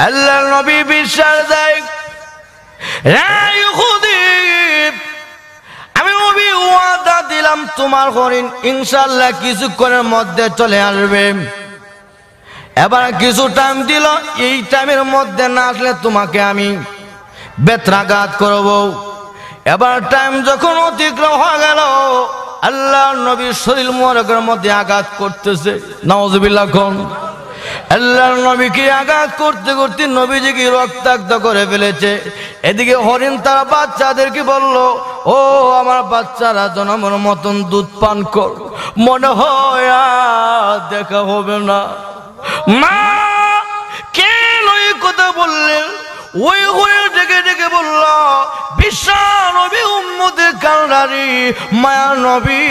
আল্লাহর নবী বিশ্বাস দেয়, ইহুদি আমি নবী ওয়াদা দিলাম তোমার হরিণ ইনশাআল্লাহ কিছুক্ষণের মধ্যে চলে আসবে। এবার কিছু টাইম দিল, এই টাইমের মধ্যে না আসলে তোমাকে আমি বেত্রাঘাত করব। এবার টাইম যখন অতিক্রম হয়ে গেল, আল্লাহ নবীর শরীর মোবারকের মধ্যে আঘাত করতেছে। নাউজুবিল্লাহ। আল্লাহর নবীকে আঘাত করতে করতে নবীজিকে রক্তাক্ত করে ফেলেছে। এদিকে হরিণ তার বাচ্চাদেরকে বলল, ও আমার বাচ্চারা জনমের মতন দুধ পান কর, মনে হয় আর দেখা হবে না। মা কেন এই কথা বললেন? ওই হয়ে ডেকে ডেকে বলল, বিশ্ব নবী উম্মতের কান্ডারি মায়ার নবী,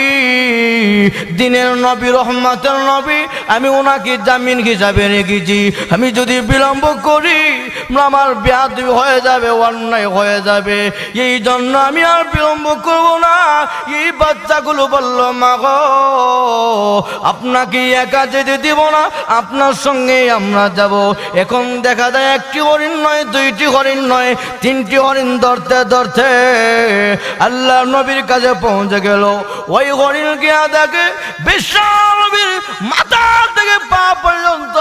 দিনের নবী, রহমতের নবী, আমি ওনাকে জামিন হিসাবে রেখেছি। আমি যদি বিলম্ব করি আমার বেয়াদবি হয়ে যাবে, অন্যায় হয়ে যাবে, এই জন্য আমি আর বিলম্ব করব না। এই বাচ্চাগুলো বলল, মা গো আপনাকে একা যেতে দিব না, আপনার সঙ্গে আমরা যাব। এখন দেখা যায় একটি হরিণ নয়, দুইটি হরিণ নয়, তিনটি হরিণ ধরতে ধরতে আল্লাহ নবীর কাছে পৌঁছে গেল। ওই হরিণ গিয়া দেখে বিশ্ব নবীর মাথা থেকে পা পর্যন্ত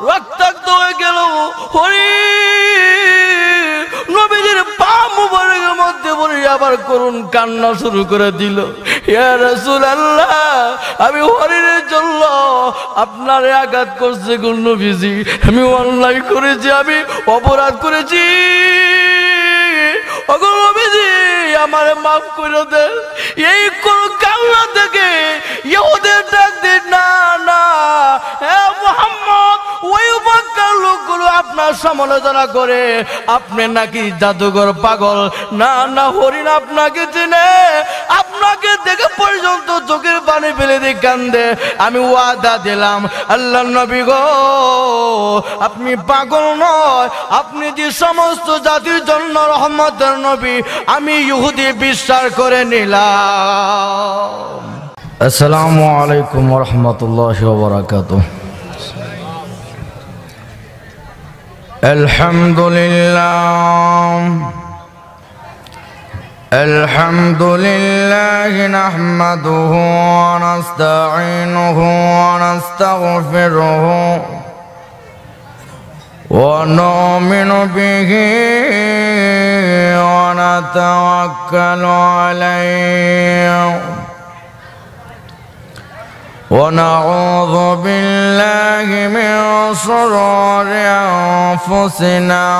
রক্তাক্ত হয়ে গেল। হরিণ নবীজির পা মুবারকের মধ্যে পড়ে আবার করুণ কান্না শুরু করে দিল। ইয়া রাসূলুল্লাহ, আমি হরিণের জন্য আপনারে আঘাত করছি গো নবীজি, আমি অন্যায় করেছি, আমি অপরাধ করেছি, ওগো নবীজি আমারে মাফ করে দেন। এই কোন কান্না থেকে ইহুদের ডাক দেন, না না হে মুহাম্মদ, ওই মক্কার লোকগুলো আপনার সমালোচনা করে আপনি নাকি জাদুঘর পাগল। না না, হরিণ আপনাকে চিনে, আপনাকে দেখে পর্যন্ত চোখের পানি ফেলে দিয়ে কান্দে। আমি ওয়াদা দিলাম আল্লাহ নবী গো, আপনি পাগল নয়, আপনি যে সমস্ত জাতির জন্য রহমতের নবী, আমি ইহুদি বিশ্বাস করে নিলাম। আসসালামু আলাইকুম ওয়া রাহমাতুল্লাহি ওয়া বারাকাতুহু। আলহামদুলিল্লাহ নাহমাদুহু ওয়া নাস্তাঈনুহু ওয়া নাস্তাগফিরুহু ওয়া নু'মিনু বিহি ওয়া নাতাওয়াক্কালু আলাইহি ونعوذ بالله من شرور أنفسنا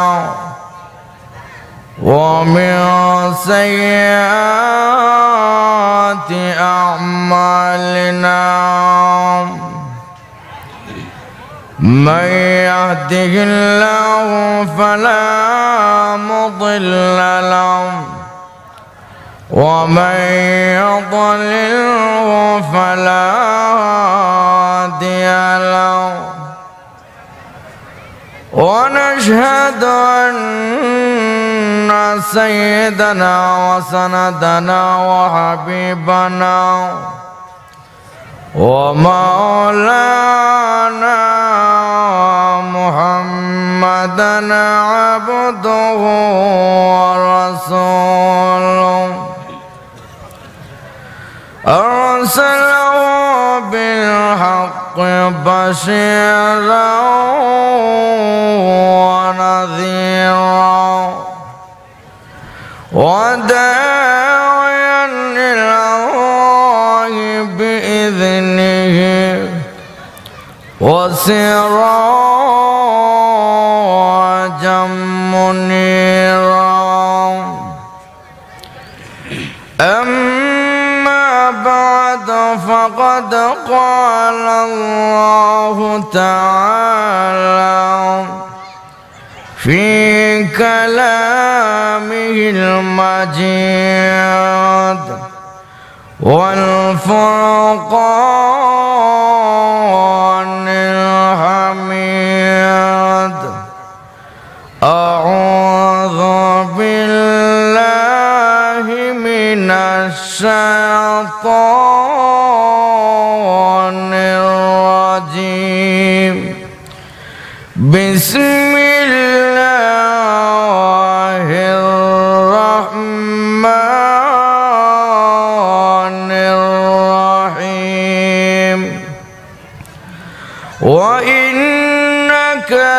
ومن سيئات أعمالنا من يهده الله فلا مضل له ومن يضلله فلا هادي له ونشهد أن سيدنا وسندنا وحبيبنا ومولانا محمدا عبده ورسوله أرسله بالحق بشيرا ونذيرا وداعيا إلى الله بإذنه وسراجا منيرا. بعد فقد قال الله تعالى في كلامه المجيد والفرقان الحميد. أعوذ بالله من الشيطان الرجيم. بسم الله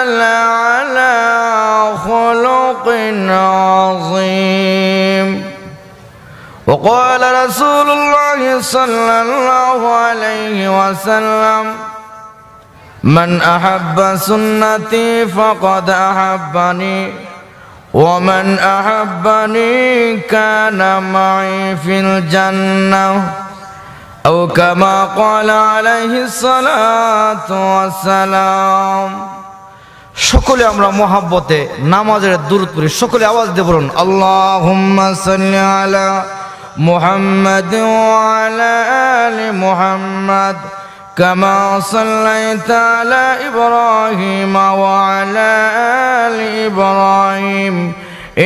لعلى خلق عظيم وقال رسول الله صلى الله عليه وسلم من أحب سنتي فقد أحبني ومن أحبني كان معي في الجنة أو كما قال عليه الصلاة والسلام সকলে আমরা মহব্বতে নামাজের দুরূদ পড়ি সকলে আওয়াজ দিয়ে বলুন আল্লাহুম্মা সাল্লি আলা মুহাম্মাদ ওয়া আলা আলি মুহাম্মাদ কামা সাল্লাইতা আলা ইব্রাহিম ওয়া আলা আলি ইব্রাহিম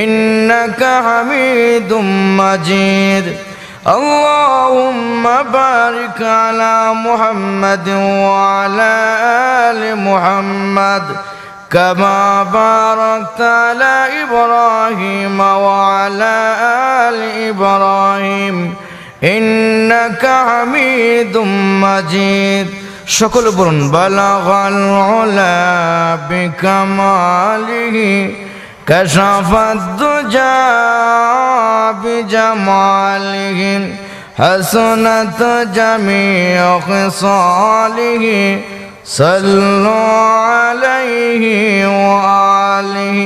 ইন্নাকা হামিদুম মাজিদ اللهم بارك على محمد وعلى آل محمد كما باركت على إبراهيم وعلى آل إبراهيم إنك حميد مجيد সকল বলুন বালাগাল উলা বিকামালিহি كشف الدجى بجماله حسنت جميع خصاله صلوا عليه وآله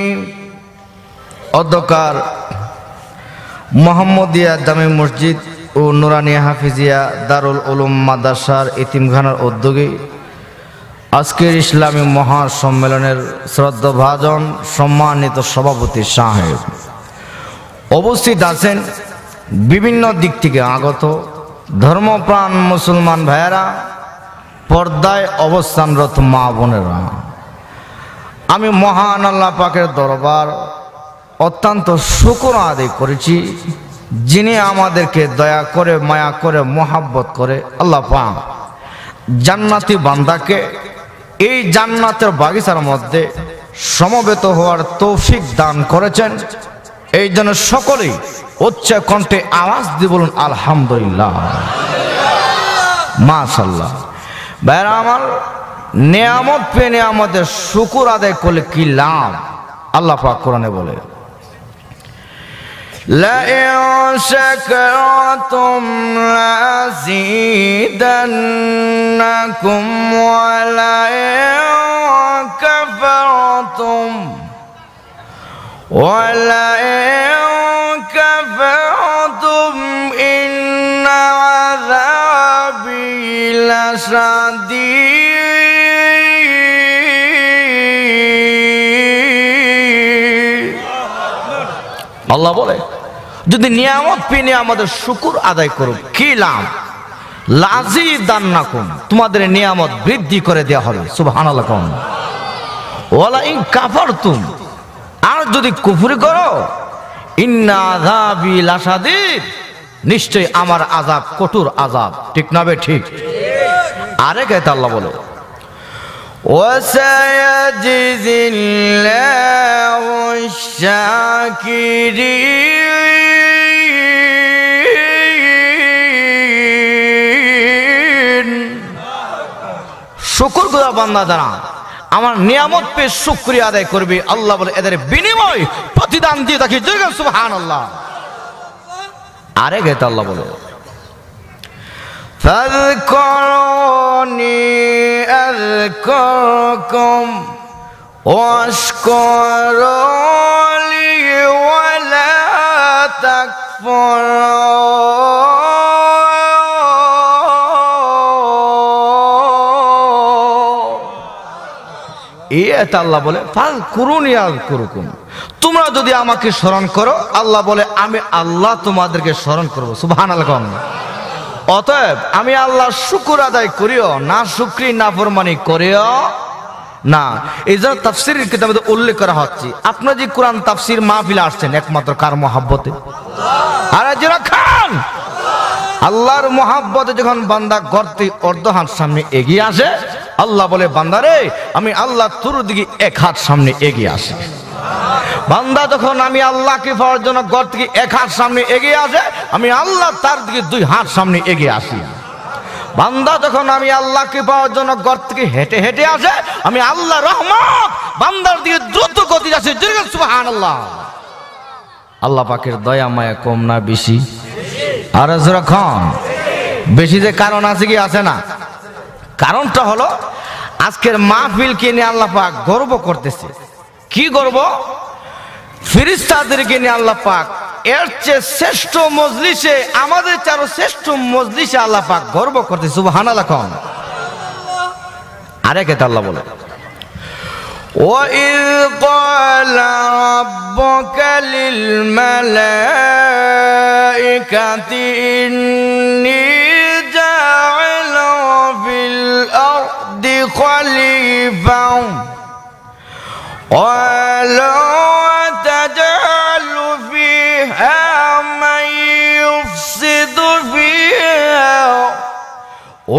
অধ্যকার মোহাম্মদিয়া জামে মসজিদ ও নুরানিয়া হাফিজিয়া দারুল উলুম মাদ্রাসার এতিমখানার উদ্যোগে আজকের ইসলামী মহাসম্মেলনের শ্রদ্ধাভাজন সম্মানিত সভাপতি সাহেব উপস্থিত আছেন বিভিন্ন দিক থেকে আগত ধর্মপ্রাণ মুসলমান ভাইয়েরা পর্দায় অবস্থানরত মা বোনেরা আমি মহান আল্লাহ পাকের দরবার অত্যন্ত শুকর আদায় করেছি যিনি আমাদেরকে দয়া করে মায়া করে মহাব্বত করে আল্লাহ পাক জান্নাতি বান্দাকে এই জান্নাতের বাগিচার মধ্যে সমবেত হওয়ার তৌফিক দান করেছেন এই জন্য সকলেই উচ্চ কণ্ঠে আওয়াজ দিয়ে বলুন আলহামদুলিল্লাহ মাশাআল্লাহ ভাইরা আমার নিয়ামত পেয়ে নিয়ামতের শুকর আদায় করলে কি লাভ আল্লাহ পাক কোরআনে বলে لئن شكرتم لأزيدنكم ولئن كفرتم إن عذابي لشديد আল্লাহ বলে যদি নিয়ামত পেয়ে আমাদের শুকর আদায় করো কি লাভ লাযিদান্নাকুম তোমাদের নিয়ামত বৃদ্ধি করে দেওয়া হবে সুবহানাল্লাহ কোন ওয়ালা ইন কাফারতুম আর যদি কুফরি করো ইন্না আযাবি লাশাদীদ নিশ্চয় আমার আযাব কঠোর আযাব ঠিক না বে ঠিক আরেক আয়াতে আল্লাহ বলে ওয়াসায়াজিজিল্লাহু শাকিরিন শুকরগুজার বান্দা যারা আমার নিয়ামত পেয়ে শুকরিয়া আদায় করবে আল্লাহ বলে এদের বিনিময় প্রতিদান দিয়ে থাকি সুবহানাল্লাহ আরেক আয়াতে আল্লাহ বলে ফাযকুরুনি আযকুরকুম ওয়াশকুরুলি ওয়ালা তাকফুরুন এটা আল্লাহ বলে ফাযকুরুনি আযকুরকুম তোমরা যদি আমাকে স্মরণ করো আল্লাহ বলে আমি আল্লাহ তোমাদেরকে স্মরণ করব সুবহানাল্লাহ অতএব আমি আল্লাহর শুকর আদায় করিও না শুকরি নাফরমানি করিও না এই জন্য তাফসীরের কিতাবে উল্লেখ করা হচ্ছে আপনারা যে কোরআন তাফসীর মাহফিলে আসছেন একমাত্র কার মহব্বতে আর যারা খান আল্লাহর মহব্বতে যখন বান্দা গর্তে অর্ধ হাত সামনে এগিয়ে আসে আল্লাহ বলে বান্দারে আমি আল্লাহ তোর দিকে এক হাত সামনে এগিয়ে আসি বান্দা যখন আমি আল্লাহকে পাওয়ার জন্য ঘর থেকে এক হাত সামনে এগিয়ে আসে আমি আল্লাহ তার দিকে দুই হাত সামনে এগিয়ে আসি বান্দা যখন আমি আল্লাহকে পাওয়ার জন্য ঘর থেকে হেঁটে হেঁটে আসে আমি আল্লাহ রহমত দিকে দ্রুত গতি যাচ্ছে। সুবহানাল্লাহ। আল্লাহ পাকের দয়া মায়া কম না বেশি? আর যেরকম বেশি যে কারণ আছে কি আছে না? কারণটা হলো আজকের মাহফিলকে নিয়ে আল্লাহ পাক গর্ব করতেছে। কি গর্ব? ফেরেশতাদেরকে নিয়ে আল্লাহ পাক এর চেয়ে শ্রেষ্ঠ মজলিসে, আমাদের চারো শ্রেষ্ঠ মজলিসে আল্লাহ পাক গর্ব করতেছে। সুবহানাল্লাহ। আরেক আল্লাহ বলে وَإِذْ قَالَ رَبُّكَ لِلْمَلَائِكَةِ إِنِّي جَاعِلٌ فِي الْأَرْضِ خَلِيفَةً قَالُوا أَتَجْعَلُ فِيهَا مَن يُفْسِدُ فِيهَا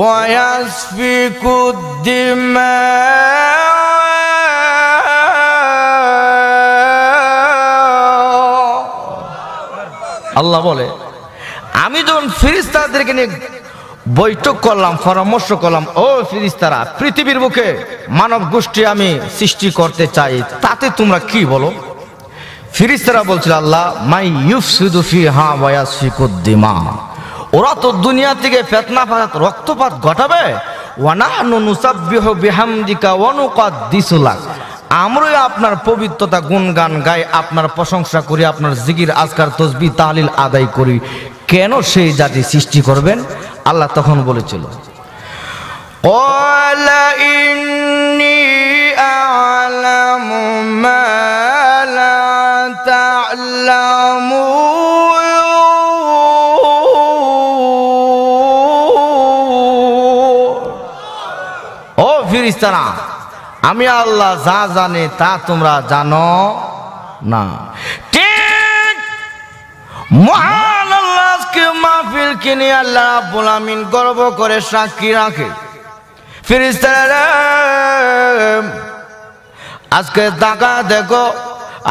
وَيَسْفِكُ الدِّمَاءَ আল্লাহ বলে, আমি যখন ফেরেশতাদেরকে নিয়ে বৈঠক করলাম, পরামর্শ করলাম, ও ফেরেশতারা, পৃথিবীর বুকে মানব গোষ্ঠী আমি সৃষ্টি করতে চাই, তাতে তোমরা কি বলো? ফেরেশতারা বলছিল, আল্লাহ মাই ইউফসিদু ফিহা ওয়া ইয়াসফিকুদ দিমা, ওরা তো দুনিয়া থেকে ফিতনা ফাসাদ রক্তপাত ঘটাবে। ওয়া নাহনু নুসাব্বিহু বিহামদিকা ওয়া নুকাদ্দিসু লাক, আমরাই আপনার পবিত্রতা গুণগান গাই, আপনার প্রশংসা করি, আপনার জিকির আজকার তসবিহ তাহলিল আদায় করি। কেন সেই জাতি সৃষ্টি করবেন? আল্লাহ তখন বলেছিল, ক্বালা ইন্নী আ'লামু মা লা তা'লামুন, ও ফেরেশতারা, আমি আল্লাহ যা জানি তা তোমরা জানো না। ঠিক মহান আল্লাহ আজকে মাহফিলকে নিয়ে আল্লাহ রাব্বুল আমিন গর্ব করে সাক্ষী রাখে। ফেরেশতারা আজকে তাকা দেখো,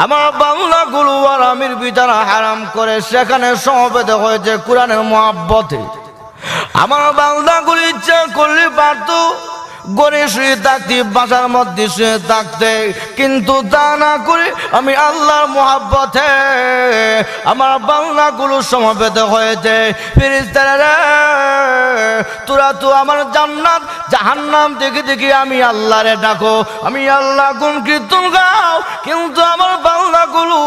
আমার বাংলাগুলো আরামের বিচারা হারাম করে সেখানে সমবেত হয়েছে কোরআনের মহব্বতে। আমার বাংলাগুলো ইচ্ছা করলে পারতো গড়ে শুয়ে থাকতে, বাসার মধ্যে শুয়ে থাকতে, কিন্তু তা না করে আমি আল্লাহর মহব্বতে আমার বাংলাগুলো সমবেত হয়েছে। ফেরেশতারা তোরা তো আমার জান্নাত জাহান্নাম দেখে দেখে আমি আল্লাহরে ডাকো, আমি আল্লাহ গুণ কীর্তন গাও, কিন্তু আমার বাংলাগুলো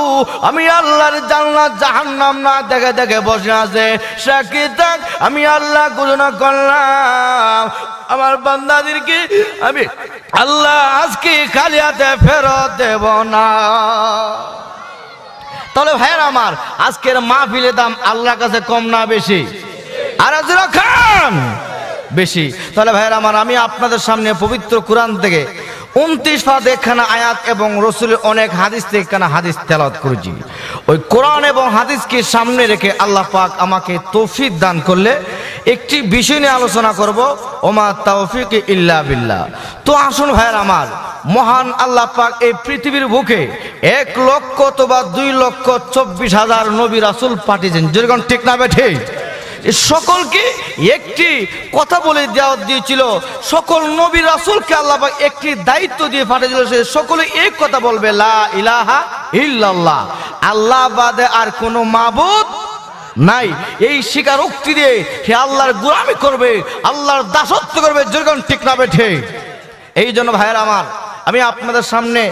আমি আল্লাহর জান্নাত জাহান্নাম না দেখে দেখে বসে আছে। সাক্ষী থাক, আমি আল্লাহ ঘোষণা করলাম আমার বান্দাদেরকে আমি আল্লাহ আজকে খালি হাতে ফেরত দেব না। তাহলে ভাইয়ের আমার, আজকের মাহফিলের দাম আল্লাহর কাছে কম না বেশি? আর খান বেশি। তাহলে ভাইয়ের আমার, আমি আপনাদের সামনে পবিত্র কোরআন থেকে 29 পারা একখানা আয়াত এবং রসুলের অনেক হাদিস থেকে একখানা হাদিস তেলাওয়াত করেছি। ওই কোরআন এবং হাদিসকে সামনে রেখে আল্লাহ পাক আমাকে তৌফিক দান করলে একটি বিষয় নিয়ে আলোচনা করব, ওমা তাওফিক ইল্লা বিল্লাহ। তো আসুন ভাইয়ের আমার, মহান আল্লাহ পাক এই পৃথিবীর বুকে 1 লক্ষ অথবা 2,24,000 নবী রাসূল পাঠিয়েছেন। যেরকম ঠিক না বেঠে? সকলকে একটি কথা বলে দেওয়া দিয়েছিল, সকল নবী রাসূলকে আল্লাহ পাক একটি দায়িত্ব দিয়ে পাঠিয়েছিল, সে সকলে এক কথা বলবে, লা ইলাহা ইল্লাল্লাহ, আল্লাহ বাদে আর কোনো মাবুদ নাই। এই স্বীকারোক্তি দিয়ে সে আল্লাহর গোলামি করবে, আল্লাহর দাসত্ব করবে। যেরকম ঠিক না বেঠে? এই জন্য ভাইয়ের আমার, আমি আপনাদের সামনে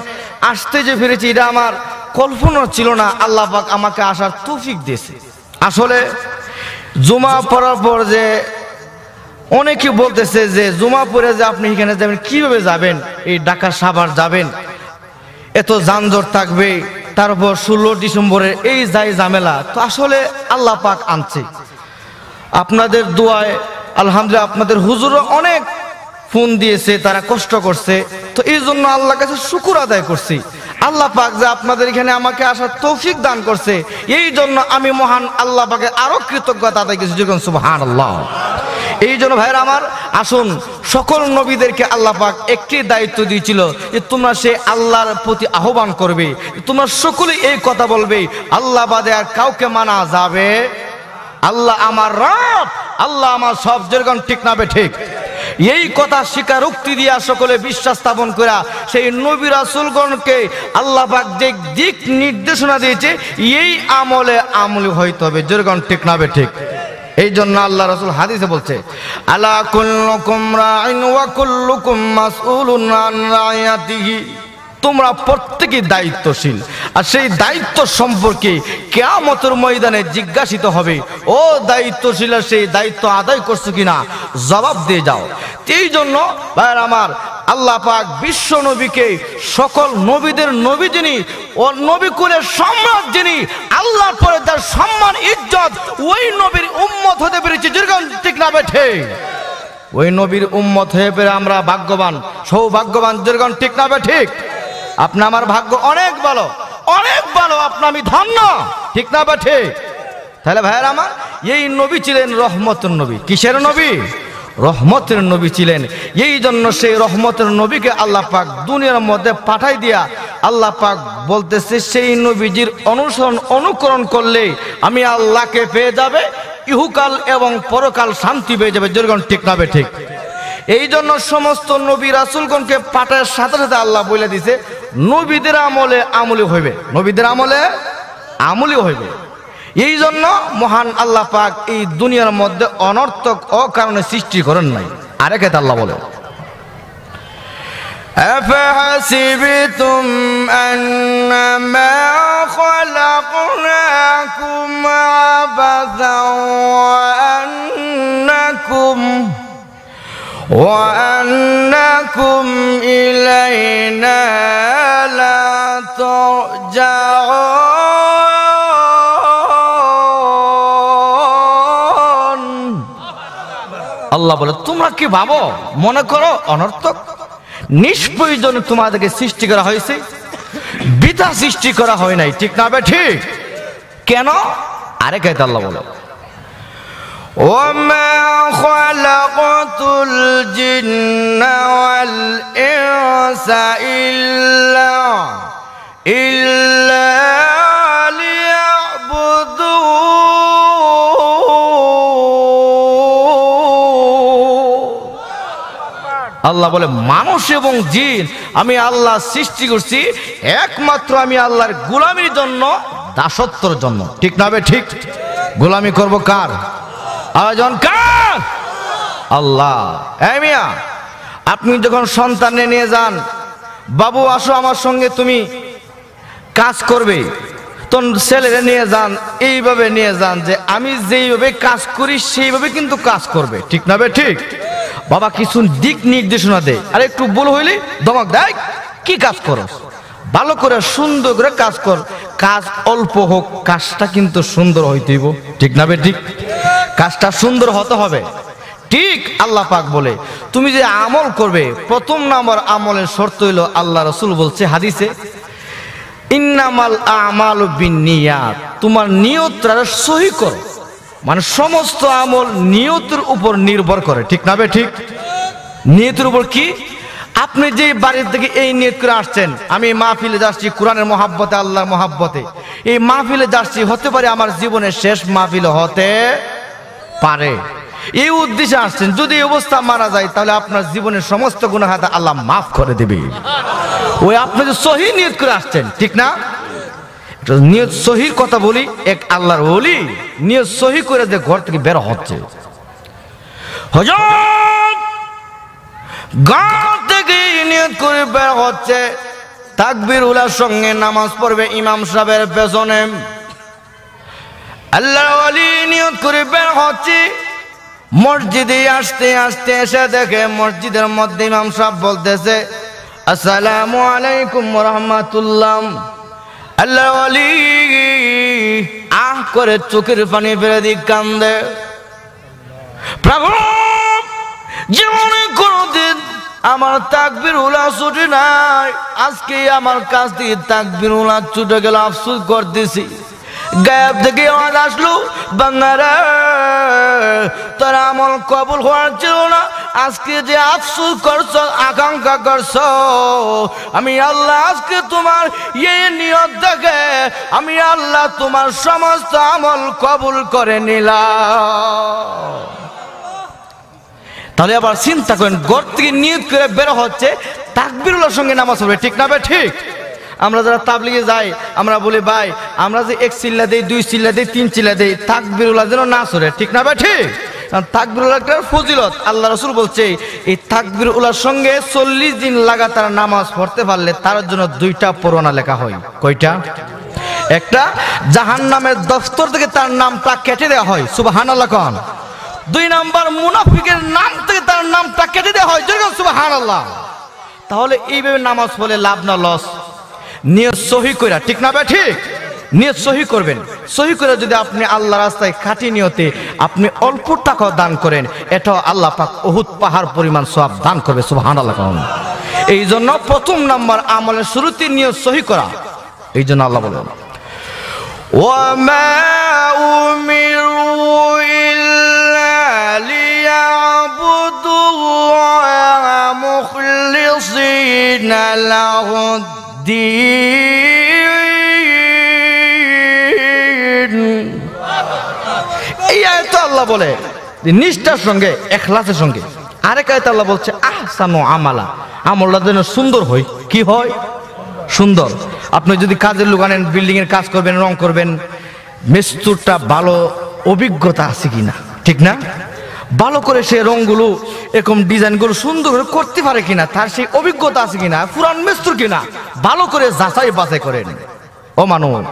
আসতে যে ফিরেছি এটা আমার কল্পনা ছিল না, আল্লাহ পাক আমাকে আসার তৌফিক দিয়েছে। আসলে জুমা পড়ার পর যে অনেকে বলতেছে যে জুমা পড়ে যে আপনি এখানে যাবেন, কিভাবে যাবেন? এই ঢাকা সাভার যাবেন, এত যানজট থাকবে, তারপর 16 ডিসেম্বরে এই যাই ঝামেলা। তো আসলে আল্লাহ পাক আনছে আপনাদের দোয়ায়, আলহামদুলিল্লাহ। আপনাদের হুজুরও অনেক ফোন দিয়েছে, তারা কষ্ট করছে, তো এই জন্য আল্লাহর কাছে শুকর আদায় করছি। আল্লাহ পাক যে আপনাদের এখানে আমাকে আসার তৌফিক দান করছে, এই জন্য আমি মহান আল্লাহ পাকে আরো কৃতজ্ঞতা আদায় করছি। যেরকম সুবহানাল্লাহ। এই জন্য ভাইরা আমার, আসুন, সকল নবীদেরকে আল্লাহ পাক একটি দায়িত্ব দিয়েছিল যে তোমরা সে আল্লাহর প্রতি আহ্বান করবে, তোমরা সকলে এই কথা বলবে, আল্লাহ বাদে আর কাউকে মানা যাবে, আল্লাহ আমার রব, আল্লাহ আমার সব। যেরকম ঠিক না বে ঠিক? এই কথা স্বীকারোক্তি দিয়া সকলে বিশ্বাস স্থাপন করা সেই নবী রাসূলগণকে আল্লাহ পাক যে দিক নির্দেশনা দিয়েছে এই আমলে আমলি হইতে হবে। যেরকম ঠিক না বে ঠিক? এই জন্য আল্লাহ রাসূল হাদিসে বলছে, আলা কুল্লুকুম রাইন ওয়া কুল্লুকুম মাসউলুন আন রাইয়াতিহি, তোমরা প্রত্যেকেই দায়িত্বশীল, আর সেই দায়িত্ব সম্পর্কে কিয়ামতের ময়দানে জিজ্ঞাসিত হবে। ও দায়িত্বশীল, সেই দায়িত্ব আদায় করছো কিনা জবাব দিয়ে যাও। এই জন্য ভাইয়ের আমার, আল্লাহ পাক বিশ্ব নবীকে সকল নবীদের নবী যিনি, ও নবী কুলের সম্রাট যিনি, আল্লাহর পরে তার সম্মান ইজ্জত ওই নবীর উম্মত হতে পেরেছে। যেরকম ঠিক না বেঠে? ওই নবীর উম্মত হয়ে পেরে আমরা ভাগ্যবান, সৌভাগ্যবান। যেরকম ঠিক না ঠিক? আপনি আমার ভাগ্য অনেক ভালো, অনেক ভালো, আপনি আমি ধন্য। ঠিক না বা ঠিক? তাহলে ভাইয়ের আমার, এই নবী ছিলেন রহমতের নবী। কিসের নবী? রহমতের নবী ছিলেন। এই জন্য সেই রহমতের নবীকে আল্লাহ পাক দুনিয়ার মধ্যে পাঠাই দিয়া আল্লাহ পাক বলতেছে, সেই নবীজির অনুসরণ অনুকরণ করলে আমি আল্লাহকে পেয়ে যাবে, ইহুকাল এবং পরকাল শান্তি পেয়ে যাবে। যেরকম ঠিক না বে ঠিক? এই জন্য সমস্ত নবী রাসূলগণকে পাঠার সাথে সাথে আল্লাহ বলে দিছে, নবীদের আমলে আমলি হইবে, নবীদের আমলে আমলি হইবে। এই জন্য মহান আল্লাহ পাক এই দুনিয়ার মধ্যে অনর্থক অকারণে সৃষ্টি করেন নাই। আরেক আয়াতে আল্লাহ বলে, আফাহাসিবতুম আন্নামা খালাকনাকুম আবাসাও ওয়া আন্নাকুম ইলাইনা লা তুরজাউন। আল্লাহ বলে, তোমরা কি ভাবো, মনে করো অনর্থক? নিষ্প্রয়োজনে তোমাদেরকে সৃষ্টি করা হয়েছে, বৃথা সৃষ্টি করা হয় নাই। ঠিক না বে ঠিক? কেন? আরেক আয়াতে আল্লাহ বলে, وَمَا خَلَقْتُ الْجِنَّ وَالْإِنسَ إِلَّا لِيَعْبُدُونِ। আল্লাহ বলে, মানুষ এবং জিন আমি আল্লাহ সৃষ্টি করছি একমাত্র আমি আল্লাহর গোলামির জন্য, দাসত্বের জন্য। ঠিক না বে ঠিক? গোলামি করব কার? আয়োজন কার? আল্লাহ। এই মিয়া, আপনি যখন সন্তানে নিয়ে যান, বাবু আসো আমার সঙ্গে তুমি কাজ করবে, তখন ছেলেরে নিয়ে যান, এইভাবে নিয়ে যান যে আমি যেইভাবে কাজ করি সেইভাবে কিন্তু কাজ করবে। ঠিক না বে ঠিক? বাবা কিছু দিক নির্দেশনা দেয়, আর একটু ভুল হইলে ধমক দেয়, কি কাজ করো, ভালো করে সুন্দর করে কাজ কর। কাজ অল্প হোক, কাজটা কিন্তু সুন্দর হইতেইব। ঠিক না বে ঠিক? কাজটা সুন্দর হতে হবে। ঠিক আল্লাহ পাক বলে, তুমি যে আমল করবে, প্রথম নাম্বার আমলের শর্ত হইল, আল্লাহ রাসূল বলছে হাদিসে, ইন্নামাল আমালু বিন্নিয়াত, তোমার নিয়তটা সহি করো। মানে সমস্ত আমল নিয়তের উপর নির্ভর করে। ঠিক না বে ঠিক? নিয়তের উপর কি? আপনি যে বাড়ির থেকে এই নিয়ত করে আসছেন, আমি মাহফিলে যাচ্ছি কোরআনের মহাব্বতে, আল্লাহর মহাব্বতে, এই মাহফিলে যাচ্ছি, হতে পারে আমার জীবনের শেষ মাহফিল হতে পারে, এই উদ্দেশ্যে আসছেন। যদি এই অবস্থা মারা যায়, তাহলে আপনার জীবনের সমস্ত গুনাহ আল্লাহ মাফ করে দেবে। ওই আপনি যে সহি নিয়ত করে আসছেন, ঠিক না? নিয়ত সহির কথা বলি, এক আল্লাহর ওলি নিয়ত সহি করে যে ঘর থেকে বের হচ্ছে, হুজুর ঘর থেকে নিয়ত করে বের হচ্ছে, তাকবীর উলার সঙ্গে নামাজ পড়বে ইমাম সাহেবের পেছনে, আল্লাহর ওলি নিয়ত করে বের হচ্ছে, মসজিদে আসতে আসতে এসে দেখে মসজিদের মধ্যে ইমাম সাহেব বলতেছে, আসসালামু আলাইকুম ওয়া রাহমাতুল্লাহ। আল্লাহর ওলি আহ করে চোখের পানি ফেলে দিয়ে কান্দে, প্রভু জীবনে কোনদিন আমার তাকবীর উলা ছুটে নাই, আজকে আমার কাছ থেকে তাকবীর উলা ছুটে গেল, আফসোস করতেছি। গায়েব থেকে আওয়াজ আসলো, বান্দারা তোর আমল কবুল হওয়ার ছিল না, আজকে যে আফসোস করছো, আকাঙ্ক্ষা করছো, আমি আল্লাহ আজকে তোমার এই নিয়ত দেখে আমি আল্লাহ তোমার সমস্ত আমল কবুল করে নিলাম। তাহলে আবার চিন্তা করেন, ঘর থেকে নিয়ত করে বের হচ্ছে, তাকবীরুল্লাহর সঙ্গে নামাজ পড়বে, ঠিক না ভাই? ঠিক। আমরা যারা তাবলিগে যাই, আমরা বলি ভাই আমরা যে 1 চিল্লা দেই, 2 চিল্লা দেই, 3 চিল্লা দেই, তাকবীরুল্লাহ যেন না সরে, ঠিক না ভাই? ঠিক। কারণ তাকবীরুল্লাহর ফজিলত আল্লাহ রাসূল বলছে, এই তাকবীরুল্লাহর সঙ্গে 40 দিন লাগাতার নামাজ পড়তে পারলে তার জন্য 2টা পরোয়ানা লেখা হয়। কয়টা? একটা, জাহান্নামের দফতর থেকে তার নামটা কেটে দেওয়া হয়, সুবহানাল্লাহ কোন। 2 নাম্বার, মুনাফিকের নাম থেকে তার নামটা কেটে দেওয়া হয়, সুবহানাল্লাহ। তাহলে এইভাবে নামাজ পড়লে লাভ না লস? নিয়ত সহি কইরা, ঠিক না ভাই? ঠিক। নিয়ত সহি করবেন, সহি করে যদি আপনি আল্লাহ রাস্তায় খাঁটি নিয়তে আপনি অল্প টাকা দান করেন, এটাও আল্লাহ পাক উহুদ পাহাড় পরিমাণ সওয়াব দান করবে, সুবহানাল্লাহ। এই জন্য প্রথম নাম্বার আমলের শুরুতে নিয়ত সহি করা। এই জন্য আল্লাহ বলেন, ওয়ামা উমিরু ইল্লা লিয়াবুদুল্লাহ মুখলিসিনা লাহুদ্দীন। এই আয়াতে আল্লাহ বলে নিষ্ঠার সঙ্গে, ইখলাসের সঙ্গে। আরেক আয়াতে আল্লাহ বলছে আহসানু আমালা, আমলটা যেন সুন্দর হয়। কি হয়? সুন্দর। আপনি যদি কাজের লোক আনেন, বিল্ডিং এর কাজ করবেন, রং করবেন, মিস্ত্রিটা ভালো অভিজ্ঞতা আছে কিনা, ঠিক না? ভালো করে সে রংগুলো এরকম ডিজাইনগুলো সুন্দর করে করতে পারে কিনা, তার সেই অভিজ্ঞতা আছে কিনা, পুরান মিস্ত্রি কিনা, ভালো করে যাচাই বাছাই করেন। ও মানুষ,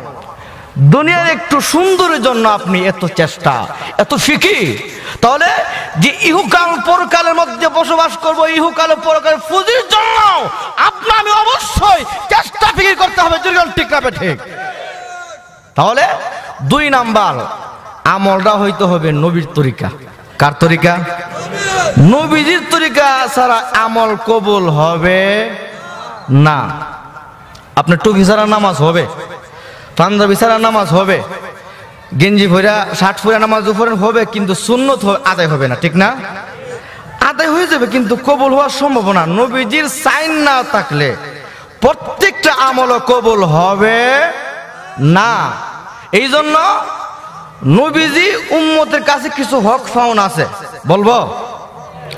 দুনিয়ার একটু সুন্দরের জন্য আপনি এত চেষ্টা, এত ফিকির, তাহলে যে ইহকাল পরকালের মধ্যে বসবাস করবো, ইহকাল পরকালের ফুজির জন্য আপনার আমি অবশ্যই চেষ্টা ফিকির করতে হবে, ঠিক না? ঠিক। তাহলে 2 নাম্বার আমলটা হইতে হবে নবীর তরিকা। কার তরিকা? নবীজির তরিকা ছাড়া আমল কবুল হবে না। আপনার টুপি ছাড়া নামাজ হবে, পাঞ্জাবি ছাড়া নামাজ হবে, গেঞ্জি ভরা শার্ট পরে নামাজ হবে, কিন্তু সুন্নত আদায় হবে না, ঠিক না? আদায় হয়ে যাবে কিন্তু কবুল হওয়ার সম্ভাবনা। নবীজির সাইন না থাকলে প্রত্যেকটা আমল কবুল হবে না। এই জন্য নবীজি উম্মতের কাছে কিছু হক ফাউন আছে, বলবো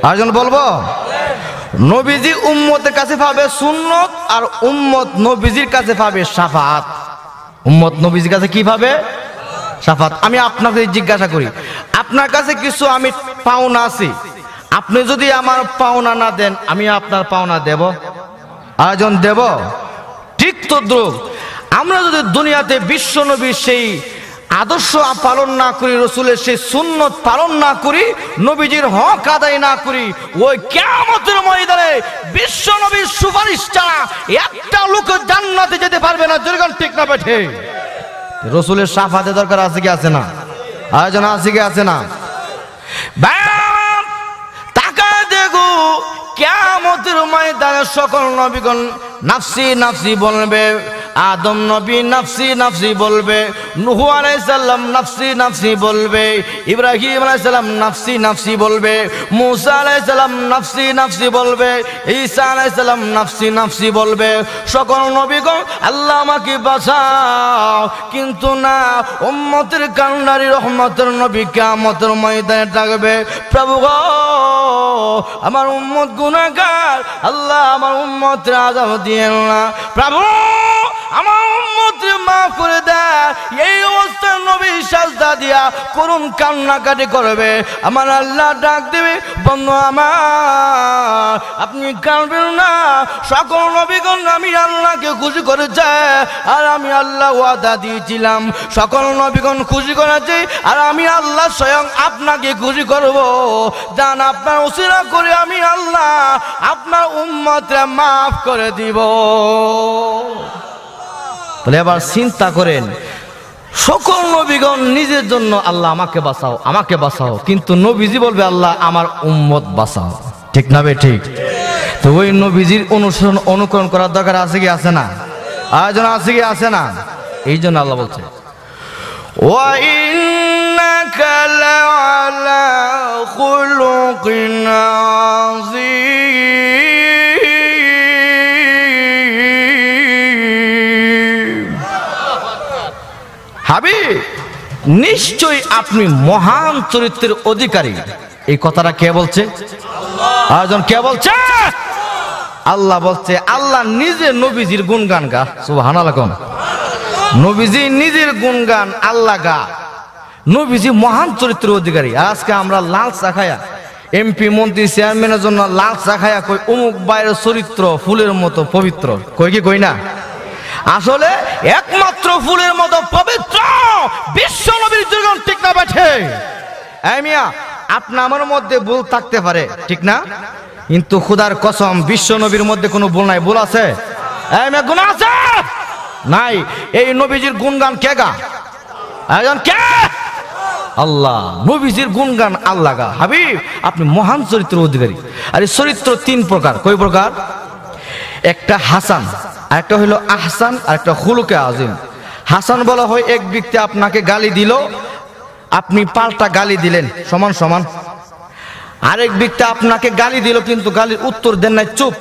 আরেকজন বলবো। নবীজি উম্মতের কাছে পাবে সুন্নত, আর উম্মত নবীজির কাছে পাবে শাফাআত। উম্মত নবীজির কাছে কি পাবে? শাফাআত। আমি আপনাকে জিজ্ঞাসা করি, আপনার কাছে কিছু আমি পাওনা আছে, আপনি যদি আমার পাওনা না দেন, আমি আপনার পাওনা দেব? আরেকজন দেব? ঠিক তদ্রুপ আমরা যদি দুনিয়াতে বিশ্ব নবীর সেই আদর্শ পালন না করি, রসুলের সেই সুন্নত পালন না করি, নবীজির হক আদায় না করি, ওই কিয়ামতের ময়দানে বিশ্ব নবীর সুপারিশ ছাড়া একটা লোক জান্নাতে যেতে পারবে না, ঠিক না? বেঠে রসুলের শাফাতে দরকার আছে কি আছে না? আয়োজন আছে কি আছে না? তাকায় দেখো, কিয়ামতের ময়দানে সকল নবীগণ নাফসি নাফসি বলবে। আদম নবী নাফসি নাফসি বলবে, নূহ আলাইহিস সালাম নাফসি নাফসি বলবে, ইব্রাহিম আলাইহিস সালাম নাফসি নাফসি বলবে, মূসা আলাইহিস সালাম নাফসি নাফসি বলবে, ঈসা আলাইহিস সালাম নাফসি নাফসি বলবে। সকল নবীগণ আল্লাহ আমাকে বাঁচাও, কিন্তু না, উম্মতের কান্ডারি রহমতের নবী কিয়ামতের ময়দানে ডাকবে, প্রভু গো আমার উম্মত গুনাহগার, আল্লাহ আমার উম্মতের আযাব দিয়েন না, প্রভু আমার উম্মতকে মাফ করে দেয়। এই অবস্থায় নবী সাজদা দিয়া করুণ কান্নাকাটি করবে। আমার আল্লাহ ডাক দেবে, বন্ধু আমার আপনি কাঁদবেন না, সকল নবীগণ আমি আল্লাহকে খুশি করে যায়, আর আমি আল্লাহ ওয়াদা দিয়েছিলাম সকল নবীগণ খুশি করেছে, আর আমি আল্লাহ স্বয়ং আপনাকে খুশি করব। জান আপনার উসিলা করে আমি আল্লাহ আপনার উম্মতকে মাফ করে দিব। তাহলে এবার চিন্তা করেন, সকল নবীগণ নিজের জন্য আল্লাহ আমাকে বাঁচাও আমাকে বাঁচাও, কিন্তু নবীজি বলবে আল্লাহ আমার উম্মত বাঁচাও, ঠিক না? বে ঠিক। তো ওই নবীজির অনুসরণ অনুকরণ করার দরকার আছে কি আছে না? আয়োজন আছে কি আছে না? এই জন্য আল্লাহ বলছে, ওয়া ইন্নাকা লাআলা খুলুকিন আযীম। হাবিব নিশ্চয়ই আপনি মহান চরিত্রের অধিকারী। এই কথাটা কে বলছে? আরেকজন কে বলছে? আল্লাহ বলছে। আল্লাহ নিজে নবীজির গুণগান গা। সুবহানাল্লাহ। নবীজি নিজের গুণগান আল্লাহ গা। নবীজি মহান চরিত্রের অধিকারী। আজকে আমরা লাল চা খায়া এমপি মন্ত্রী চেয়ারম্যানের জন্য লাল চা খায়া কই অমুক বাইরের চরিত্র ফুলের মতো পবিত্র, কই কি কই না? আসলে একমাত্র ফুলের মতো পবিত্র বিশ্ব নবীর যুগন, ঠিক না বেঠে? এই মিয়া, আপনি আমার মধ্যে ভুল থাকতে পারে, ঠিক না? কিন্তু খোদার কসম বিশ্ব নবীর মধ্যে কোনো ভুল নাই। ভুল আছে? এই মিয়া, গুনাহ আছে নাই? এই নবীজির গুণগান কে গা? একজন কে? আল্লাহ। নবীজির গুণগান আল্লাহ গা। হাবিব, আপনি মহান চরিত্রের অধিকারী। আর এই চরিত্র তিন প্রকার। কয় প্রকার? একটা হাসান, আরেকটা হইল আহসান, আর একটা খুলুকে আজিম। হাসান বলা হয় এক ব্যক্তি আপনাকে গালি দিল, আপনি পাল্টা গালি দিলেন সমান সমান। আরেক ব্যক্তি আপনাকে গালি দিল কিন্তু গালির উত্তর দেন নাই, চুপ,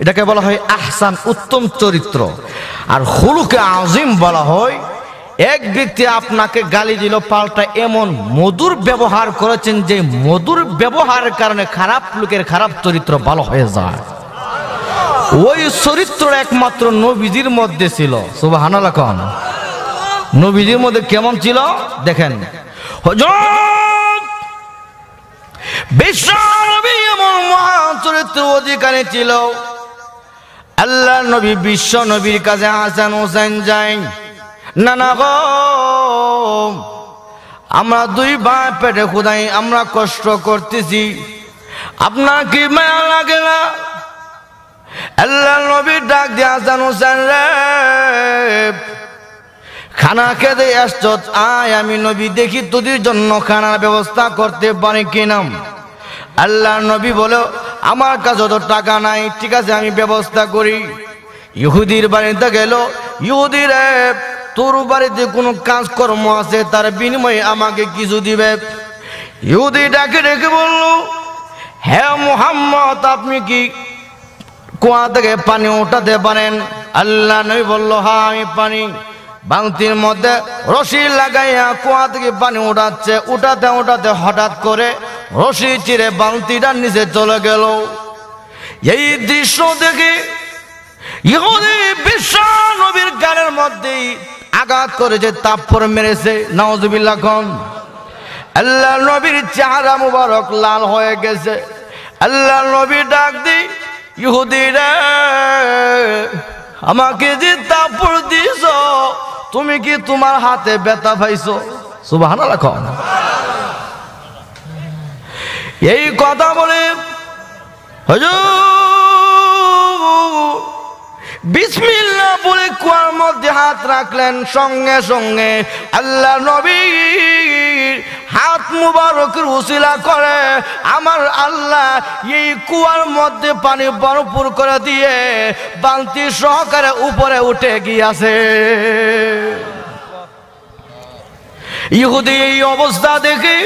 এটাকে বলা হয় আহসান, উত্তম চরিত্র। আর খুলুকে আজিম বলা হয় এক ব্যক্তি আপনাকে গালি দিল, পাল্টা এমন মধুর ব্যবহার করেছেন যে মধুর ব্যবহারের কারণে খারাপ লোকের খারাপ চরিত্র ভালো হয়ে যায়। ওই চরিত্র একমাত্র নবীজির মধ্যে ছিল। সুবহানাল্লাহ। নবীজির মধ্যে কেমন ছিল দেখেন। হযরত বিশ্ব নবী এমন মহান চরিত্রের অধিকারী ছিল। আল্লাহ নবী বিশ্ব নবীর কাছে হাসান হোসেন যায়, নানা গো, আমরা দুই ভাই পেটে খোদাই আমরা কষ্ট করতেছি, আপনার কি মায়া লাগে না? আল্লাহ নবী ডাক দিয়ে হাসান হোসেন রে, খানা খেতে আসছ, আয় আমি নবী দেখি তোদের জন্য খানার ব্যবস্থা করতে পারি কিনা। আল্লাহ নবী বলে, আমার কাছে তো টাকা নাই, ঠিক আছে আমি ব্যবস্থা করি। ইহুদির বাড়িতে গেল, ইহুদি রে, তোর বাড়িতে কোনো কাজকর্ম আছে, তার বিনিময়ে আমাকে কিছু দিবে। ইহুদি ডাকে ডেকে বলল, হ্যাঁ মুহাম্মদ, আপনি কি কুয়া থেকে পানি উঠাতে পারেন? আল্লাহ নবী বলল, হ্যাঁ আমি পানি বালতির মধ্যে রশি লাগাইয়া কুয়া থেকে পানি উঠাচ্ছে, উঠাতে উঠাতে হঠাৎ করে রশি চিরে বালতিটা নিচে চলে গেল। এই দৃশ্য দেখে ইহুদি বিশ্ব নবীর গানের মধ্যেই আঘাত করেছে, তারপর মেরেছে। নাউজুবিল্লাহ। আল্লাহ নবীর চেহারা মুবারক লাল হয়ে গেছে। আল্লাহ নবী ডাক দি, ইহুদিরা, আমাকে যে তারপর দিছ, তুমি কি তোমার হাতে ব্যথা পাইছো? সুবহানাল্লাহ। এই কথা বলে হুজুর বিসমিল্লাহ বলে কুয়ার মধ্যে হাত রাখলেন, সঙ্গে সঙ্গে আল্লাহ নবীর হাত মুবারকের উসিলা করে আমার আল্লাহ এই কুয়ার মধ্যে পানি ভরপুর করে দিয়ে বালতি সহকারে উপরে উঠে গিয়েছে। ইহুদি এই অবস্থা দেখে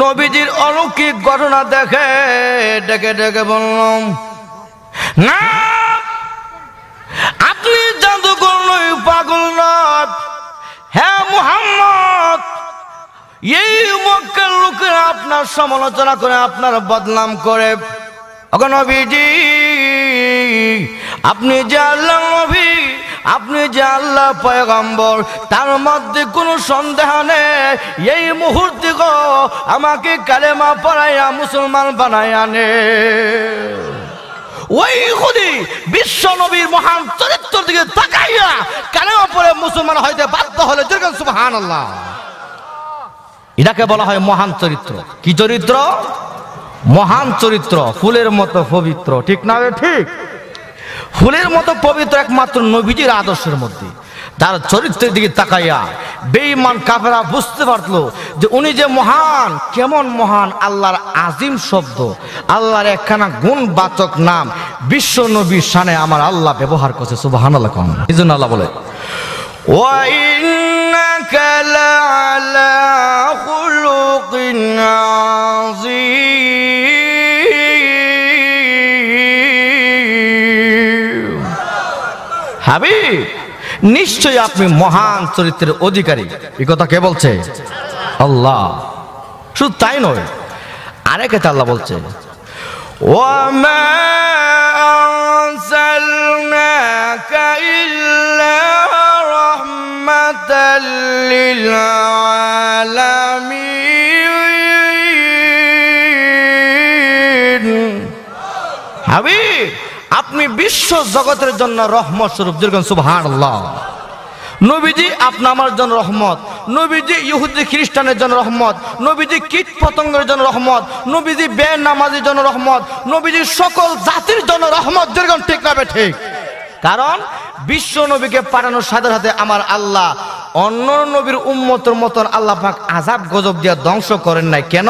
নবীজির অলৌকিক ঘটনা দেখে ডেকে ডেকে বললাম, না, আপনি জাদুকর নয়, পাগল নয়। হ্যাঁ মুহাম্মদ, এই মক্কার লোকেরা আপনার সমালোচনা করে, আপনার বদনাম করে। ওগো নবীজি, আপনি যে আল্লাহর নবী, আপনি যে আল্লাহ পয়গম্বর, তার মধ্যে কোনো সন্দেহ নেই। এই মুহূর্তে গো আমাকে কালেমা পড়াইয়া মুসলমান বানাইয়া নে। ওই ইহুদি বিশ্ব নবীর মহান চরিত্রের দিকে তাকাইয়া কালেমা পড়ে মুসলমান হইতে বাধ্য হলে যেরকম সুবহানাল্লাহ। এটাকে বলা হয় মহান চরিত্র। কি চরিত্র? মহান চরিত্র, ফুলের মতো পবিত্র, ঠিক না? ঠিক। ফুলের মতো পবিত্র একমাত্র নবীজির আদর্শের মধ্যে। তার চরিত্রের দিকে তাকাইয়া বেঈমান কাফেররা বুঝতে পারলো যে উনি যে মহান, কেমন মহান। আল্লাহর আজিম শব্দ, আল্লাহর একখানা গুণবাচক নাম বিশ্ব নবীর শানে আমার আল্লাহ ব্যবহার করছে। সুবহানাল্লাহ। এই জন্য আল্লাহ বলে, ওয়া ইন্নাকা লাআলা খুলুকিন আযীম। হাবিব, নিশ্চয়ই আপনি মহান চরিত্রের অধিকারী। এই কথা কে বলছে? আল্লাহ। শুধু তাই নয়, আরেক আল্লাহ বলছে ওয়ামা আরসালনাকা ইল্লা রাহমাতাল লিল আলামিন। হাবিব, আপনি বিশ্ব জগতের জন্য রহমত স্বরূপ। যেরকম সুবহানাল্লাহ। নবীজি আপনি আমার জন্য রহমত, নবীজি ইহুদি খ্রিস্টানের জন্য রহমত, নবীজি কীট পতঙ্গের জন্য রহমত, নবীজি বেনামাজির জন্য রহমত, নবীজি সকল জাতির জন্য রহমত। যেরকম ঠিক না ঠিক? কারণ বিশ্ব নবীকে পাঠানোর সাথে সাথে আমার আল্লাহ অন্য নবীর উম্মতের মতন আল্লাহ পাক আযাব গজব দিয়ে ধ্বংস করেন নাই। কেন?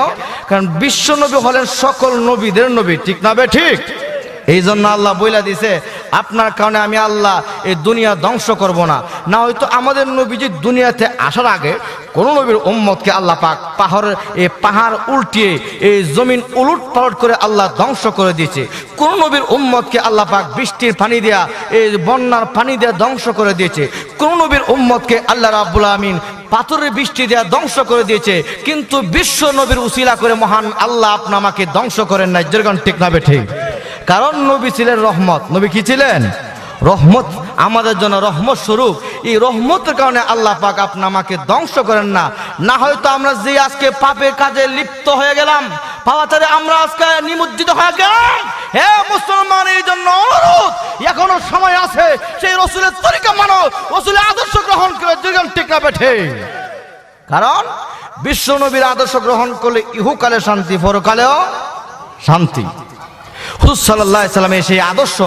কারণ বিশ্ব নবী হলেন সকল নবীদের নবী। ঠিক না ঠিক? এই জন্য আল্লাহ বইলা দিছে আপনার কারণে আমি আল্লাহ এই দুনিয়া ধ্বংস করব না। না হয়তো আমাদের নবীজি দুনিয়াতে আসার আগে কোন নবীর উম্মতকে আল্লাহ পাক পাহাড় উল্টিয়ে এই জমিন উলট পালট করে আল্লাহ ধ্বংস করে দিয়েছে। কোন নবীর উম্মতকে আল্লাহ পাক বৃষ্টির পানি দেয়া এই বন্যার পানি দেয়া ধ্বংস করে দিয়েছে। কোন নবীর উম্মতকে আল্লাহ রাব্বুল আমিন পাথরের বৃষ্টি দেয়া ধ্বংস করে দিয়েছে। কিন্তু বিশ্ব নবীর উসিলা করে মহান আল্লাহ আপনি আমাকে ধ্বংস করেন নাই। যেরকম ঠিক না ঠিক? কারণ নবী ছিলেন রহমত। নবী কি ছিলেন? রহমত, আমাদের জন্য রহমত স্বরূপ। এই রহমতের কারণে আল্লাহ পাক আপনি আমাকে ধ্বংস করেন না। না হয়তো আমরা যে আজকে পাপের কাজে লিপ্ত হয়ে গেলাম, পাপাচারে আমরা আজকে নিমজ্জিত হয়ে গেলাম। হে মুসলমান, এই জন্য অনুরোধ, এখনো সময় আছে সেই রসুলের তরিকা মানো, রসুলের আদর্শ গ্রহণ করে। যেরকম ঠিক না বেঠে? কারণ বিশ্ব নবীর আদর্শ গ্রহণ করলে ইহুকালে শান্তি, পরকালেও শান্তি। হুজুর সাল্লাল্লাহু আলাইহি সাল্লামের সেই আদর্শ,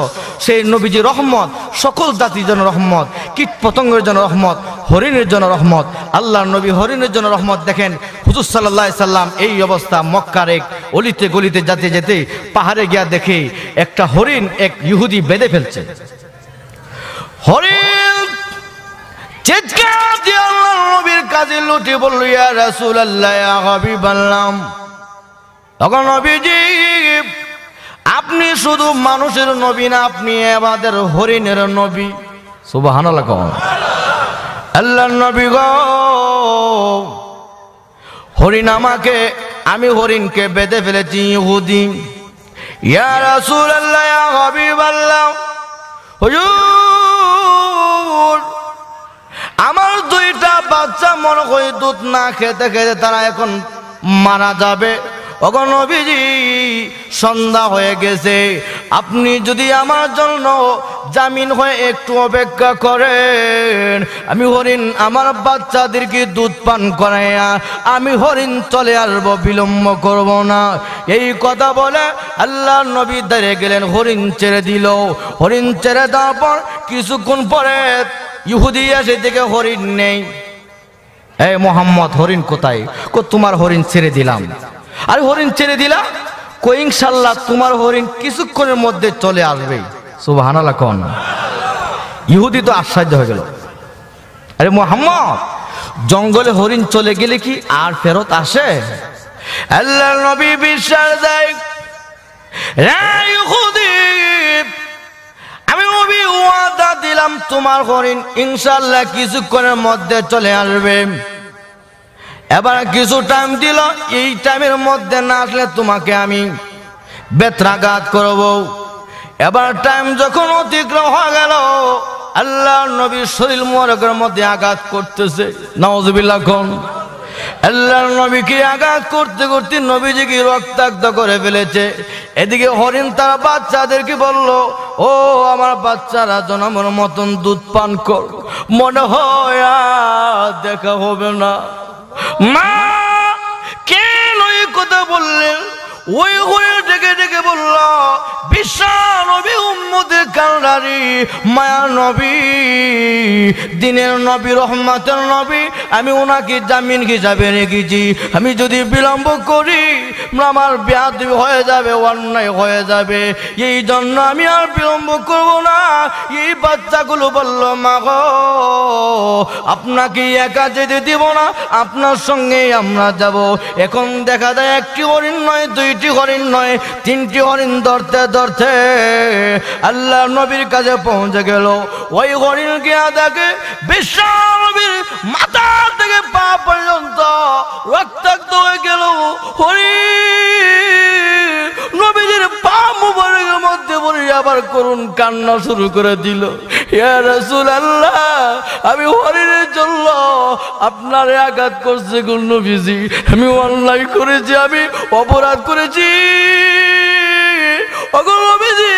সেই নবীজি রহমত, সকল জাতির জন্য রহমত, কীট পতঙ্গের জন্য রহমত, হরিণের জন্য রহমত। আল্লাহর নবী হরিণের জন্য রহমত। দেখেন হুজুর সাল্লাল্লাহু আলাইহি সাল্লাম এই অবস্থা মক্কার এক অলিতে গলিতে যেতে যেতে পাহাড়ে গিয়া দেখে একটা হরিণ এক ইহুদি বেঁধে ফেলছে। হরিণ চিৎকার দিয়ে আল্লাহর নবীর কাছে লুটে বলল, ইয়া রাসূলুল্লাহ, ইয়া হাবিবাল্লাহ। তখন নবীজি, আপনি শুধু মানুষের নবী না, আপনি আমাদের হরিণের নবী। সুবহানাল্লাহ। আল্লাহর নবী গো, হরিণ আমাকে, আমি হরিণকে বেঁধে ফেলেছি ইহুদি। ইয়া রাসূলুল্লাহ, ইয়া হাবিবাল্লাহ, হুজুর আমার দুইটা বাচ্চা মনে হয় দুধ না খেতে খেতে তারা এখন মারা যাবে। ওগো নবীজি, সন্ধ্যা হয়ে গেছে, আপনি যদি আমার জন্য জামিন হয়ে একটু অপেক্ষা করেন, আমি হরিণ আমার বাচ্চাদেরকে দুধ পান করাইয়া আমি হরিণ চলে আসবো, বিলম্ব করব না। এই কথা বলে আল্লাহ নবী দাঁড়িয়ে গেলেন, হরিণ ছেড়ে দিল। হরিণ ছেড়ে দেওয়ার পর কিছুক্ষণ পরে ইহুদি এসে দেখে হরিণ নেই। এই মোহাম্মদ, হরিণ কোথায়? তোমার হরিণ ছেড়ে দিলাম। আরে হরিণ ছেড়ে দিলা? কই ইনশাআল্লাহ তোমার হরিণ কিছুক্ষণের মধ্যে চলে আসবে। সুবহানাল্লাহ। কোন ইহুদি তো আশ্চর্য হয়ে গেল, আরে মোহাম্মদ, জঙ্গলে হরিণ চলে গেলে কি আর ফেরত আসে? আল্লাহর নবী বিশ্বাস দেয়, ইহুদি, আমি নবী ওয়াদা দিলাম তোমার হরিণ ইনশাআল্লাহ কিছুক্ষণের মধ্যে চলে আসবে। এবার কিছু টাইম দিল, এই টাইমের মধ্যে না আসলে তোমাকে আমি বেত্রাঘাত করব। এবার টাইম যখন অতিক্রম হয়ে গেল, আল্লাহর নবীর শরীর মোবারকের মধ্যে আঘাত করতেছে। নাউযুবিল্লাহ। কোন আল্লাহর নবীকে আঘাত করতে করতে নবীজিকে রক্তাক্ত করে ফেলেছে। এদিকে হরিণ তার বাচ্চাদেরকে বলল, ও আমার বাচ্চারা জনমের মতন দুধ পান কর, মনে হয় আর দেখা হবে না। মা কেন এই কথা বললেন? ওই হয়ে ডেকে ডেকে বলল, বিশাল নবী, উম্মতের কান্ডারি, মায়া নবী, দিনের নবী, রহমতের নবী, আমি ওনাকে জামিন হিসাবে রেখেছি। আমি যদি বিলম্ব করি আমার বেয়াদবি হয়ে যাবে, অন্যায় হয়ে যাবে। এই জন্য আমি আর বিলম্ব করব না। এই বাচ্চাগুলো বলল, মা গো, আপনাকে একা যেতে দিব না, আপনার সঙ্গে আমরা যাব। এখন দেখা যায় একটি হরিণ নয়, দুইটি হরিণ নয়, তিনটি হরিণ ধরতে ধরতে আল্লাহ নবীর কাছে পৌঁছে গেল। ওই হরিণ গিয়া দেখে বিশাল নবীর মাথা থেকে পা পর্যন্ত রক্তাক্ত হয়ে গেল। হরিণ করুণ কান্না শুরু করে দিল। ইয়া রাসূলুল্লাহ, আমি হরিণের জন্য আপনারে আঘাত করছি গো নবীজি, আমি অন্যায় করেছি, আমি অপরাধ করেছি, ওগো নবীজি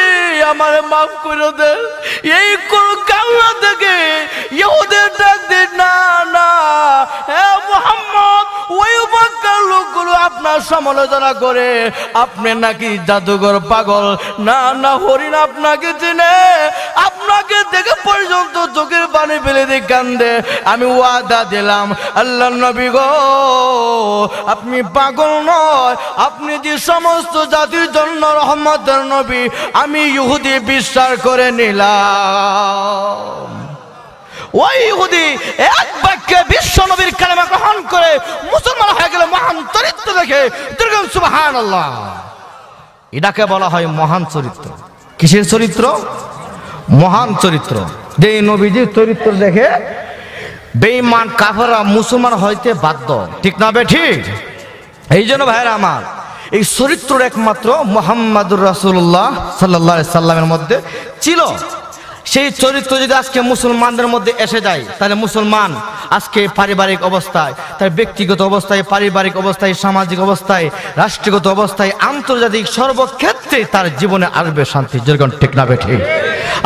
আমারে মাফ করে দেন। এই কোন কান্না থেকে ইহুদের ডাক দেন, না না হে মুহাম্মদ, ওই মক্কার লোকগুলো আপনার সমালোচনা করে আপনি নাকি জাদুঘর পাগল। না না, হরিণ আপনাকে চিনে, আপনাকে দেখে পর্যন্ত চোখের পানি ফেলে দিয়ে কান্দে। আমি ওয়াদা দিলাম আল্লাহর নবী গো, আপনি পাগল নয়, আপনি যে সমস্ত জাতির জন্য রহমতের নবী, আমি ইহুদি বিশ্বাস করে নিলাম। ওই ইহুদি এক বাক্যে বিশ্ব নবীর কালেমা গ্রহণ করে মুসলমান হয়ে গেল মহান চরিত্র দেখে। দুর্গম সুবহানাল্লাহ। এটাকে বলা হয় মহান চরিত্র। কিসের চরিত্র? মহান চরিত্র। যে নবীজির চরিত্র দেখে বেঈমান কাফেররা মুসলমান হইতে বাধ্য, ঠিক না বে ঠিক? এই জন্য ভাইরা আমার, এই চরিত্র একমাত্র মুহাম্মাদুর রাসূলুল্লাহ সাল্লাল্লাহু আলাইহি সাল্লামের মধ্যে ছিল। সেই চরিত্র যদি আজকে মুসলমানদের মধ্যে এসে যায়, তাহলে মুসলমান আজকে পারিবারিক অবস্থায়, তার ব্যক্তিগত অবস্থায়, পারিবারিক অবস্থায়, সামাজিক অবস্থায়, রাষ্ট্রগত অবস্থায়, আন্তর্জাতিক সর্বক্ষেত্রে তার জীবনে আসবে শান্তি। যেরকম ঠিক না বেঠে?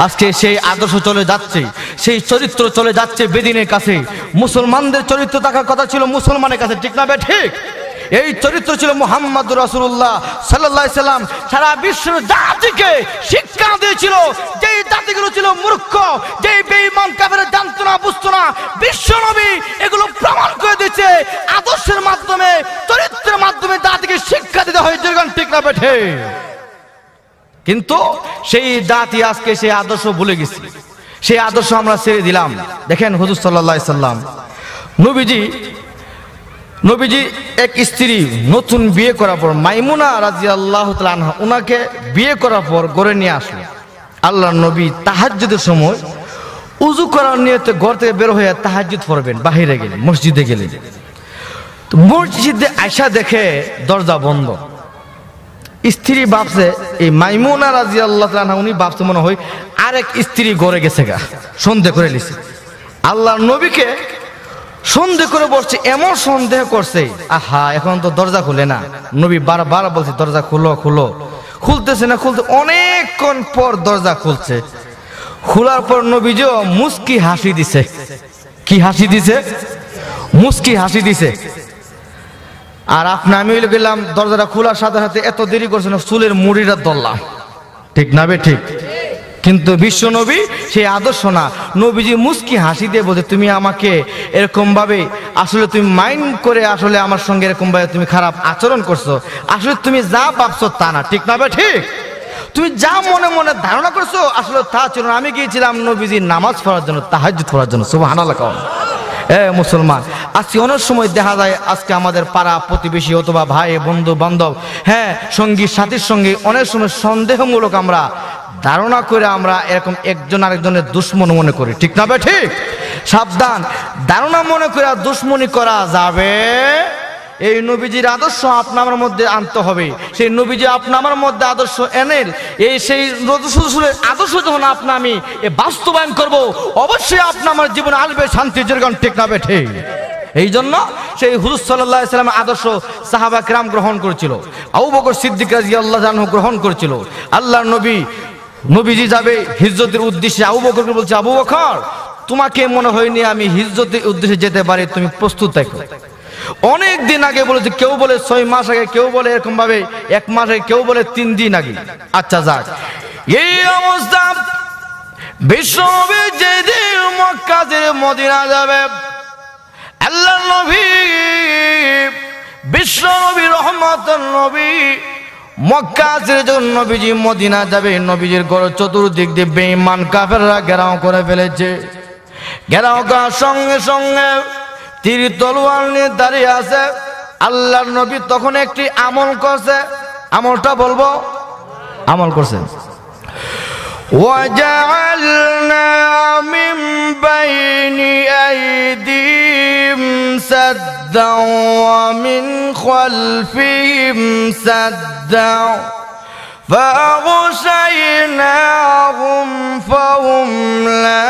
আজকে সেই আদর্শ চলে যাচ্ছে, সেই চরিত্র চলে যাচ্ছে বেদিনের কাছে। মুসলমানদের চরিত্র থাকার কথা ছিল মুসলমানের কাছে, ঠিক না বেঠে? এই চরিত্র ছিল মুহাম্মাদুর রাসূলুল্লাহ সাল্লাল্লাহু আলাইহি সাল্লাম সারা বিশ্বের জাতিকে শিক্ষা দিয়েছিল। যেই জাতিগুলো ছিল মূর্খ, যেই বেঈমান কাফেররা জানতো না, বুঝতো না, বিশ্ব নবী এগুলো প্রমাণ করে দিয়েছে। আদর্শের মাধ্যমে, চরিত্রের মাধ্যমে জাতিকে শিক্ষা দিতে হয়। যেরকম ঠিক না বেঠে? কিন্তু সেই জাতি আজকে সেই আদর্শ ভুলে গেছে, সেই আদর্শ আমরা ছেড়ে দিলাম। দেখেন হুজুর সাল্লাল্লাহু আলাইহি সাল্লাম, নবীজি এক স্ত্রী নতুন বিয়ে করার পর, মাইমুনা রাদিয়াল্লাহু তাআলা আনহা, ওনাকে বিয়ে করার পর ঘরে নিয়ে আসলো। আল্লাহর নবী তাহাজ্জুদের সময় উযু করার নিয়তে ঘর থেকে বের হয়ে তাহাজ্জুদ পড়বেন, বাহিরে গেলেন, মসজিদে গেলেন। তো মসজিদে আয়সা দেখে দরজা বন্ধ। স্ত্রী ভাবছে, এই মাইমুনা রাদিয়াল্লাহু তাআলা আনহা, উনি ভাবছে মনে হয় আরেক স্ত্রী ঘরে গেছে গা, সন্দেহ করে নিছে। আল্লাহর নবীকে সন্দেহ করে বসছে, এমন সন্দেহ করছে, আহা এখন তো দরজা খুলে না। নবী বারবার বলছে দরজা খুলো খুলো, খুলতেছে না, খুলতে অনেকক্ষণ পর দরজা খুলছে। খোলার পর নবীজিও মুস্কি হাসি দিছে। কি হাসি দিছে? মুস্কি হাসি দিছে। আর আমি গেলাম, দরজাটা খোলার সাথে সাথে এত দেরি করছে না, চুলের মুড়িটা ধরলাম, ঠিক না বে ঠিক? কিন্তু বিশ্ব নবী সেই আদর্শ না। নবীজি মুস্কি হাসি দিয়ে বলছে, তুমি আমাকে এরকম ভাবে আসলে তুমি মাইন্ড করে আসলে আমার সঙ্গে এরকম ভাবে তুমি খারাপ আচরণ করছো, আসলে তুমি যা ভাবছো তা না, ঠিক না বে ঠিক? তুমি যা মনে মনে ধারণা করছো আসলে তা ছিল না। আমি গিয়েছিলাম নবীজির নামাজ পড়ার জন্য, তাহাজ্জুদ পড়ার জন্য। সুবহানাল্লাহ। মুসলমান আজকে অনেক সময় দেখা যায়, আজকে আমাদের পাড়া প্রতিবেশী অথবা ভাই বন্ধু বান্ধব, হ্যাঁ সঙ্গী সাথীর সঙ্গে অনেক সময় সন্দেহমূলক আমরা ধারণা করে আমরা এরকম একজন আরেকজনের দুশ্মন মনে করি, ঠিক না বে ঠিক? সাবধান, ধারণা মনে করে দুশ্মনী করা যাবে। এই নবীজির আদর্শ আপনার মধ্যে আনতে হবে। সেই নবীজি আপনার মধ্যে আদর্শ এনেন, এই সেই আদর্শ যখন আমি বাস্তবায়ন করব, অবশ্যই আপনার আমার জীবনে আসবে শান্তি। যেরকম ঠিক না বে ঠিক? এই জন্য সেই হুজুর সাল্লাল্লাহু আলাইহি সাল্লামের আদর্শ সাহাবা কিরাম গ্রহণ করেছিল, আবু বকর সিদ্দিক রাদিয়াল্লাহু আনহু গ্রহণ করেছিল। আল্লাহর নবীজি যাবে হিজরতের উদ্দেশ্যে, আবু বকরকে বলছে, আবু বকর তোমাকে মনে হয়নি আমি হিজরতের উদ্দেশ্যে যেতে পারি, তুমি প্রস্তুত থাকো। অনেক দিন আগে বলেছে, কেউ বলে 6 মাস আগে, কেউ বলে এরকম ভাবে 1 মাস আগে, কেউ বলে 3 দিন আগে। আচ্ছা যাক, এই অবস্থা বিশ্বনবী যেদিন মক্কা ছেড়ে মদিনা যাবে, আল্লাহর নবী বিশ্বনবী রহমতের নবী মক্কা ছেড়ে যখন নবীজি মদিনা যাবে, নবীজির ঘর চতুর্দিক দিয়ে বেঈমান কাফেররা ঘেরাও করে ফেলেছে। ঘেরাও করার সঙ্গে সঙ্গে তীর তলোয়ার নিয়ে দাঁড়িয়ে আছে। আল্লাহর নবী তখন একটি আমল করছে, আমলটা বলবো, আমল করছেন, وَجَعَلْنَا مِنْ بَيْنِ أَيْدِيهِمْ سَدًّا وَمِنْ خَلْفِهِمْ سَدًّا فأغشيناهم فهم لا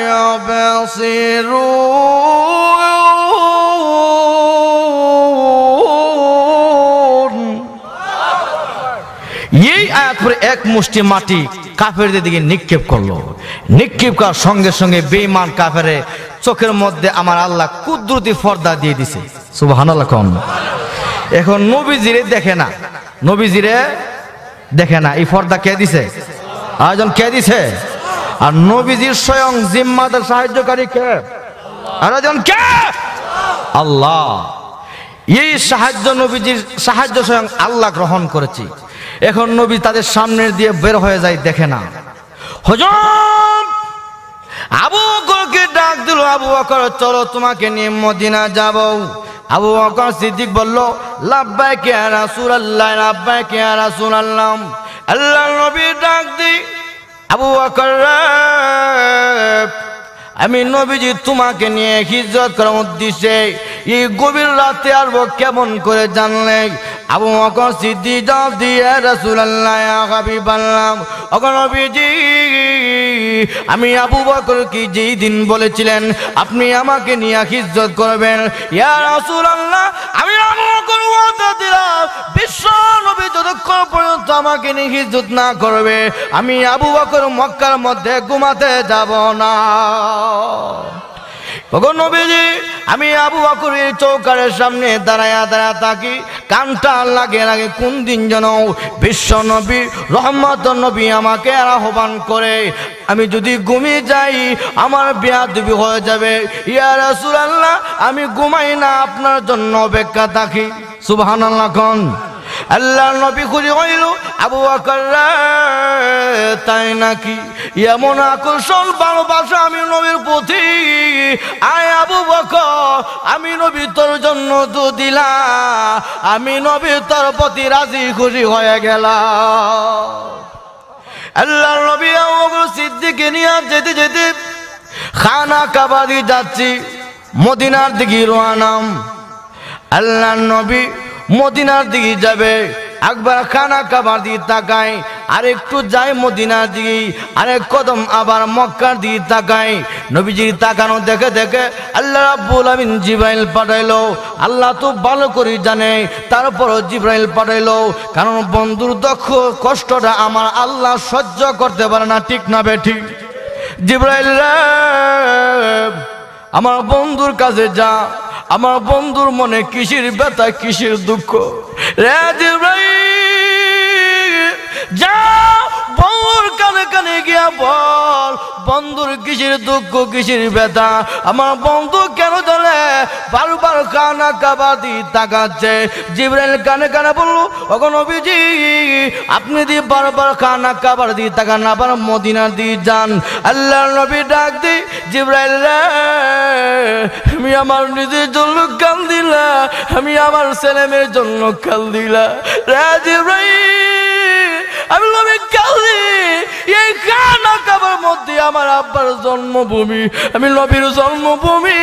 يبصرون এই আয়াত পরে এক মুষ্টি মাটি কাফেরদের দিকে নিক্ষেপ করলো। নিক্ষেপ করার সঙ্গে সঙ্গে বেঈমান কাফেরে চোখের মধ্যে আমার আল্লাহ কুদরতি পর্দা দিয়ে দিছে। সুবহানাল্লাহ। এখন নবীজিরে দেখে না, নবীজিরে দেখে না। এই পর্দা কে দিছে? আয়োজন কে দিছে? আর নবীজির স্বয়ং জিম্মাদার সাহায্যকারী কে? আয়োজন কে? আল্লাহ। এই সাহায্য নবীজির সাহায্য স্বয়ং আল্লাহ গ্রহণ করেছে। এখন নবী তাদের সামনে দিয়ে বের হয়ে যায়, দেখে না। হুজুর আবু বকরকে ডাক দিল, আবু বকর চলো তোমাকে নিয়ে মদিনা যাব। আবু বকর সিদ্দিক বলল, লাব্বাইক ইয়া রাসূলুল্লাহ, লাব্বাইক ইয়া রাসূলুল্লাহ। আল্লাহর নবী ডাক দি, আবু বকর আমি নবীজি তোমাকে নিয়ে হিজরত করার উদ্দেশ্যে এই গভীর রাতে আসবো, কেমন করে জানলে? আবু বকর সিদ্দিক জবাব দিয়ে, রাসূলুল্লাহ ইয়া হাবিবাল্লাহ, ওগো নবীজি আমি আবু বকর কি যেই দিন বলেছিলেন আপনি আমাকে নিয়ে হিজরত করবেন, ইয়া রাসূলুল্লাহ আমি আবু বকর ওয়াদা দিলাম বিশ্ব নবী যতক্ষণ পর্যন্ত আমাকে নিয়ে হিজরত না করবে আমি আবু বকর মক্কার মধ্যে ঘুমাতে যাব না। ওগো নবীজি আমি আবু বকরের চৌকারের সামনে দাঁড়ায়া থাকি, কানটা লাগে কোন দিন যেন বিশ্ব নবী রহমত নবী আমাকে আহ্বান করে, আমি যদি ঘুমিয়ে যাই আমার বেয়াদবি হয়ে যাবে। ইয়া রাসূলুল্লাহ আমি ঘুমাই না, আপনার জন্য অপেক্ষা থাকি। সুবহানাল্লাহ। কোন আল্লাহ নবী খুঁজে হইল, আবু বকর তাই নাকি? এমন আকর্ষণ ভালোবাসা আমি নবীর প্রতি, আয় আবু বকর আমি নবী তোর জন্য তো দিলা, আমি নবী তোর প্রতি রাজি খুশি হয়ে গেলাম। আল্লাহ নবী আবু বকর সিদ্দিককে নিয়ে যেতে যেতে খানা কাবা দিয়ে যাচ্ছি, মদিনার দিকে রওয়ানাম। আল্লাহ নবী মদিনার দিকে যাবে, একবার খানা কাবার দিকে তাকায়, আর একটু যায় মদিনার দিকে, আরেক কদম আবার মক্কার দিকে তাকায়। নবীজির তাকানো দেখে দেখে আল্লাহ রাব্বুল আমিন জিবরাইল পাঠাইলো। আল্লাহ তো ভালো করে জানে, তারপরও জিবরাইল পাঠাইলো, কারণ বন্ধুর দুঃখ কষ্টটা আমার আল্লাহ সহ্য করতে পারে না, ঠিক না বেঠিক? জিবরাইল আমার বন্ধুর কাছে যা, আমার বন্ধুর মনে কিসের ব্যথা কিসের দুঃখ, রে জিবরাইল যা বন্ধুর কানে কানে গিয়া বল, বন্ধুর কিসের দুঃখ কিসের ব্যথা, আমার বন্ধু কেন জানে বারবার খানা কাবা দিয়ে তাকাচ্ছে। জিবরাইল কানে কানে বলল, ওগো নবীজি আপনি দিয়ে বারবার খানা কাবার দিয়ে তাকান, আবার মদিনার দিয়ে যান। আল্লাহর নবী ডাক দি, জিবরাইল রে আমি আমার নিজের জন্য কাল দিলা, আমি আমার ছেলে মেয়ের জন্য কাল দিলা, রে জিবরাইল আমি নবী কাল দি, এই খানা কাবার মধ্যে আমার আব্বার জন্মভূমি, আমি নবীর জন্মভূমি,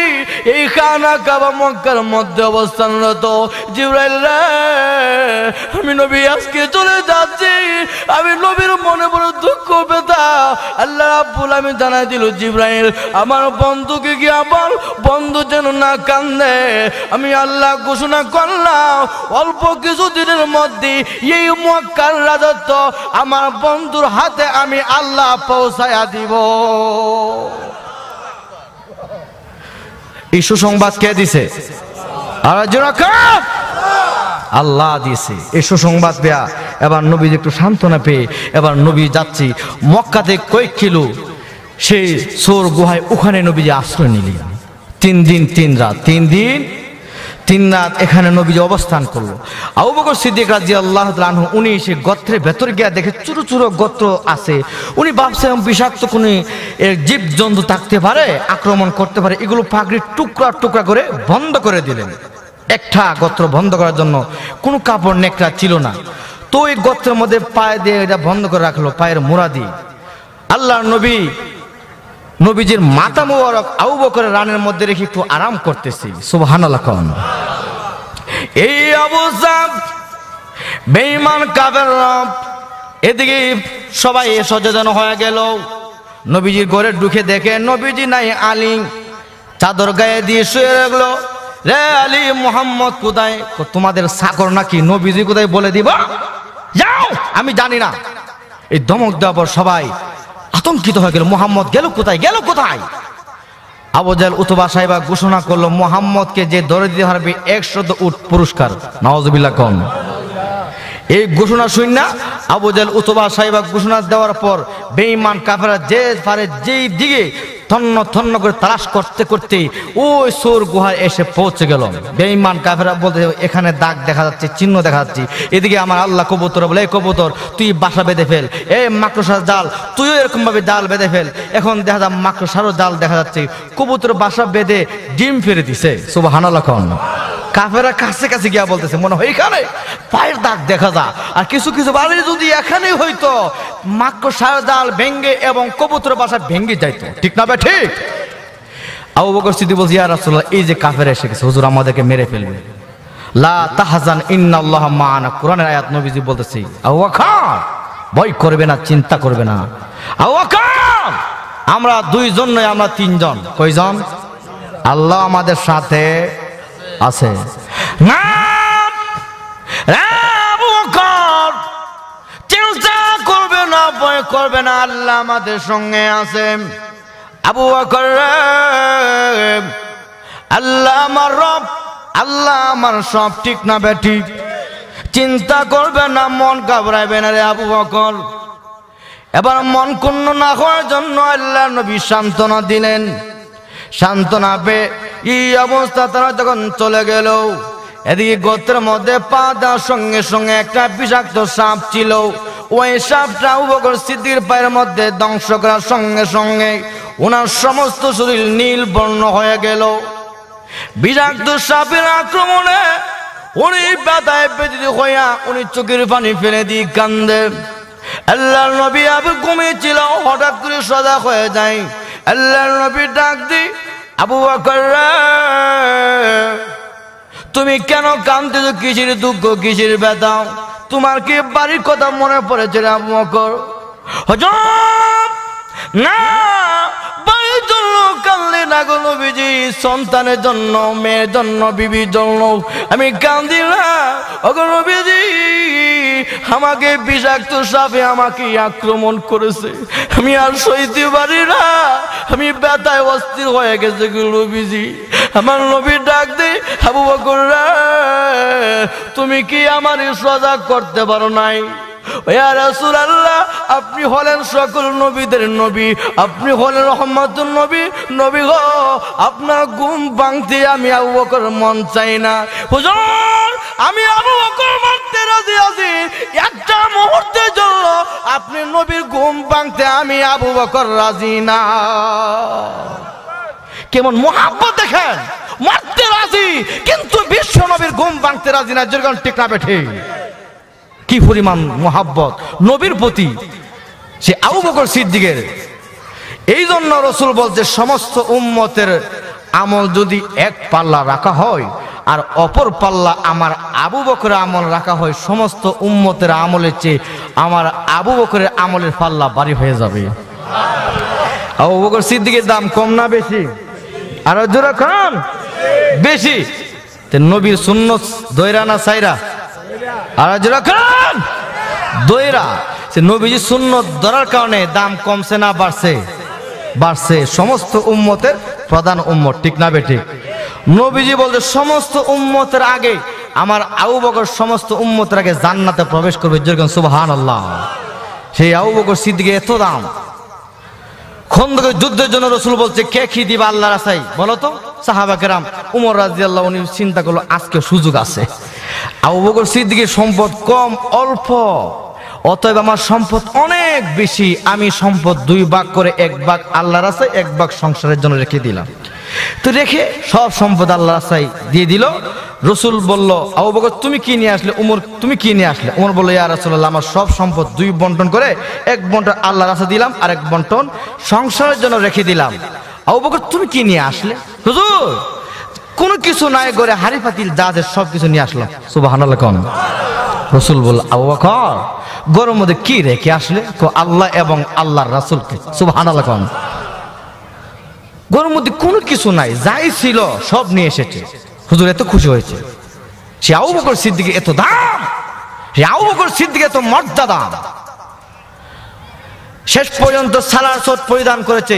এই খানা কাবা মক্কার মধ্যে অবস্থানরত। জিবরাইল রে আমি নবী আজকে চলে যাচ্ছি, আমি নবীর মনে বড় দুঃখ ব্যথা। আল্লাহ রাব্বুল আমিন জানাই দিল, জিবরাইল আমার বন্ধুকে গিয়া বল, বন্ধু যেন না কান্দে। আমি আল্লাহ ঘোষণা করলাম অল্প কিছু দিনের মধ্যে এই মক্কার রাজত্ব আমার বন্ধুর হাতে আমি আল্লাহ পৌঁছায়া দিব। এই সুসংবাদ কে দিছে? আর আল্লাহ দিয়েছে এই সুসংবাদ পেয়া এবার নবী একটু সান্ত্বনা পেয়ে এবার নবী যাচ্ছি মক্কাতে কয়েক কিলো সেই সোর গুহায়, ওখানে নবীজি আশ্রয় নিলেন। 3 দিন 3 রাত, 3 দিন 3 রাত এখানে নবীজি অবস্থান করলো। আবু বকর সিদ্দিক রাদিয়াল্লাহু তাআলা আনহু উনি সে গত্রের ভেতর গিয়া দেখে ছোট ছোট গোত্র আছে, উনি ভাবছেন বিষাক্ত কোনো জীব জন্তু থাকতে পারে, আক্রমণ করতে পারে, এগুলো পাগড়ির টুকরা টুকরা করে বন্ধ করে দিলেন। একটা গোত্র বন্ধ করার জন্য কোনো কাপড় নেকড়া ছিল না, তো ওই গোত্রের মধ্যে পায়ে দিয়ে এটা বন্ধ করে রাখলো, পায়ের মোড়া দিয়ে। আল্লাহর নবীজির মাথা মোবারক আবু বকরের রানের মধ্যে রেখে একটু আরাম করতেছি। সুবহানাল্লাহ। এই অবস্থা বেঈমান কাফেররা এদিকে সবাই সচেতন হয়ে গেল। নবীজির ঘরে ঢুকে দেখে নবীজি নাই, আলী চাদর গায়ে দিয়ে শুয়ে রাখলো। রে আলী, মুহাম্মদ কোথায়? তোমাদের চাকর নাকি? নবীজি কোথায় বলে দিব? যাও, আমি জানি না। এই ধমক দেওয়ার পর সবাই আতঙ্কিত হয়ে গেল, মুহাম্মদ গেল কোথায়, গেল কোথায়? আবু জাহেল উতবা সাহেবা ঘোষণা করলো, মুহাম্মদকে যে ধরে দিতে পারবে 100 উট পুরস্কার। নাউজুবিল্লাহ কোন। এই ঘোষণা শুননা আবু জাহেল উতবা সাহেবা ঘোষণা দেওয়ার পর বেঈমান কাফেররা যে পারে যেই দিকে তন্ন তন্ন করে তালাশ করতে করতে ওই সোর গুহায় এসে পৌঁছে গেল। বেঈমান কাফেররা বলতে, এখানে দাগ দেখা যাচ্ছে, চিহ্ন দেখা যাচ্ছে। এদিকে আমার আল্লাহ কবুতর বলে, এই কবুতর তুই বাসা বেঁধে ফেল, এই মাকড়সার জাল তুইও এরকম ভাবে জাল বেঁধে ফেল। এখন দেখা যায় মাকড়সারও জাল দেখা যাচ্ছে, কবুতর বাসা বেঁধে ডিম ফেলে দিছে। সুবহানাল্লাহ। কাফেরা কাছে কাছে গিয়া বলতেছে, মনে হয় এখানে পায়ের দাগ দেখা যায়। আর কিছু কিছু বাড়ি যদি এখানে হইতো, মাকড়সার জাল ভেঙ্গে এবং কবুতর বাসা ভেঙ্গে যাইতো। ঠিক না ভাই? ঠিক। আবু বকর সিদ্দিক বলছে, ইয়া রাসূলুল্লাহ, এই যে কাফের এসে গেছে, হুজুর আমাদেরকে মেরে ফেলবে। লা তাহজান ইন্নাল্লাহা মা'ানা, কোরআনের আয়াত নবীজি বলতেছে। আবু বকর ভয় করবে না, চিন্তা করবে না। আবু বকর, আমরা দুইজন নয়, আমরা তিনজন। কয়জন? আল্লাহ আমাদের সাথে আছে। না আবু বকর চিন্তা করবে না, ভয় করবে না, আল্লাহ আমাদের সঙ্গে আছে। আবু বকর, আল্লাহ আমার রব, আল্লাহ আমার সব। ঠিক না বেঠিক? চিন্তা করবে না, মন ঘাবড়াইবে না রে আবু বকর। এবার মন ক্ষুণ্ণ না হওয়ার জন্য আল্লাহ নবী সান্ত্বনা দিলেন। সান্ত্বনা পেয়ে এই অবস্থা তারা যখন চলে গেল, এদিকে গোত্রের মধ্যে পা দেওয়ার সঙ্গে সঙ্গে একটা বিষাক্ত সাপ ছিল। ওই সাপটা আবু বকর সিদ্দিকের পায়ের মধ্যে ধ্বংস করার সঙ্গে সঙ্গে ওনার সমস্ত শরীর নীল বর্ণ হয়ে গেল। বিষাক্ত সাপের আক্রমণে উনি ব্যথায় ব্যথিত হইয়া উনি চোখের পানি ফেলে দিয়ে কান্দে। আল্লাহর নবী আবু ঘুমিয়েছিল, হঠাৎ করে সজাগ হয়ে যায়। আল্লাহর নবী ডাক দি, আবু বকর তুমি কেন কাঁদতেছো? কিসের দুঃখ, কিসের ব্যথা? তোমার কি বাড়ির কথা মনে পড়েছে রে আবু বকর? হুজুর না, বাড়ির জন্য কাঁদলে না গো নবীজি, সন্তানের জন্য, মেয়ের জন্য, বিবির জন্য আমি কাঁদি না। ওগো নবীজি, আমাকে বিষাক্ত সাপে আমাকে আক্রমণ করেছে, আমি আর সইতে পারি না, আমি ব্যথায় অস্থির হয়ে গেছে গো নবীজি। আমার নবী ডাক দে, আবু বকর তুমি কি আমার সজাগ করতে পারো নাই? ইয়া রাসূলুল্লাহ, আপনি হলেন সকল নবীদের নবী, আপনি হলেন রহমতুন নবী, নবী গো আপনার ঘুম ভাঙতে আমি আবু বকর মন চাই না। হুজুর আমি আবু বকর মরতে রাজি আছি, একটা মুহূর্তের জন্য আপনি নবীর ঘুম ভাঙতে আমি আবু বকর রাজি না। কেমন মুহাব্বত দেখেন, মরতে রাজি কিন্তু বিশ্ব নবীর ঘুম ভাঙতে রাজি না। যেরকম ঠিক না বেঠে? কি পরিমাণ মুহাব্বত নবীর প্রতি সে আবু বকর সিদ্দিকের। এই জন্য রাসূল বলছে, সমস্ত উম্মতের আমল যদি এক পাল্লা রাখা হয় আর অপর পাল্লা আমার আবু বকরের আমল রাখা হয়, সমস্ত উম্মতের আমলের চেয়ে আমার আবু বকরের আমলের পাল্লা ভারী হয়ে যাবে। আবু বকর সিদ্দিকের দাম কম না বেশি? আর জোরে খান বেশি। নবীর সুন্নত দয়রা না সাইরা? আর জোরে খান দয়রা। সে নবীজি সুন্নত ধরার কারণে দাম কমছে না বাড়ছে? বাড়ছে। সমস্ত উম্মতের প্রধান উম্মত। ঠিক না বেঠিক? নবীজি বলতে সমস্ত উম্মতের আগে আমার আবু বকর সমস্ত উম্মতের আগে জান্নাতে প্রবেশ করবে। যেরকম সুবহানাল্লাহ। সেই আবু বকর সিদ্দিকের এত দাম। খন্দকের যুদ্ধের জন্য রাসূল বলছে, কে কি দিবা আল্লাহর আশায় বলো তো? সাহাবা কেরাম। উমর রাদিয়াল্লাহু আনহু চিন্তা করলো, আজকে সুযোগ আছে। আবু বকর সিদ্দিকের সম্পদ কম, অল্প, অতএব আমার সম্পদ অনেক বেশি। আমি সম্পদ 2 ভাগ করে 1 ভাগ আল্লাহর আশায়, 1 ভাগ সংসারের জন্য রেখে দিলাম। তো রেখে সব সম্পদ আল্লাহর আশায় দিয়ে দিল। রাসূল বলল, আবু বকর তুমি কি নিয়ে আসলে? উমর তুমি কি নিয়ে আসলে? উমর বলল, ইয়া রাসূলুল্লাহ, আমার সব সম্পদ 2 বন্টন করে 1 বন্টন আল্লাহর রাস্তায় দিলাম আর 1 বন্টন সংসারের জন্য রেখে দিলাম। আবু বকর তুমি কি নিয়ে আসলে? হুজুর কোনো কিছু নাই, করে হাড়ি পাতিল যা আছে সব কিছু নিয়ে আসলাম। সুবহানাল্লাহ। কোন রাসূল বলল আবু বকর গরুর মধ্যে কি রেখে আসলে? আল্লাহ এবং আল্লাহর রাসূলকে। সুবহানাল্লাহ। গরুর মধ্যে কোনো কিছু নাই, যাই ছিল সব নিয়ে এসেছে। হুজুর এত খুশি হয়েছে। সে আবু বকর সিদ্দিকের এত দাম, সে আবু বকর সিদ্দিকের এত মর্যাদা। শেষ পর্যন্ত সালার সুট পরিধান করেছে,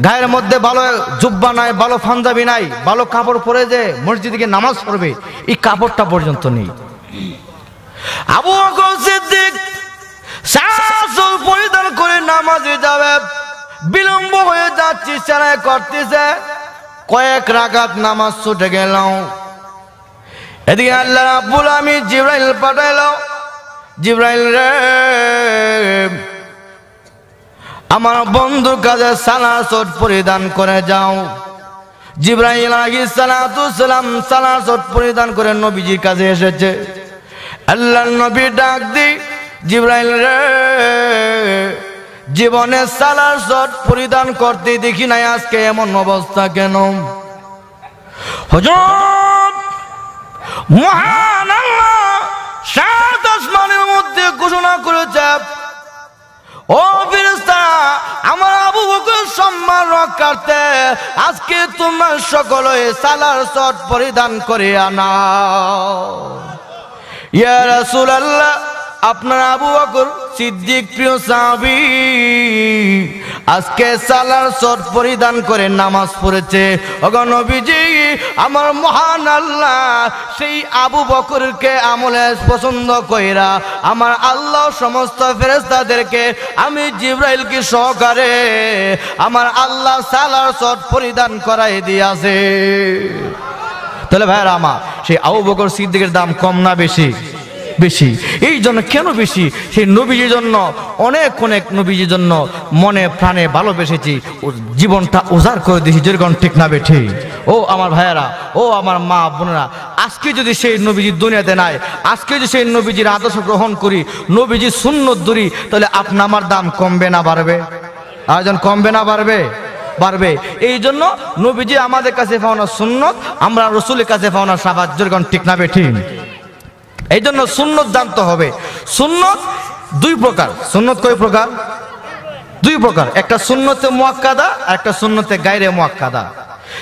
গায়ের মধ্যে ভালো জুব্বা নাই, ভালো পাঞ্জাবি নাই, ভালো কাপড় পরে যে মসজিদে গিয়ে নামাজ পড়বে এই কাপড়টা পর্যন্ত নেই। আবু বকর সিদ্দিক সালার সুট পরিধান করে নামাজে যাবে, বিলম্ব হয়ে যাচ্ছে, চেরাই করতেছে, কয়েক রাকাত নামাজ ছুটে গেল। এদিকে আল্লাহ রাব্বুল আলামিন জিবরাইল পাঠাইলো, জিবরাইল রে আমার বন্ধুর কাছে সালার সুট পরিধান করে যাও। জিবরাইল আলাইহিস সালাতু সালাম সালার সুট পরিধান করে নবীজির কাছে এসেছে। আল্লাহর নবী ডাক দি, জিবরাইল রে জীবনে সালার সুট পরিধান করতে দেখি নাই, আজকে এমন অবস্থা কেন? হুজুর মহান আল্লাহ সাত আসমানের মধ্যে ঘোষণা করেছে, ও ফেরেশতারা আমার আবু বকর সম্মান রক্ষার্থে আজকে তোমরা সকলে সালার সুট পরিধান করে আনাও। ইয়া রাসূলুল্লাহ আপনার আবু বকর সিদ্দিক প্রিয় সাহাবী আজকে সালার সুট পরিধান করে নামাজ পড়েছে। ওগো নবীজি আমার মহান আল্লাহ সেই আবু বকরকে আমলে পছন্দ কইরা আমার আল্লাহ সমস্ত ফেরেশতাদেরকে আমি জিবরাইলকে সহকারে আমার আল্লাহ সালার সুট পরিধান করাই দিয়েছে। তাহলে ভাইরা আমার সেই আবু বকর সিদ্দিকের দাম কম না বেশি? বেশি। এই জন্য কেন বেশি? সেই নবীজির জন্য অনেক অনেক নবীজির জন্য মনে প্রাণে ভালোবেসেছি, জীবনটা উজাড় করে দিয়েছি। যেরকম ঠিক না বেঠি? ও আমার ভাইয়েরা, ও আমার মা বোনেরা, আজকে যদি সেই নবীজির দুনিয়াতে নাই, আজকে যদি সেই নবীজির আদর্শ গ্রহণ করি, নবীজির সুন্নত ধরি, তাহলে আপনা আমার দাম কমবে না বাড়বে? আয়োজন কমবে না বাড়বে? বাড়বে। এই জন্য নবীজি আমাদের কাছে পাওনা সুন্নত, আমরা রসুলের কাছে পাওনা শাফাত। যেরকম ঠিক না বেঠি? এই জন্য সুন্নত জানতে হবে। সুন্নত দুই প্রকার। সুন্নত কয় প্রকার? দুই প্রকার। একটা সুন্নতে মুআক্কাদা আর একটা সুন্নতে গায়রে মুআক্কাদা।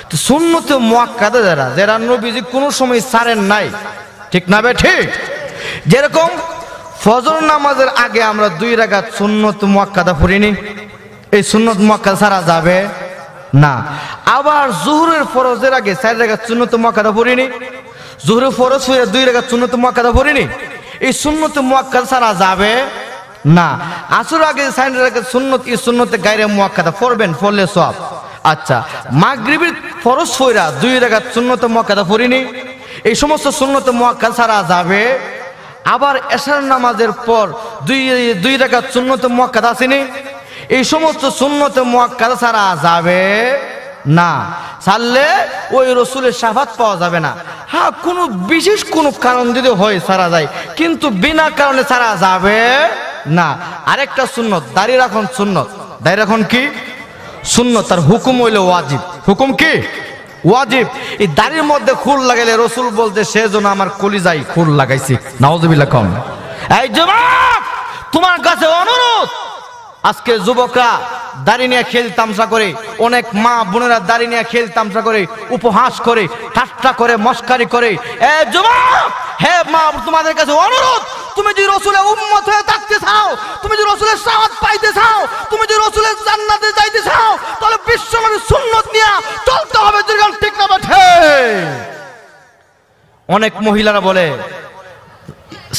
তো সুন্নতে মুআক্কাদা যারা নবীজি কোনো সময় ছাড়েন নাই, ঠিক না বে ঠিক? যেরকম ফজর নামাজের আগে আমরা 2 রাকাত সুন্নত মুআক্কাদা পড়িনি, এই সুন্নত মুআক্কাদা ছাড়া যাবে না। আবার জোহরের ফরজের আগে 4 রাকাত সুন্নত মুআক্কাদা পড়িনি, জোহরের ফরজ হয়ে 2 রাকাত সুন্নত মুআক্কাদা পড়িনি, এই সুন্নত মুআক্কাদা ছাড়া যাবে না। আসর আগে 4 রাকাত সুন্নত, এই সুন্নতে গায়রে মুআক্কাদা পড়বেন, পড়লে সওয়াব। আচ্ছা, মাগরিবের ফরজ হইরা 2 রাকাত সুন্নত মুআক্কাদা পড়িনি, এই সমস্ত সুন্নত মুআক্কাদা ছাড়া যাবে। আবার এশার নামাজের পর 2 রাকাত সুন্নত মুআক্কাদা আসেনি, এই সমস্ত সুন্নত মুআক্কাদা ছাড়া যাবে না। ছাড়লে ওই রসুলের শাফাত পাওয়া যাবে না। হ্যাঁ, কোনো বিশেষ কোনো কারণ যদি হয় ছাড়া যায়, কিন্তু বিনা কারণে ছাড়া যাবে না। আরেকটা সুন্নত, দাড়ি রাখন সুন্নত। দাড়ি রাখন কি? সুন্নত। তার হুকুম হইল ওয়াজিব। হুকুম কি? ওয়াজিব। এই দাড়ির মধ্যে খুর লাগাইলে রসুল বলতে সেজন্য আমার কলিজায় খুর লাগাইছি। নাউজুবিল্লাহ কম। এই যুবক, তোমার কাছে অনুরোধ, আজকে যুবকরা দাড়ি নিয়ে খেল তামসা করে, অনেক মা বোনেরা দাড়ি নিয়ে খেল তামসা করে, উপহাস করে, ঠাট্টা করে, মস্কারি করে। এ যুবক, হে মা, তোমাদের কাছে অনুরোধ, তুমি যদি রসুলের উম্মত হয়ে থাকতে চাও, তুমি যদি রসুলের শাহাদাত পাইতে চাও, তুমি যদি রসুলের জান্নাতে যাইতে চাও, তাহলে বিশ্বনবীর সুন্নত নিয়ে চলতে হবে। যেরকম ঠিক না বটে? অনেক মহিলারা বলে,